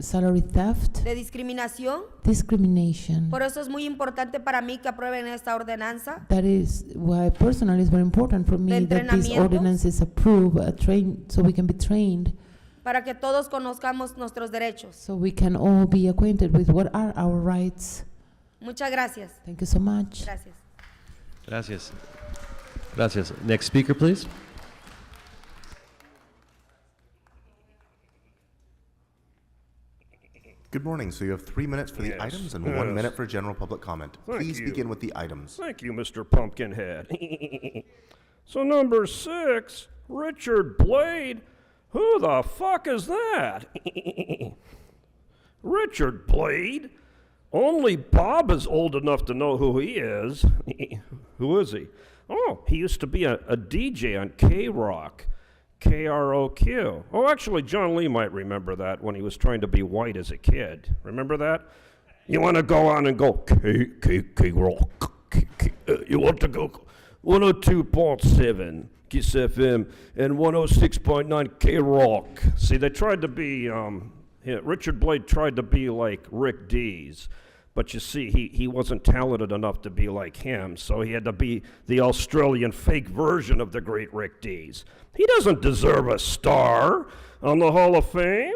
salary theft, de discriminación. discrimination. Por eso es muy importante para mí que aprueben esta ordenanza That is why personally it's very important for me de that this entrenamientos. ordinance is approved, trained, so we can be trained, para que todos conozcamos nuestros derechos. so we can all be acquainted with what are our rights. Muchas gracias. Thank you so much. Gracias. Gracias. Gracias. Next speaker, please. Good morning. So you have 3 minutes for the Yes, items and yes. 1 minute for general public comment. Thank Please you. begin with the items. Thank you, Mr. Pumpkinhead. So number 6, Richard Blade. Who the fuck is that? Richard Blade? Only Bob is old enough to know who he is. Who is he? Oh, he used to be a DJ on K-Rock. KROQ. Oh, actually, John Lee might remember that when he was trying to be white as a kid. Remember that? You want to go on and go K-Rock. You want to go 102.7 Kiss FM and 106.9 K-Rock. See, they tried to be, Richard Blade tried to be like Rick Dees. But you see, he wasn't talented enough to be like him, so he had to be the Australian fake version of the great Rick Dees. He doesn't deserve a star on the Hall of Fame.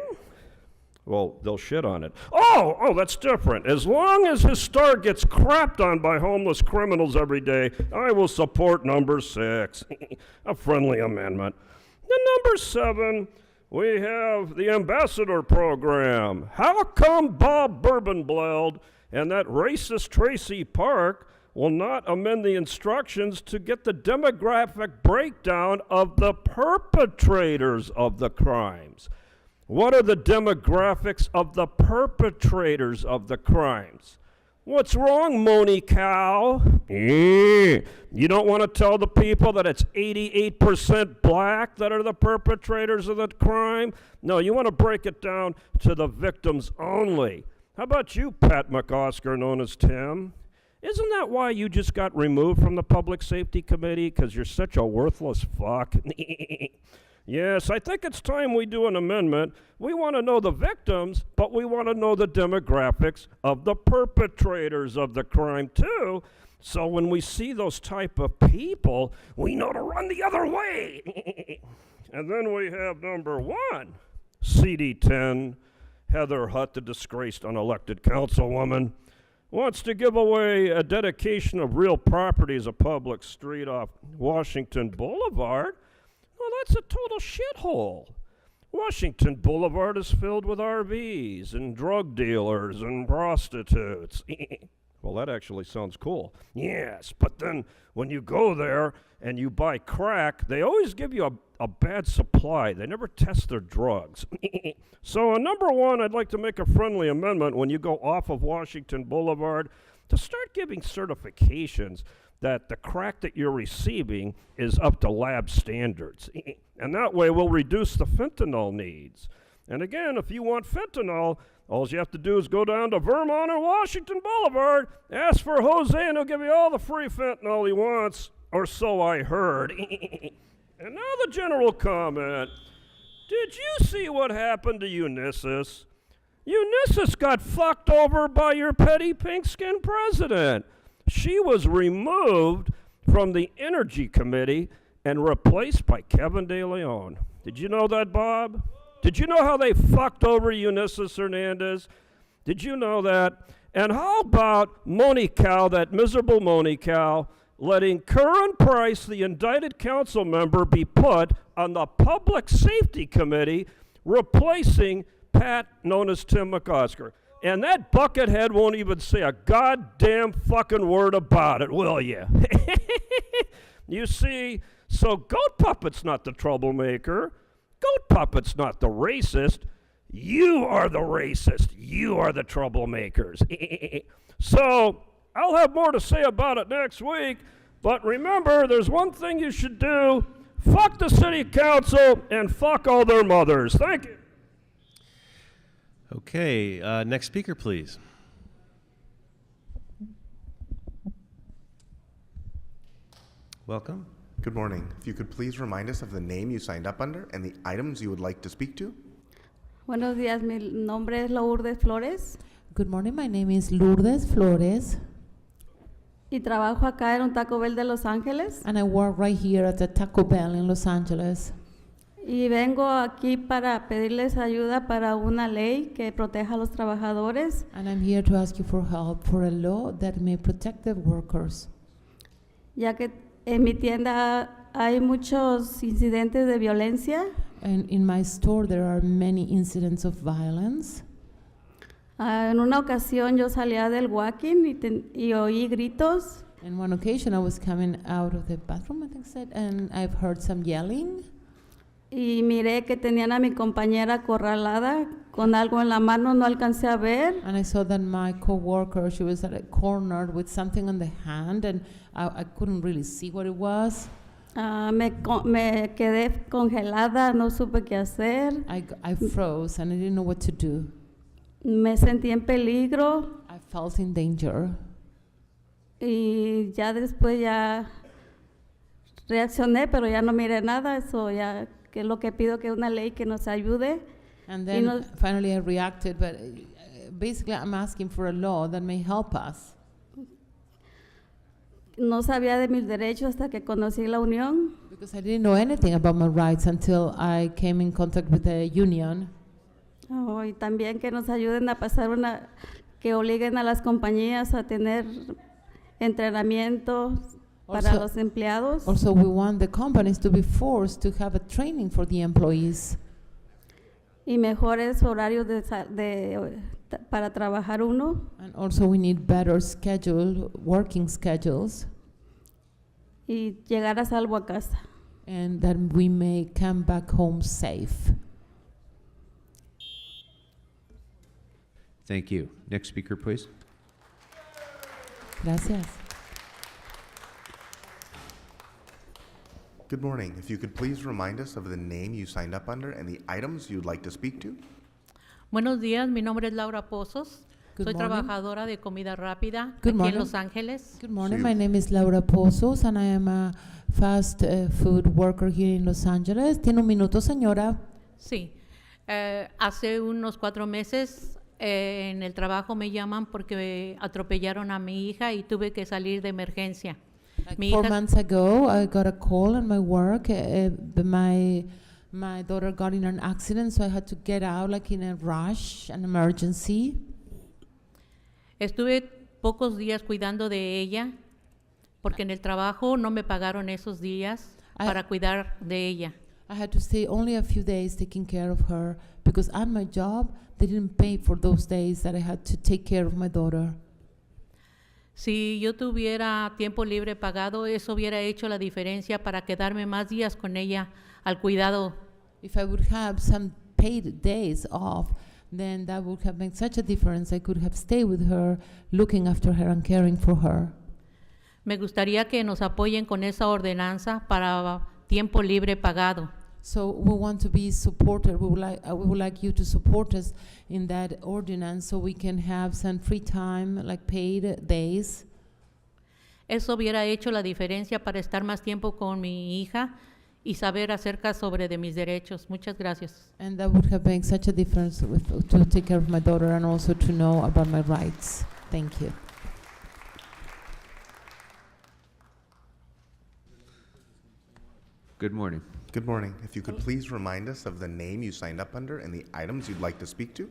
Well, they'll shit on it. Oh, that's different. As long as his star gets crapped on by homeless criminals every day, I will support number 6. A friendly amendment. Then number 7, we have the ambassador program. How come Bob Bourbonbleld and that racist Tracy Park will not amend the instructions to get the demographic breakdown of the perpetrators of the crimes? What are the demographics of the perpetrators of the crimes? What's wrong, Moni Cow? You don't want to tell the people that it's 88% black that are the perpetrators of the crime? No, you want to break it down to the victims only. How about you, Pat McOsker, known as Tim? Isn't that why you just got removed from the Public Safety Committee? Because you're such a worthless fuck? Yes, I think it's time we do an amendment. We want to know the victims, but we want to know the demographics of the perpetrators of the crime, too. So when we see those type of people, we know to run the other way. And then we have number 1, CD10. Heather Hutt, the disgraced unelected councilwoman, wants to give away a dedication of real property as a public street off Washington Boulevard. Well, that's a total shithole. Washington Boulevard is filled with RVs and drug dealers and prostitutes. Well, that actually sounds cool. Yes, but then when you go there and you buy crack, they always give you a bad supply. They never test their drugs. So on number 1, I'd like to make a friendly amendment when you go off of Washington Boulevard to start giving certifications that the crack that you're receiving is up to lab standards. And that way we'll reduce the fentanyl needs. And again, if you want fentanyl, all you have to do is go down to Vermont and Washington Boulevard, ask for Jose, and he'll give you all the free fentanyl he wants, or so I heard. And now the general comment. Did you see what happened to Unisys? Unisys got fucked over by your petty pink-skinned president. She was removed from the Energy Committee and replaced by Kevin De Leon. Did you know that, Bob? Did you know how they fucked over Unisys Hernandez? Did you know that? And how about Moni Cow, that miserable Moni Cow, letting Curran Price, the indicted council member, be put on the Public Safety Committee, replacing Pat, known as Tim McOsker. And that buckethead won't even say a goddamn fucking word about it, will you? You see, so Goat Puppet's not the troublemaker. Goat Puppet's not the racist. You are the racist. You are the troublemakers. So I'll have more to say about it next week. But remember, there's one thing you should do. Fuck the city council and fuck all their mothers. Thank you. Okay, next speaker, please. Welcome. Good morning. If you could please remind us of the name you signed up under and the items you would like to speak to. Buenos días, mi nombre es Lourdes Flores. Good morning, my name is Lourdes Flores. Y trabajo acá en un Taco Bell de Los Ángeles. And I work right here at the Taco Bell in Los Angeles. Y vengo aquí para pedirles ayuda para una ley que proteja a los trabajadores. And I'm here to ask you for help for a law that may protect the workers. Ya que en mi tienda hay muchos incidentes de violencia. And in my store there are many incidents of violence. En una ocasión yo salía del walking y oí gritos. On one occasion I was coming out of the bathroom, I think said, and I've heard some yelling. Y miré que tenían a mi compañera acorralada con algo en la mano, no alcancé a ver. And I saw that my coworker, she was at a corner with something on the hand, and I couldn't really see what it was. Me quedé congelada, no supe qué hacer. I froze and I didn't know what to do. Me sentí en peligro I felt in danger. y ya después ya reaccioné, pero ya no miré nada. Eso ya que es lo que pido, que una ley que nos ayude. And Y then no- finally I reacted, but basically I'm asking for a law that may help us. No sabía de mis derechos hasta que conocí la unión. Because I didn't know anything about my rights until I came in contact with the union. Oh, y también que nos ayuden a pasar que obliguen a las compañías a tener entrenamiento para Also- los empleados. Also, we want the companies to be forced to have a training for the employees. Y mejores horarios para trabajar uno. And also we need better working schedules, Y llegar a salvo a casa. and that we may come back home safe. Thank you. Next speaker, please. Gracias. Good morning. If you could please remind us of the name you signed up under and the items you'd like to speak to. Buenos días, mi nombre es Laura Pozos. Good Soy morning. trabajadora de comida rápida Good aquí morning. en Los Ángeles. Good morning. My name is Laura Pozos, and I am a fast food worker here in Los Angeles. ¿Tiene un minuto, señora? Sí. Hace unos 4 meses en el trabajo me llaman porque atropellaron a mi hija y tuve que salir de emergencia. Mi 4 hija, months ago, I got a call at my work. My daughter got in an accident, so I had to get out like in a rush, an emergency. estuve pocos días cuidando de ella porque en el trabajo no me pagaron esos días para cuidar de ella. I had to stay only a few days taking care of her because at my job, they didn't pay for those days that I had to take care of my daughter. Si yo tuviera tiempo libre pagado, eso hubiera hecho la diferencia para quedarme más días con ella al cuidado. If I would have some paid days off, then that would have made such a difference. I could have stayed with her, looking after her and caring for her. Me gustaría que nos apoyen con esa ordenanza para tiempo libre pagado. So we want to be supported. We would like you to support us in that ordinance so we can have some free time, like paid days. Eso hubiera hecho la diferencia para estar más tiempo con mi hija y saber acerca sobre de mis derechos. Muchas gracias. And that would have made such a difference to take care of my daughter and also to know about my rights. Thank you. Good morning. Good morning. If you could please remind us of the name you signed up under and the items you'd like to speak to.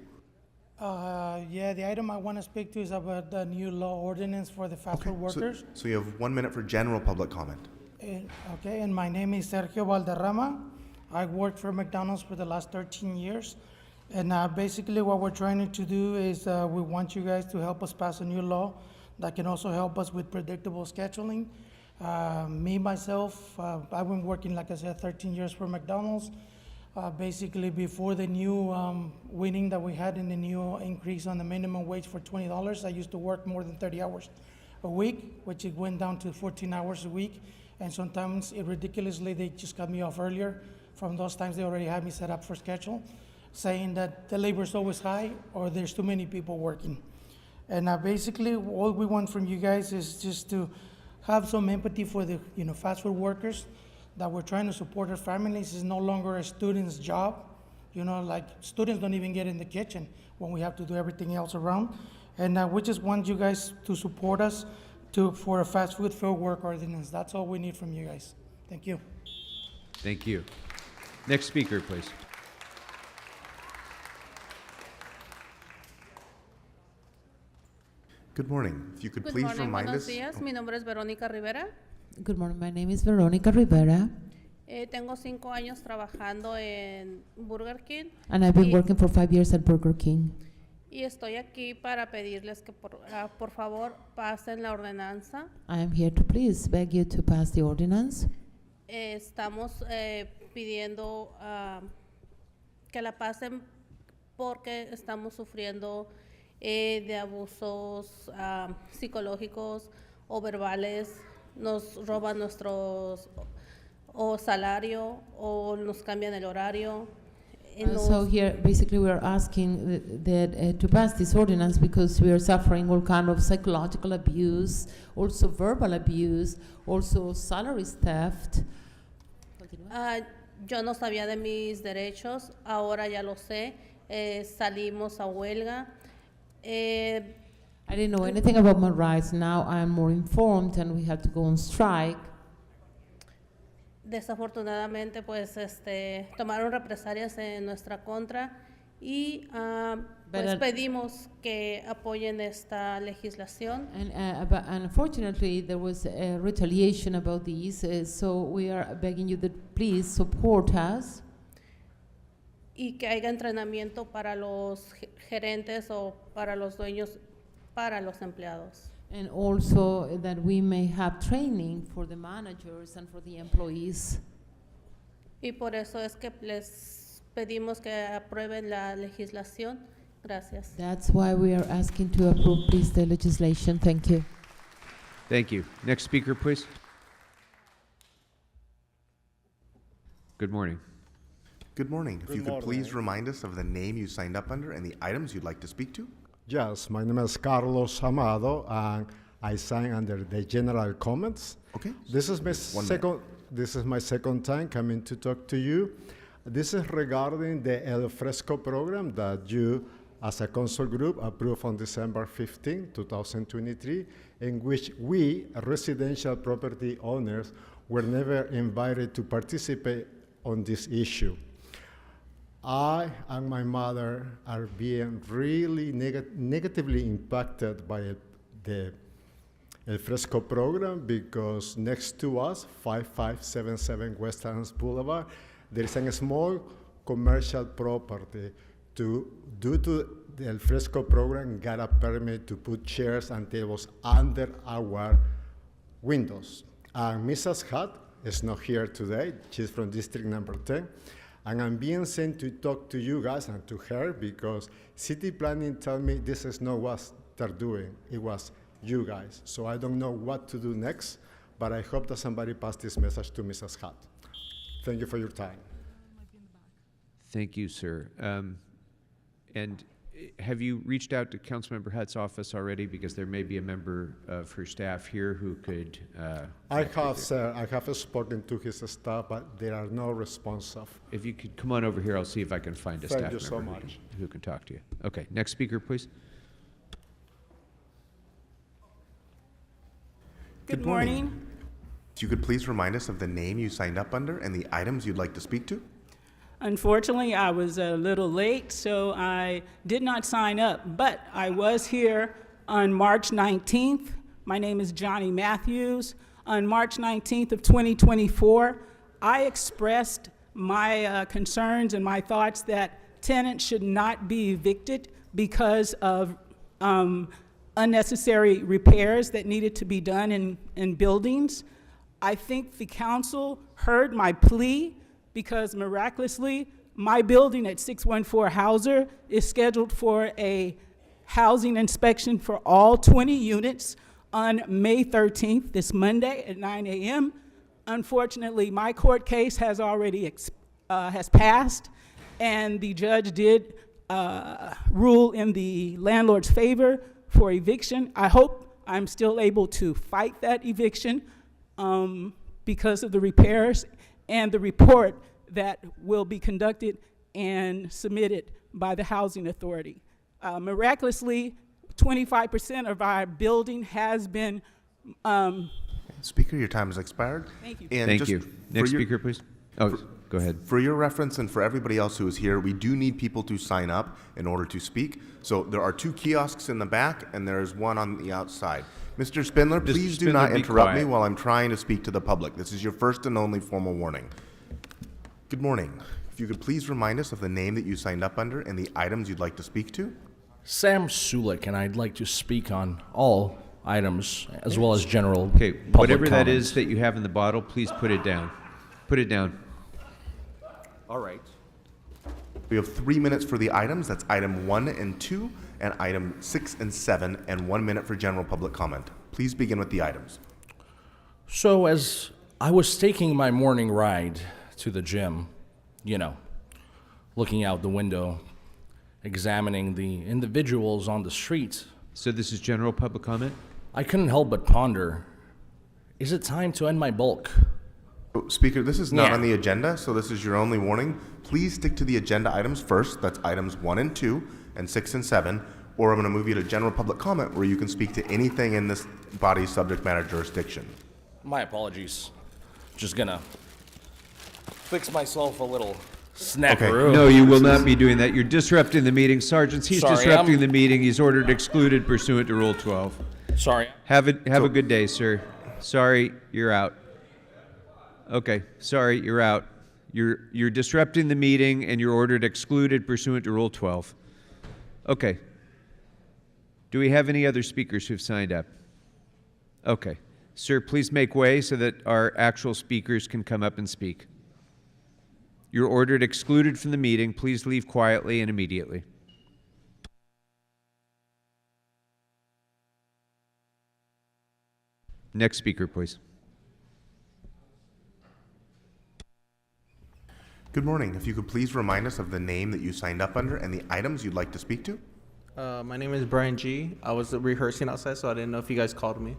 Yeah, the item I want to speak to is about the new law ordinance for the fast food workers. So you have 1 minute for general public comment. Okay, and my name is Sergio Valderrama. I worked for McDonald's for the last 13 years. And basically what we're trying to do is we want you guys to help us pass a new law that can also help us with predictable scheduling. Myself, I've been working, like I said, 13 years for McDonald's. Basically, before the new winning that we had in the new increase on the minimum wage for $20, I used to work more than 30 hours a week, which it went down to 14 hours a week. And sometimes, ridiculously, they just cut me off earlier. From those times, they already had me set up for schedule, saying that the labor is always high or there's too many people working. And basically, all we want from you guys is just to have some empathy for the fast food workers, that we're trying to support our families. Is no longer a student's job. Like students don't even get in the kitchen when we have to do everything else around. And we just want you guys to support us for a fast food fair work ordinance. That's all we need from you guys. Thank you. Thank you. Next speaker, please. Good morning. If you could Good please morning, remind buenos us. días. Mi nombre es Verónica Rivera. Good morning. My name is Veronica Rivera, Tengo 5 años trabajando en Burger King. and I've been working for 5 years at Burger King. Y estoy aquí para pedirles que por favor pasen la ordenanza. I am here to please beg you to pass the ordinance. Estamos pidiendo que la pasen porque estamos sufriendo de abusos psicológicos o verbales, nos roban nuestros o salario o nos cambian el horario. So here, basically, we are asking that to pass this ordinance because we are suffering all kind of psychological abuse, also verbal abuse, also salary theft. Yo no sabía de mis derechos, ahora ya lo sé. Salimos a huelga. I didn't know anything about my rights. Now I am more informed, and we have to go on strike. Desafortunadamente, pues, tomaron represalias en nuestra contra y pues pedimos que apoyen esta legislación. But unfortunately, there was a retaliation about this, so we are begging you that please support us. Y que haya entrenamiento para los gerentes o para los dueños, para los empleados. And also that we may have training for the managers and for the employees. Y por eso es que les pedimos que aprueben la legislación. Gracias. That's why we are asking to approve, please, the legislation. Thank you. Thank you. Next speaker, please. Good morning. Good morning. If you could please remind us of the name you signed up under and the items you'd like to speak to. Yes, my name is Carlos Amado, and I sign under the general comments. Okay. This is my second time coming to talk to you. This is regarding the El Fresco program that you, as a council group, approved on December 15, 2023, in which we, residential property owners, were never invited to participate on this issue. I and my mother are being really negatively impacted by the El Fresco program because next to us, 5577 West Adams Boulevard, there is a small commercial property. Due to the El Fresco program, got a permit to put chairs and tables under our windows. And Mrs. Hutt is not here today. She's from District Number 10. And I'm being sent to talk to you guys and to her because city planning told me this is not what they're doing. It was you guys. So I don't know what to do next, but I hope that somebody pass this message to Mrs. Hutt. Thank you for your time. Thank you, sir. And have you reached out to Councilmember Hutt's office already? Because there may be a member of her staff here who could. I have, sir. I have spoken to his staff, but they are no responsive. If you could come on over here, I'll see if I can find a Thank staff you so member much. who can talk to you. Okay, next speaker, please. Good morning. If you could please remind us of the name you signed up under and the items you'd like to speak to. Unfortunately, I was a little late, so I did not sign up, but I was here on March 19th. My name is Johnny Matthews. On March 19th of 2024, I expressed my concerns and my thoughts that tenants should not be evicted because of unnecessary repairs that needed to be done in buildings. I think the council heard my plea because miraculously, my building at 614 Hauser is scheduled for a housing inspection for all 20 units on May 13th, this Monday at 9 a.m. Unfortunately, my court case has already has passed, and the judge did rule in the landlord's favor for eviction. I hope I'm still able to fight that eviction because of the repairs and the report that will be conducted and submitted by the Housing Authority. Miraculously, 25% of our building has been... Speaker, your time has expired. Thank you. And Thank just you. Next speaker, please. Oh, go ahead. For your reference and for everybody else who is here, we do need people to sign up in order to speak. So there are 2 kiosks in the back and there is 1 on the outside. Mr. Spindler, please do not interrupt me while I'm trying to speak to the public. This is your first and only formal warning. Good morning. If you could please remind us of the name that you signed up under and the items you'd like to speak to. Sam Sulik, and I'd like to speak on all items as well as general Okay, public whatever that comments. is that you have in the bottle, please put it down. Put it down. All right. We have 3 minutes for the items. That's item 1 and 2, and item 6 and 7, and 1 minute for general public comment. Please begin with the items. So as I was taking my morning ride to the gym, looking out the window, examining the individuals on the street. So this is general public comment? I couldn't help but ponder, is it time to end my bulk? Speaker, this is not Yeah. on the agenda, so this is your only warning. Please stick to the agenda items first. That's items 1 and 2, and 6 and 7, or I'm going to move you to general public comment where you can speak to anything in this body's subject matter jurisdiction. My apologies. Just gonna fix myself a little snackaroo. No, you will not be doing that. You're disrupting the meeting. Sergeants, he's Sorry, disrupting I'm- the meeting. He's ordered excluded pursuant to Rule 12. Sorry. Have a good day, sir. Sorry, you're out. Okay, sorry, you're out. You're disrupting the meeting and you're ordered excluded pursuant to Rule 12. Okay. Do we have any other speakers who've signed up? Okay. Sir, please make way so that our actual speakers can come up and speak. You're ordered excluded from the meeting. Please leave quietly and immediately. Next speaker, please. Good morning. If you could please remind us of the name that you signed up under and the items you'd like to speak to. My name is Brian G. I was rehearsing outside, so I didn't know if you guys called me.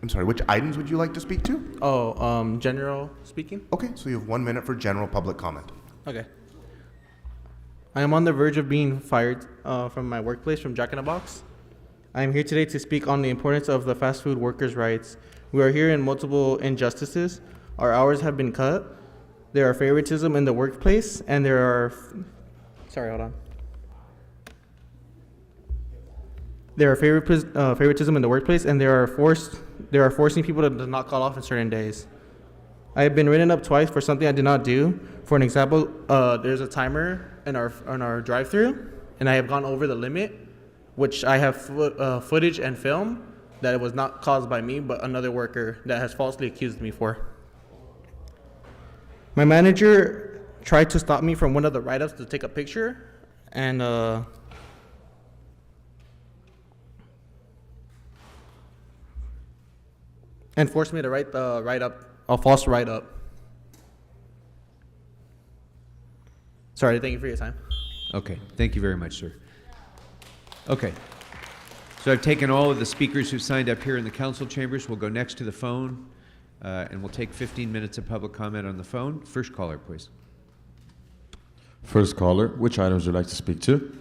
I'm sorry, which items would you like to speak to? Oh, general speaking? Okay, so you have 1 minute for general public comment. Okay. I am on the verge of being fired from my workplace from Jack in the Box. I am here today to speak on the importance of the fast food workers' rights. We are here in multiple injustices. Our hours have been cut. There are favoritism in the workplace, and there are... Sorry, hold on. There are favoritism in the workplace, and there are forcing people to not call off on certain days. I have been written up twice for something I did not do. For an example, there's a timer in our drive-through, and I have gone over the limit, which I have footage and film that it was not caused by me, but another worker that has falsely accused me for. My manager tried to stop me from one of the write-ups to take a picture, and forced me to write the write-up, a false write-up. Sorry, thank you for your time. Okay, thank you very much, sir. Okay, so I've taken all of the speakers who've signed up here in the council chambers. We'll go next to the phone, and we'll take 15 minutes of public comment on the phone. First caller, please. First caller, which items would you like to speak to?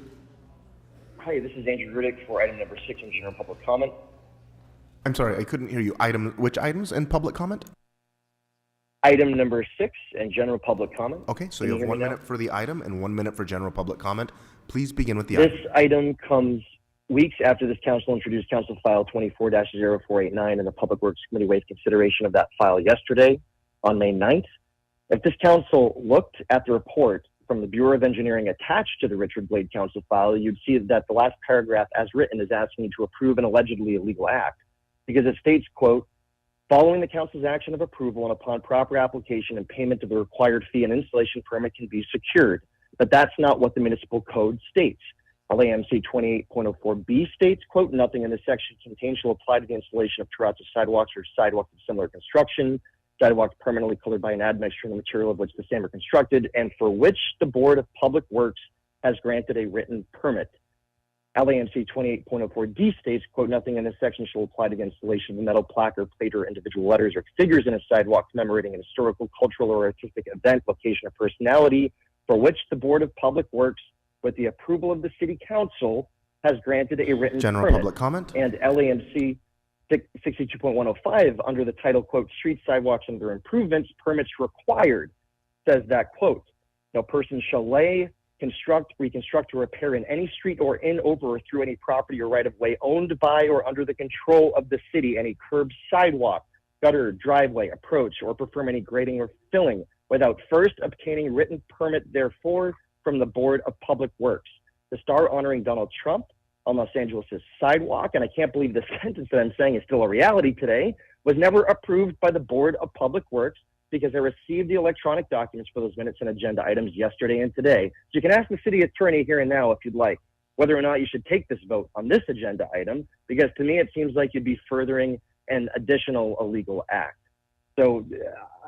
Hi, this is Andrew Riddick for item number 6 on general public comment. I'm sorry, I couldn't hear you. Which items and public comment? Item number 6 and general public comment. Okay, so Can you have hear 1 me now? minute for the item and 1 minute for general public comment. Please begin with the This item. item comes weeks after this council introduced Council File 24-0489 and the Public Works Committee waived consideration of that file yesterday on May 9th. If this council looked at the report from the Bureau of Engineering attached to the Richard Blade Council file, you'd see that the last paragraph as written is asking you to approve an allegedly illegal act, because it states, quote, following the council's action of approval and upon proper application and payment of the required fee, an installation permit can be secured. But that's not what the municipal code states. LAMC 28.04B states, quote, nothing in this section contained shall apply to the installation of terrazzo sidewalks or sidewalks of similar construction, sidewalks permanently colored by an admixture in the material of which the same are constructed, and for which the Board of Public Works has granted a written permit. LAMC 28.04D states, quote, nothing in this section shall apply to the installation of a metal plaque or plate or individual letters or figures in a sidewalk commemorating an historical, cultural, or artistic event, location, or personality for which the Board of Public Works, with the approval of the City Council, has granted a written General permit. public comment? And LAMC 62.105 under the title, quote, street sidewalks and their improvements, permits required, says that, quote, no person shall lay, construct, reconstruct, or repair in any street or in, over, or through any property or right of way owned by or under the control of the city any curb, sidewalk, gutter, driveway, approach, or perform any grading or filling without first obtaining written permit therefore from the Board of Public Works. The star honoring Donald Trump on Los Angeles' sidewalk, and I can't believe the sentence that I'm saying is still a reality today, was never approved by the Board of Public Works because I received the electronic documents for those minutes and agenda items yesterday and today. So you can ask the city attorney here and now if you'd like, whether or not you should take this vote on this agenda item, because to me it seems like you'd be furthering an additional illegal act. So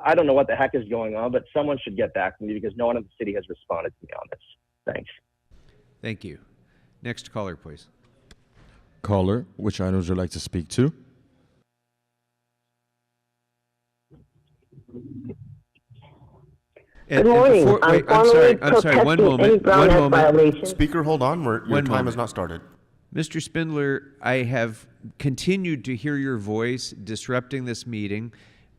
I don't know what the heck is going on, but someone should get back to me because no one in the city has responded to me on this. Thanks. Thank you. Next caller, please. Caller, which items would you like to speak to? And morning. before- I'm wait, formally I'm sorry. One protesting any moment. Brown One Act moment. violation. Speaker, hold on. Your One time has moment. not started. Mr. Spindler, I have continued to hear your voice disrupting this meeting.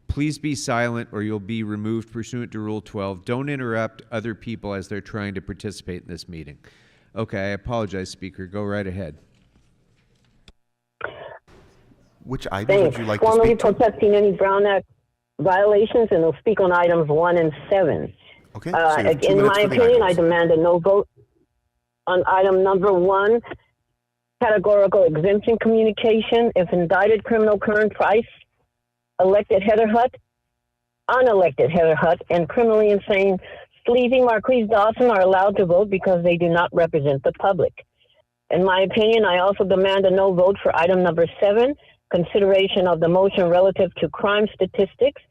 Please be silent or you'll be removed pursuant to Rule 12. Don't interrupt other people as they're trying to participate in this meeting. Okay, I apologize, Speaker. Go right ahead. Which items Thanks. would you like to Formally speak to? protesting any Brown Act violations, and will speak on items 1 and 7. Okay, so you have 2 in minutes my for the opinion, I items. demand a no vote on item number 1, categorical exemption communication. If indicted criminal Kern Price, elected Heather Hutt, unelected Heather Hutt, and criminally insane sleazy Marquise Dawson are allowed to vote because they do not represent the public. In my opinion, I also demand a no vote for item number 7, consideration of the motion relative to crime statistics.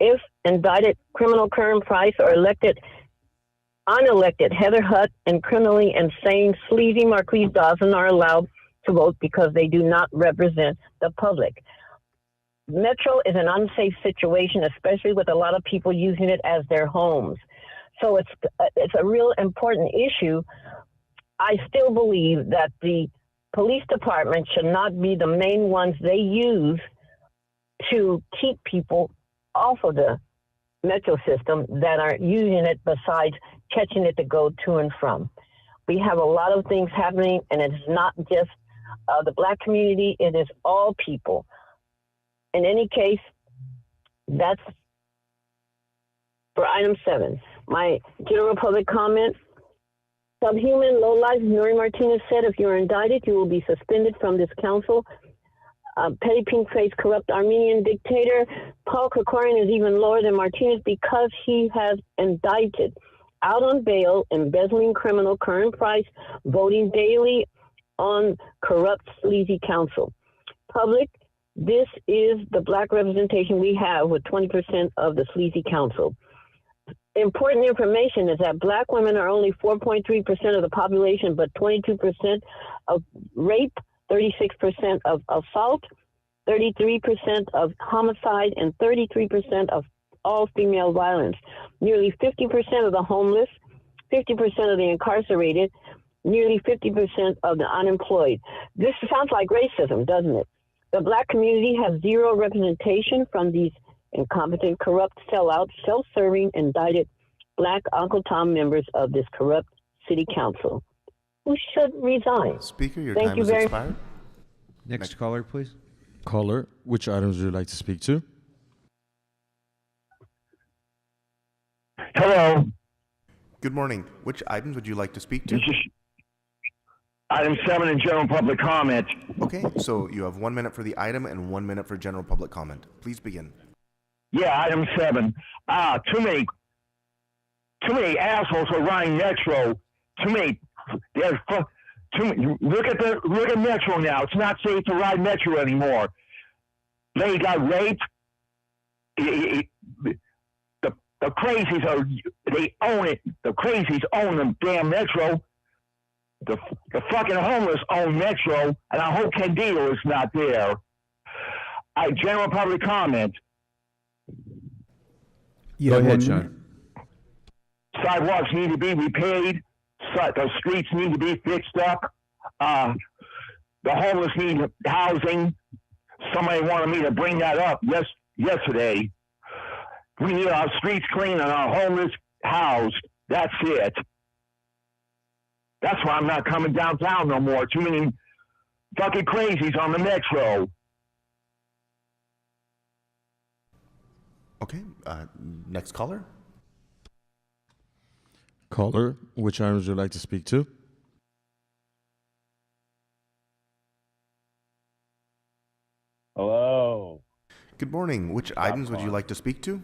If indicted criminal Kern Price or unelected Heather Hutt and criminally insane sleazy Marquise Dawson are allowed to vote because they do not represent the public. Metro is an unsafe situation, especially with a lot of people using it as their homes. So it's a real important issue. I still believe that the police department should not be the main ones they use to keep people off of the metro system that are using it besides catching it to go to and from. We have a lot of things happening, and it's not just the Black community, it is all people. In any case, that's for item 7. My general public comment: subhuman, lowlife, Nuri Martinez said, if you're indicted, you will be suspended from this council. Petty pink-faced corrupt Armenian dictator Paul Krikorian is even lower than Martinez because he has indicted, out on bail, embezzling criminal Kern Price, voting daily on corrupt, sleazy council. Public, this is the Black representation we have with 20% of the sleazy council. Important information is that Black women are only 4.3% of the population, but 22% of rape, 36% of assault, 33% of homicide, and 33% of all female violence. Nearly 50% of the homeless, 50% of the incarcerated, nearly 50% of the unemployed. This sounds like racism, doesn't it? The Black community has zero representation from these incompetent, corrupt, sellout, self-serving, indicted Black Uncle Tom members of this corrupt city council, who should resign. Speaker, your Thank time you has very expired. Next caller, please. Caller, which items would you like to speak to? Hello. Good morning. Which items would you like to speak to? This is item 7 in general public comment. Okay, so you have 1 minute for the item and 1 minute for general public comment. Please begin. Yeah, item 7. Too many assholes are running Metro. Too many. Look at Metro now. It's not safe to ride Metro anymore. Lady got raped. The crazies they own it. The crazies own the damn Metro. The fucking homeless own Metro, and I hope Candido is not there. General public comment. Go ahead, Sean. Sidewalks need to be repaved. The streets need to be fixed up. The homeless need housing. Somebody wanted me to bring that up yesterday. We need our streets clean and our homeless housed. That's it. That's why I'm not coming downtown no more. Too many fucking crazies on the Metro. Okay, next caller. Caller, which items would you like to speak to? Hello. Good morning. Which items would you like to speak to?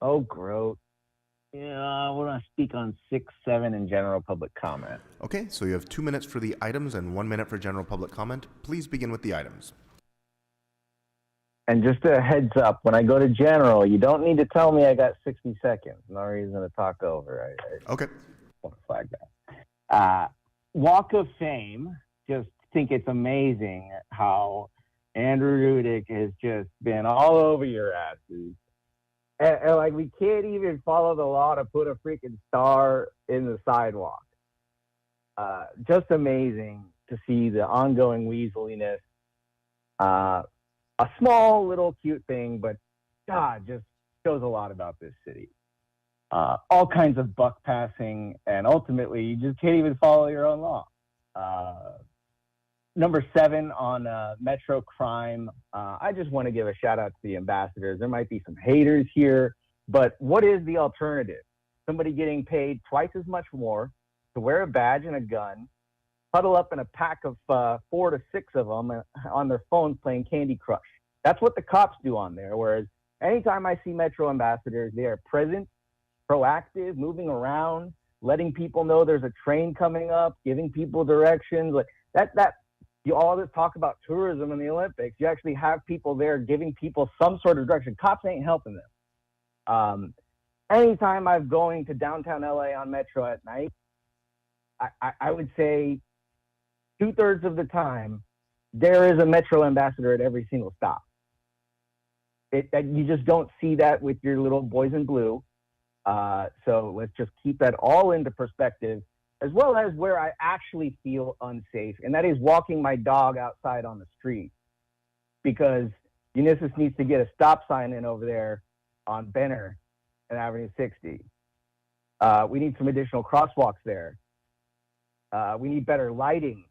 Oh, gross. Yeah, I want to speak on 6, 7, and general public comment. Okay, so you have 2 minutes for the items and 1 minute for general public comment. Please begin with the items. And just a heads up, when I go to general, you don't need to tell me I got 60 seconds. No reason to talk over. I Okay. want to flag that. Walk of Fame, just think it's amazing how Andrew Rudick has just been all over your asses. And like, we can't even follow the law to put a freaking star in the sidewalk. Just amazing to see the ongoing weaseliness. A small little cute thing, but God, just shows a lot about this city. All kinds of buck passing, and ultimately you just can't even follow your own law. Number 7 on Metro crime, I just want to give a shout out to the ambassadors. There might be some haters here, but what is the alternative? Somebody getting paid twice as much more to wear a badge and a gun, huddle up in a pack of 4 to 6 of them on their phones playing Candy Crush. That's what the cops do on there, whereas anytime I see Metro ambassadors, they are present, proactive, moving around, letting people know there's a train coming up, giving people directions. Like that you all this talk about tourism in the Olympics, you actually have people there giving people some sort of direction. Cops ain't helping them. Anytime I'm going to downtown LA on Metro at night, I would say 2/3 of the time, there is a Metro ambassador at every single stop. You just don't see that with your little boys in blue. So let's just keep that all into perspective, as well as where I actually feel unsafe, and that is walking my dog outside on the street, because Unisys needs to get a stop sign in over there on Benner and Avenue 60. We need some additional crosswalks there. We need better lighting,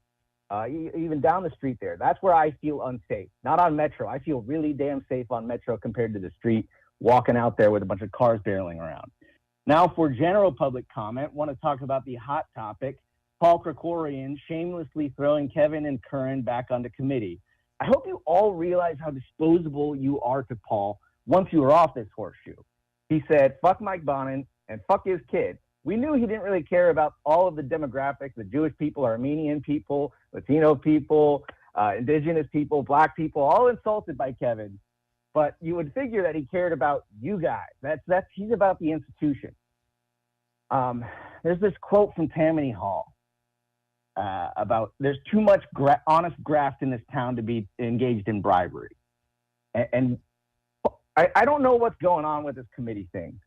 even down the street there. That's where I feel unsafe. Not on Metro. I feel really damn safe on Metro compared to the street, walking out there with a bunch of cars barreling around. Now for general public comment, want to talk about the hot topic, Paul Krikorian shamelessly throwing Kevin and Curran back onto committee. I hope you all realize how disposable you are to Paul once you are off this horseshoe. He said, fuck Mike Bonin and fuck his kid. We knew he didn't really care about all of the demographics, the Jewish people, Armenian people, Latino people, indigenous people, black people, all insulted by Kevin. But you would figure that he cared about you guys. He's about the institution. There's this quote from Tammany Hall about there's too much honest graft in this town to be engaged in bribery. And I don't know what's going on with this committee thing.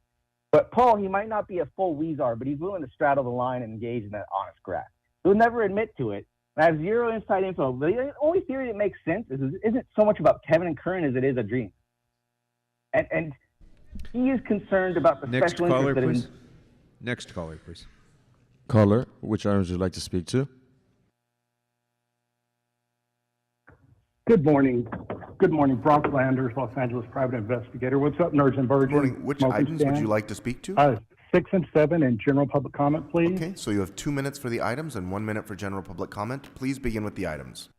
But Paul, he might not be a full Weezer, but he's willing to straddle the line and engage in that honest graft. He'll never admit to it. I have zero inside info. The only theory that makes sense isn't so much about Kevin and Curran as it is a dream. And he is concerned about the Next special caller, interest please. Next caller, please. Caller, which items would you like to speak to? Good morning. Good morning. Brock Landers, Los Angeles private investigator. What's up, nerds and virgins? Good morning. Which items would you like to speak to? 6 and 7 and general public comment, please. Okay, so you have 2 minutes for the items and 1 minute for general public comment. Please begin with the items.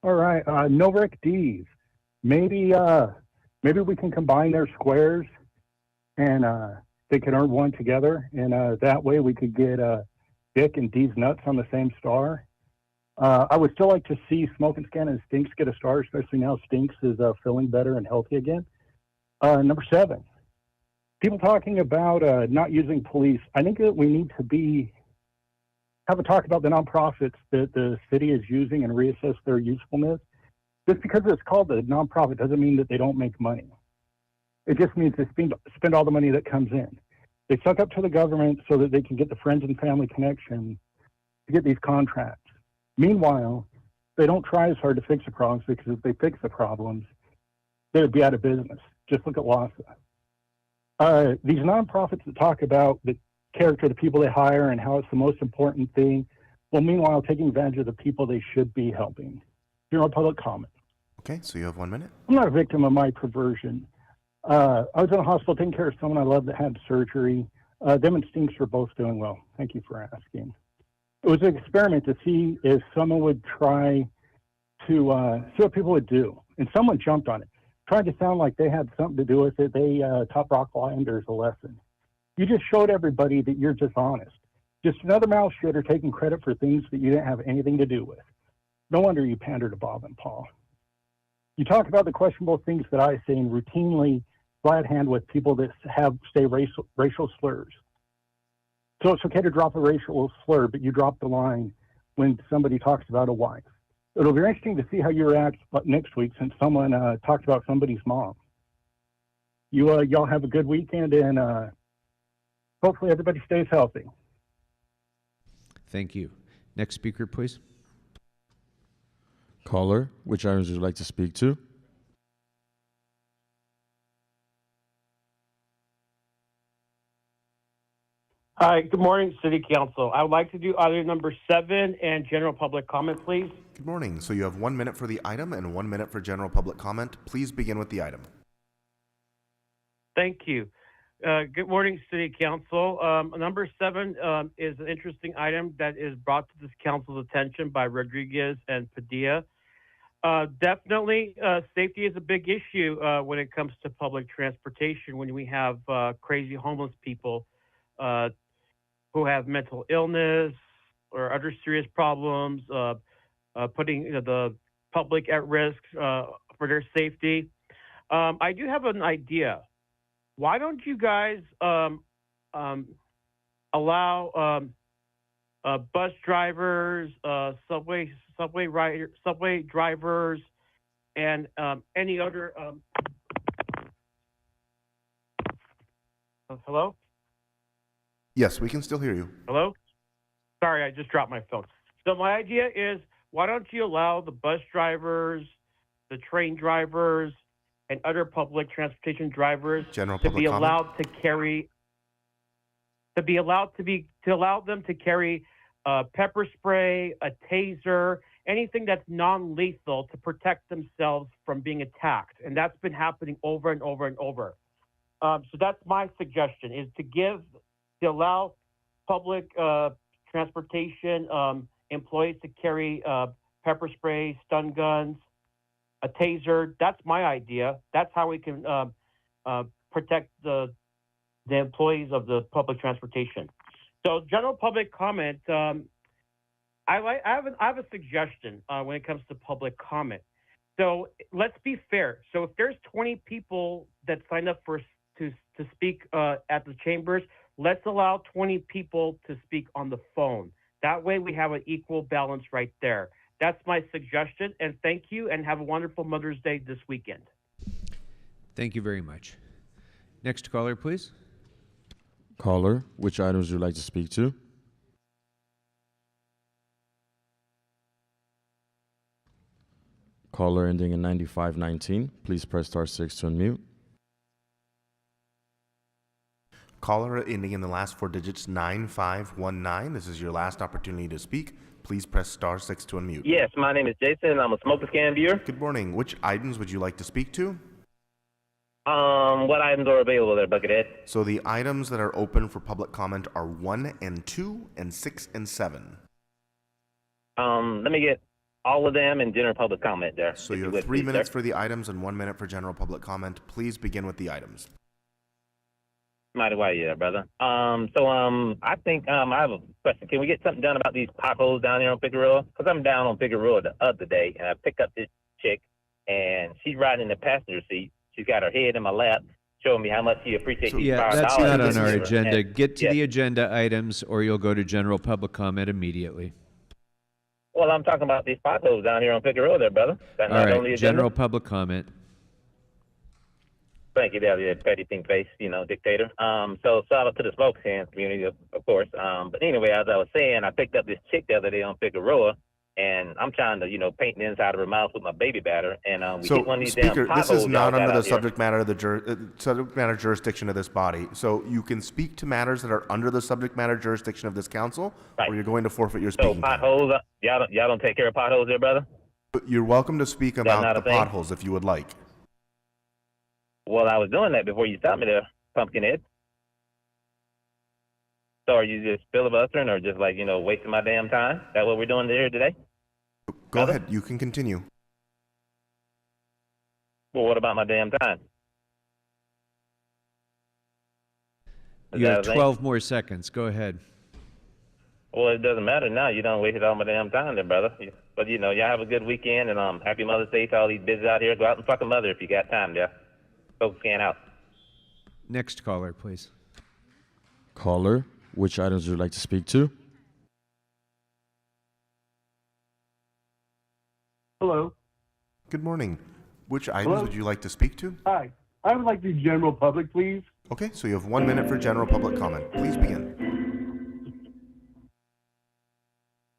All right. Novrik D's. Maybe we can combine their squares and they can earn one together. And that way we could get Dick and D's nuts on the same star. I would still like to see Smoke and Scan and Stinks get a star, especially now Stinks is feeling better and healthy again. Number 7, people talking about not using police. I think that we need to have a talk about the nonprofits that the city is using and reassess their usefulness. Just because it's called a nonprofit doesn't mean that they don't make money. It just means they spend all the money that comes in. They suck up to the government so that they can get the friends and family connection to get these contracts. Meanwhile, they don't try as hard to fix the problems, because if they fix the problems, they would be out of business. Just look at LASA. These nonprofits that talk about the character of the people they hire and how it's the most important thing, well, meanwhile, taking advantage of the people they should be helping. General public comment. Okay, so you have 1 minute. I'm not a victim of my perversion. I was in a hospital taking care of someone I loved that had surgery. Them and Stinks are both doing well. Thank you for asking. It was an experiment to see if someone would try to see what people would do. And someone jumped on it. tried to sound like they had something to do with it. They taught Rock Islanders a lesson. You just showed everybody that you're dishonest. Just another mouth shitter taking credit for things that you didn't have anything to do with. No wonder you pander to Bob and Paul. You talk about the questionable things that I say and routinely glad hand with people that say racial slurs. So it's okay to drop a racial slur, but you drop the line when somebody talks about a wife. It'll be interesting to see how you react next week since someone talked about somebody's mom. Y'all have a good weekend, and hopefully everybody stays healthy. Thank you. Next speaker, please. Caller, which items would you like to speak to? Hi, good morning, City Council. I would like to do item number 7 and general public comment, please. Good morning. So you have 1 minute for the item and 1 minute for general public comment. Please begin with the item. Thank you. Good morning, City Council. Number 7 is an interesting item that is brought to this council's attention by Rodriguez and Padilla. Definitely, safety is a big issue when it comes to public transportation when we have crazy homeless people who have mental illness or other serious problems, putting the public at risk for their safety. I do have an idea. Why don't you guys allow bus drivers, subway drivers, and any other hello? Yes, we can still hear you. Hello? Sorry, I just dropped my phone. So my idea is, why don't you allow the bus drivers, the train drivers, and other public transportation drivers to be allowed to carry, allow them to carry pepper spray, a taser, anything that's non-lethal to protect themselves from being attacked. And that's been happening over and over and over. So that's my suggestion, is to allow public transportation employees to carry pepper spray, stun guns, a taser. That's my idea. That's how we can protect the employees of the public transportation. So general public comment, I have a suggestion when it comes to public comment. So let's be fair. So if there's 20 people that sign up to speak at the chambers, let's allow 20 people to speak on the phone. That way we have an equal balance right there. That's my suggestion, and thank you, and have a wonderful Mother's Day this weekend. Thank you very much. Next caller, please. Caller, which items would you like to speak to? Caller ending in 9519, please press *6 to unmute. Caller ending in the last 4 digits, 9519. This is your last opportunity to speak. Please press *6 to unmute. Yes, my name is Jason. I'm a smoker scan viewer. Good morning. Which items would you like to speak to? What items are available there, Buckethead? So the items that are open for public comment are 1 and 2 and 6 and 7. Let me get all of them in general public comment there. So you have 3 minutes for the items and 1 minute for general public comment. Please begin with the items. Mighty well, yeah, brother. I think I have a question. Can we get something done about these potholes down here on Figueroa? Because I'm down on Figueroa the other day, and I picked up this chick, and she's riding in the passenger seat. She's got her head in my lap, showing me how much she appreciates these $5. That's not on our agenda. Get to the agenda items, or you'll go to general public comment immediately. Well, I'm talking about these potholes down here on Figueroa there, brother. That's All not right, on the agenda? general public comment. Thank you, there, petty pink face, dictator. So shout out to the smoke hands community, of course. But anyway, as I was saying, I picked up this chick the other day on Figueroa, and I'm trying to, paint the inside of her mouth with my baby batter. And we get one of these Speaker, damn this potholes is not under the subject subject matter jurisdiction of this body. So you can speak to matters that are under the subject matter jurisdiction of this council, or you're going to forfeit your speaking time. So potholes, y'all don't take care of potholes there, brother? You're welcome to speak about the potholes if you would like. Well, I was doing that before you stopped me there, Pumpkinhead. So are you just filibustering or just wasting my damn time? Is that what we're doing here today? Go ahead. You can continue. Well, what about my damn time? Is You that have a thing? 12 more seconds. Go ahead. Well, it doesn't matter now. You done wasted all my damn time there, brother. But, y'all have a good weekend, and happy Mother's Day to all these bitches out here. Go out and fuck a mother if you got time there. Go scan out. Next caller, please. Caller, which items would you like to speak to? Hello. Good morning. Which items Hello? would you like to speak to? Hi. I would like to do general public, please. Okay, so you have 1 minute for general public comment. Please begin.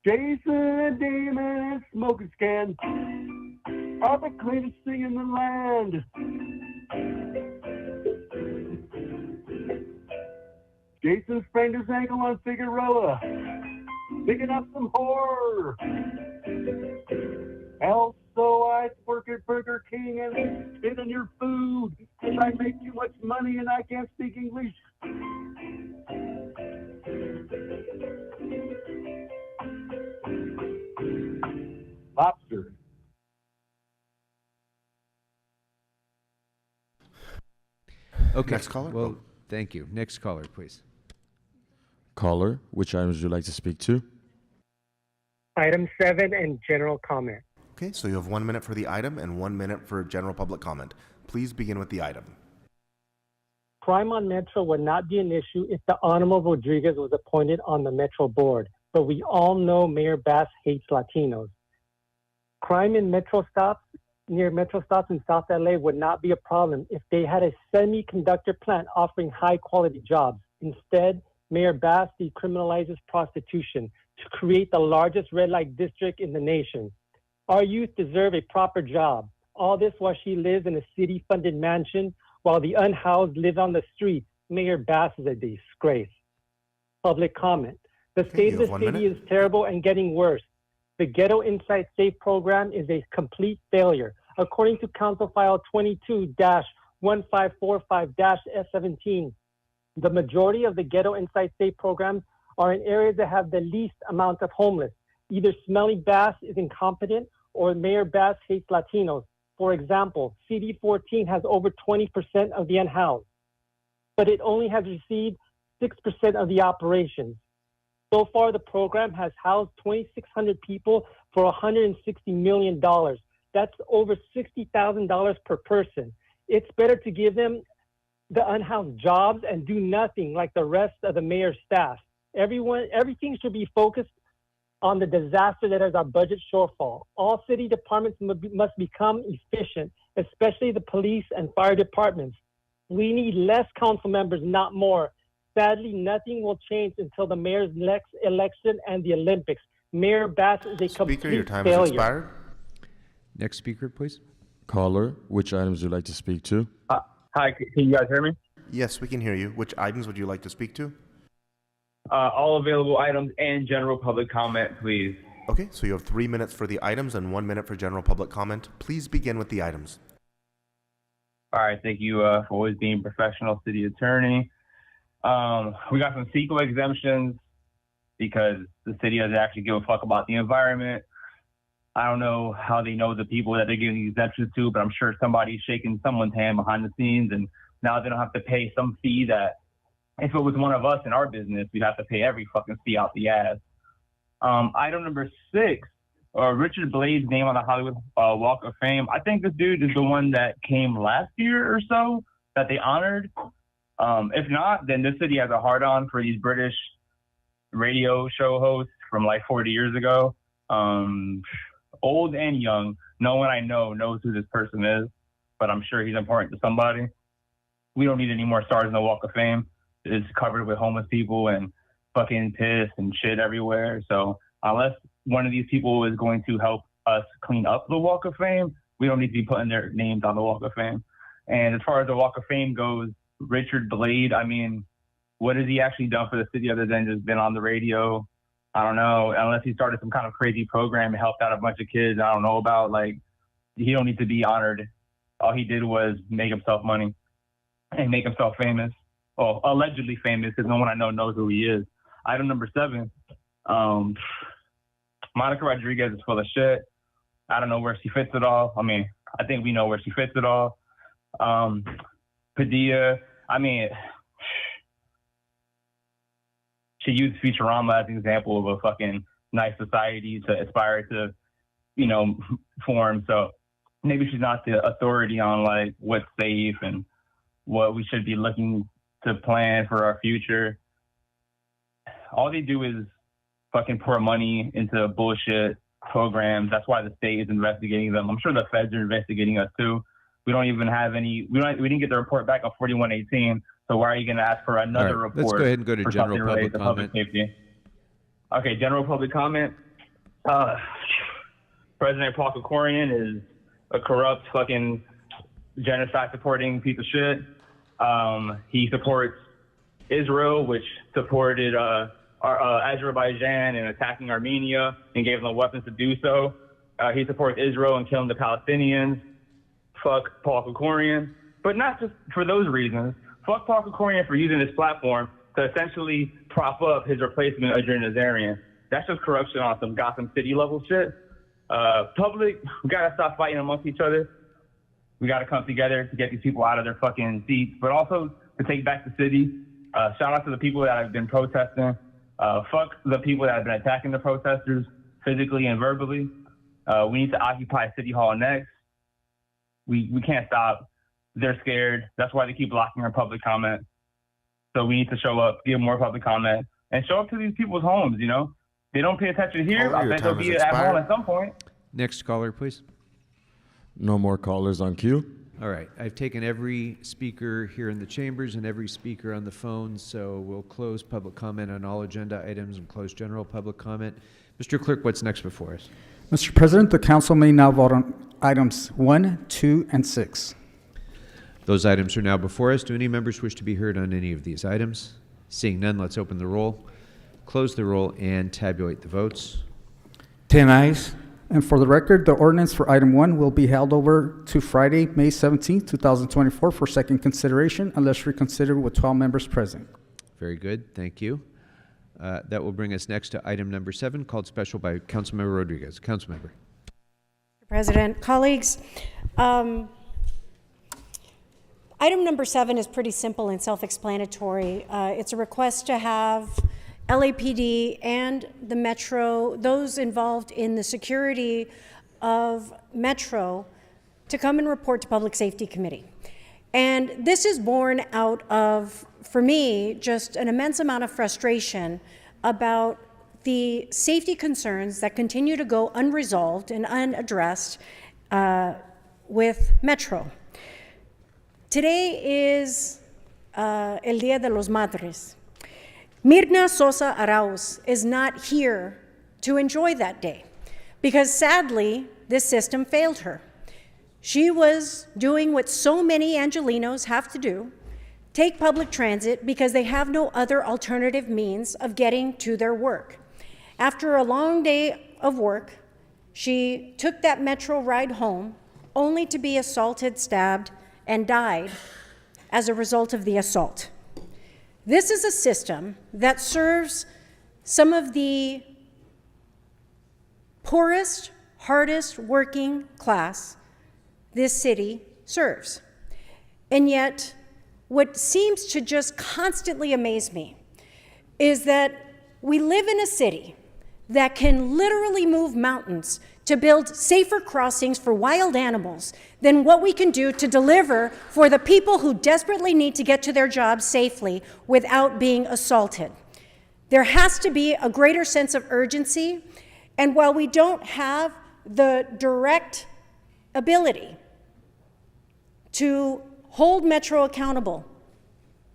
Jason and Damon and Smoking Scan are the cleanest thing in the land. Jason sprained his ankle on Figueroa, picking up some horror. Also, I work at Burger King and spit on your food because I make too much money and I can't speak English. Lobster. Okay. Next caller? Well, thank you. Next caller, please. Caller, which items would you like to speak to? Item 7 and general comment. Okay, so you have 1 minute for the item and 1 minute for general public comment. Please begin with the item. Crime on Metro would not be an issue if the Honorable Rodriguez was appointed on the Metro board, but we all know Mayor Bass hates Latinos. Crime in near Metro stops in South LA would not be a problem if they had a semiconductor plant offering high quality jobs. Instead, Mayor Bass decriminalizes prostitution to create the largest red light district in the nation. Our youth deserve a proper job. All this while she lives in a city-funded mansion while the unhoused live on the streets. Mayor Bass is a disgrace. Public comment. The state of the city is terrible and getting worse. The Ghetto Insight Safe program is a complete failure. According to Council File 22-1545-S17, the majority of the Ghetto Insight Safe programs are in areas that have the least amount of homeless. Either Smelly Bass is incompetent or Mayor Bass hates Latinos. For example, CD14 has over 20% of the unhoused, but it only has received 6% of the operations. So far, the program has housed 2,600 people for $160 million. That's over $60,000 per person. It's better to give them the unhoused jobs and do nothing like the rest of the mayor's staff. Everything should be focused on the disaster that is our budget shortfall. All city departments must become efficient, especially the police and fire departments. We need less council members, not more. Sadly, nothing will change until the mayor's next election and the Olympics. Mayor Bass is a complete Speaker, your time failure. has expired. Next speaker, please. Caller, which items would you like to speak to? Hi, can you guys hear me? Yes, we can hear you. Which items would you like to speak to? All available items and general public comment, please. Okay, so you have 3 minutes for the items and 1 minute for general public comment. Please begin with the items. All right, thank you for always being professional, city attorney. We got some CEQA exemptions because the city doesn't actually give a fuck about the environment. I don't know how they know the people that they're giving exemptions to, but I'm sure somebody's shaking someone's hand behind the scenes, and now they don't have to pay some fee that if it was one of us in our business, we'd have to pay every fucking fee out the ass. Item number 6, Richard Blade's name on the Hollywood Walk of Fame. I think this dude is the one that came last year or so that they honored. If not, then this city has a hard-on for these British radio show hosts from like 40 years ago. Old and young, no one I know knows who this person is, but I'm sure he's important to somebody. We don't need any more stars in the Walk of Fame. It's covered with homeless people and fucking piss and shit everywhere. So unless one of these people is going to help us clean up the Walk of Fame, we don't need to be putting their names on the Walk of Fame. And as far as the Walk of Fame goes, Richard Blade, I mean, what has he actually done for the city other than just been on the radio? I don't know, unless he started some kind of crazy program and helped out a bunch of kids I don't know about. Like, he don't need to be honored. All he did was make himself money and make himself famous. Well, allegedly famous, because no one I know knows who he is. Item number 7, Monica Rodriguez is full of shit. I don't know where she fits it all. I mean, I think we know where she fits it all. Padilla, I mean, she used Futurama as an example of a fucking nice society to aspire to, form. So maybe she's not the authority on like what's safe and what we should be looking to plan for our future. All they do is fucking pour money into bullshit programs. That's why the state is investigating them. I'm sure the feds are investigating us too. We don't even have any. We didn't get the report back on 4118. So why are you going to ask for another report? Let's go ahead and go to for general something related public to public comment. safety? Okay, general public comment. President Paul Kukorian is a corrupt fucking genocide supporting piece of shit. He supports Israel, which supported Azerbaijan in attacking Armenia and gave them weapons to do so. He supports Israel and killing the Palestinians. Fuck Paul Kukorian. But not just for those reasons. Fuck Paul Kukorian for using his platform to essentially prop up his replacement, Adrian Nazarian. That's just corruption on some Gotham City level shit. Public, we gotta stop fighting amongst each other. We gotta come together to get these people out of their fucking seats, but also to take back the city. Shout out to the people that have been protesting. Fuck the people that have been attacking the protesters physically and verbally. We need to occupy City Hall next. We can't stop. They're scared. That's why they keep blocking our public comment. So we need to show up, give more public comment, and show up to these people's homes, They don't pay attention here. I bet they'll be at home at some point. Next caller, please. No more callers on queue. All right. I've taken every speaker here in the chambers and every speaker on the phone, so we'll close public comment on all agenda items and close general public comment. Mr. Clerk, what's next before us? Mr. President, the council may now vote on items 1, 2, and 6. Those items are now before us. Do any members wish to be heard on any of these items? Seeing none, let's open the roll, close the roll, and tabulate the votes. 10 ayes. And for the record, the ordinance for item 1 will be held over to Friday, May 17, 2024 for second consideration unless reconsidered with 12 members present. Very good. Thank you. That will bring us next to item number 7, called special by Councilmember Rodriguez. Councilmember. Mr. President, colleagues, item number 7 is pretty simple and self-explanatory. It's a request to have LAPD and the Metro, those involved in the security of Metro, to come and report to Public Safety Committee. And this is born out of, for me, just an immense amount of frustration about the safety concerns that continue to go unresolved and unaddressed with Metro. Today is El Día de los Madres. Mirna Sosa Arauz is not here to enjoy that day because sadly, this system failed her. She was doing what so many Angelinos have to do, take public transit because they have no other alternative means of getting to their work. After a long day of work, she took that Metro ride home only to be assaulted, stabbed, and died as a result of the assault. This is a system that serves some of the poorest, hardest working class this city serves. And yet, what seems to just constantly amaze me is that we live in a city that can literally move mountains to build safer crossings for wild animals than what we can do to deliver for the people who desperately need to get to their jobs safely without being assaulted. There has to be a greater sense of urgency, and while we don't have the direct ability to hold Metro accountable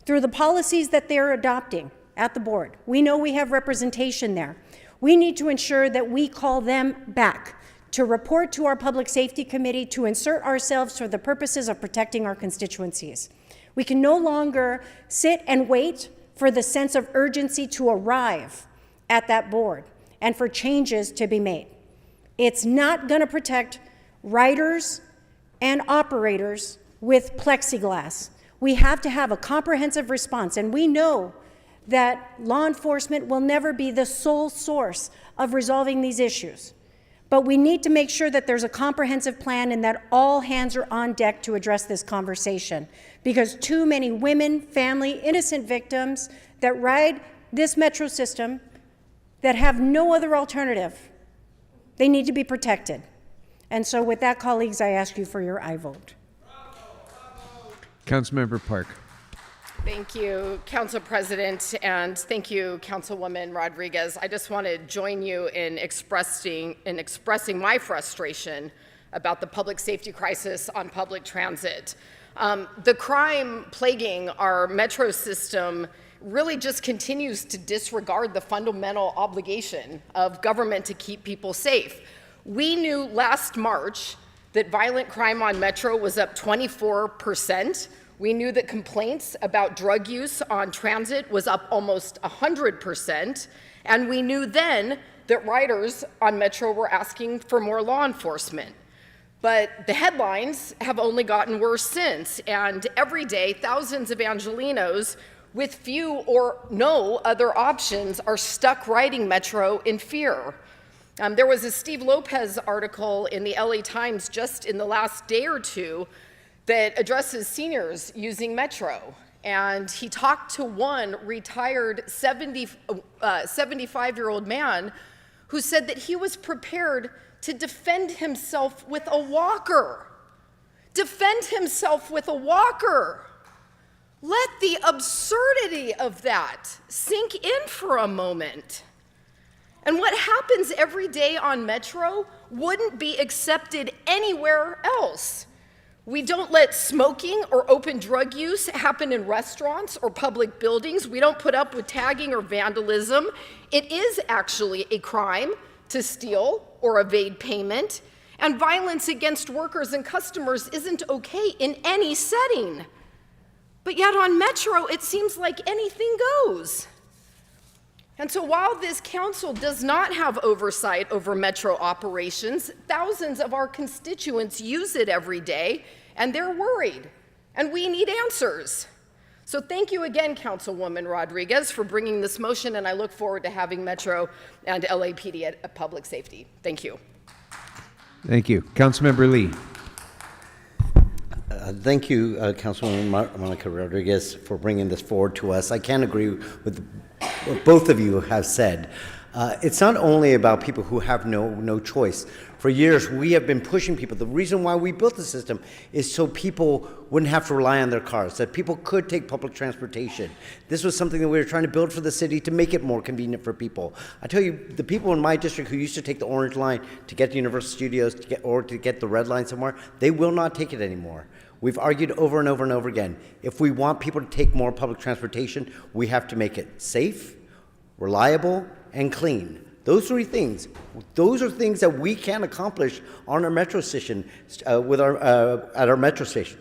through the policies that they're adopting at the board, we know we have representation there. We need to ensure that we call them back to report to our Public Safety Committee to insert ourselves for the purposes of protecting our constituencies. We can no longer sit and wait for the sense of urgency to arrive at that board and for changes to be made. It's not going to protect riders and operators with plexiglass. We have to have a comprehensive response, and we know that law enforcement will never be the sole source of resolving these issues. But we need to make sure that there's a comprehensive plan and that all hands are on deck to address this conversation. Because too many women, family, innocent victims that ride this metro system that have no other alternative, they need to be protected. And so with that, colleagues, I ask you for your aye vote. Councilmember Park. Thank you, Council President, and thank you, Councilwoman Rodriguez. I just want to join you in expressing my frustration about the public safety crisis on public transit. The crime plaguing our metro system really just continues to disregard the fundamental obligation of government to keep people safe. We knew last March that violent crime on Metro was up 24%. We knew that complaints about drug use on transit was up almost 100%. And we knew then that riders on Metro were asking for more law enforcement. But the headlines have only gotten worse since. And every day, thousands of Angelinos with few or no other options are stuck riding Metro in fear. There was a Steve Lopez article in the LA Times just in the last day or two that addresses seniors using Metro. And he talked to one retired 75-year-old man who said that he was prepared to defend himself with a walker. Defend himself with a walker. Let the absurdity of that sink in for a moment. And what happens every day on Metro wouldn't be accepted anywhere else. We don't let smoking or open drug use happen in restaurants or public buildings. We don't put up with tagging or vandalism. It is actually a crime to steal or evade payment. And violence against workers and customers isn't okay in any setting. But yet on Metro, it seems like anything goes. And so while this council does not have oversight over Metro operations, thousands of our constituents use it every day, and they're worried, and we need answers. So thank you again, Councilwoman Rodriguez, for bringing this motion, and I look forward to having Metro and LAPD at public safety. Thank you. Thank you. Councilmember Lee. Thank you, Councilwoman Monica Rodriguez, for bringing this forward to us. I can agree with what both of you have said. It's not only about people who have no choice. For years, we have been pushing people. The reason why we built the system is so people wouldn't have to rely on their cars, that people could take public transportation. This was something that we were trying to build for the city to make it more convenient for people. I tell you, the people in my district who used to take the Orange Line to get to Universal Studios or to get the Red Line somewhere, they will not take it anymore. We've argued over and over and over again. If we want people to take more public transportation, we have to make it safe, reliable, and clean. Those three things, those are things that we can accomplish on our metro station, at our metro station.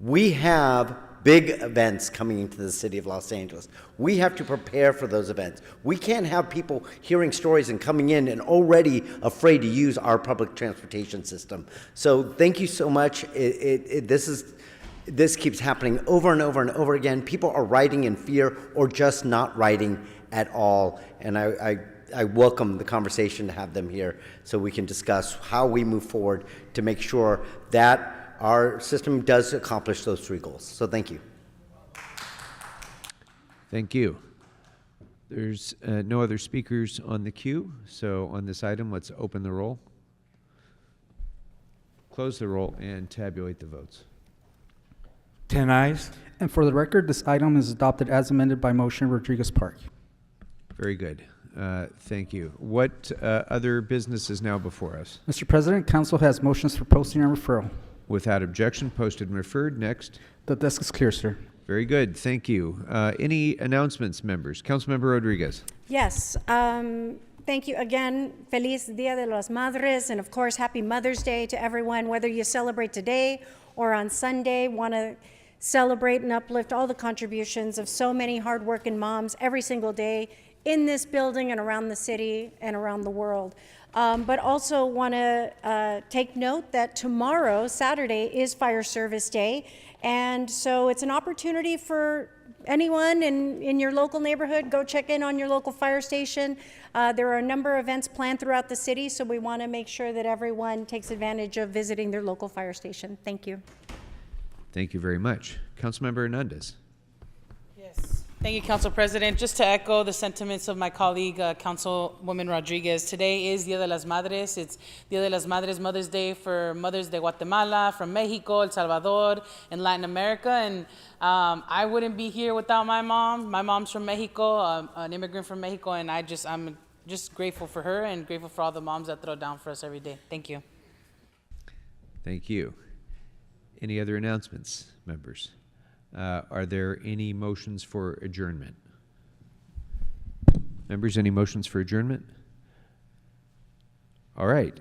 We have big events coming into the city of Los Angeles. We have to prepare for those events. We can't have people hearing stories and coming in and already afraid to use our public transportation system. So thank you so much. This keeps happening over and over and over again. People are riding in fear or just not riding at all. And I welcome the conversation to have them here so we can discuss how we move forward to make sure that our system does accomplish those three goals. So thank you. Thank you. There's no other speakers on the queue. So on this item, let's open the roll, close the roll, and tabulate the votes. 10 ayes. And for the record, this item is adopted as amended by motion Rodriguez Park. Very good. Thank you. What other business is now before us? Mr. President, Council has motions for posting and referral. Without objection, posted and referred. Next. The desk is clear, sir. Very good. Thank you. Any announcements, members? Councilmember Rodriguez. Yes. Thank you again. Feliz Dia de las Madres, and of course, happy Mother's Day to everyone, whether you celebrate today or on Sunday. Want to celebrate and uplift all the contributions of so many hardworking moms every single day in this building and around the city and around the world. But also want to take note that tomorrow, Saturday, is Fire Service Day. And so it's an opportunity for anyone in your local neighborhood, go check in on your local fire station. There are a number of events planned throughout the city, so we want to make sure that everyone takes advantage of visiting their local fire station. Thank you. Thank you very much. Councilmember Hernandez. Yes. Thank you, Council President. Just to echo the sentiments of my colleague, Councilwoman Rodriguez, today is Dia de las Madres. It's Dia de las Madres, Mother's Day for mothers de Guatemala, from Mexico, El Salvador, and Latin America. And I wouldn't be here without my mom. My mom's from Mexico, an immigrant from Mexico, and I'm just grateful for her and grateful for all the moms that throw down for us every day. Thank you. Thank you. Any other announcements, members? Are there any motions for adjournment? Members, any motions for adjournment? All right.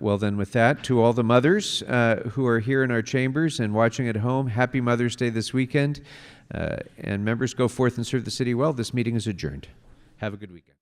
Well, then with that, to all the mothers who are here in our chambers and watching at home, happy Mother's Day this weekend. And members, go forth and serve the city well. This meeting is adjourned. Have a good weekend.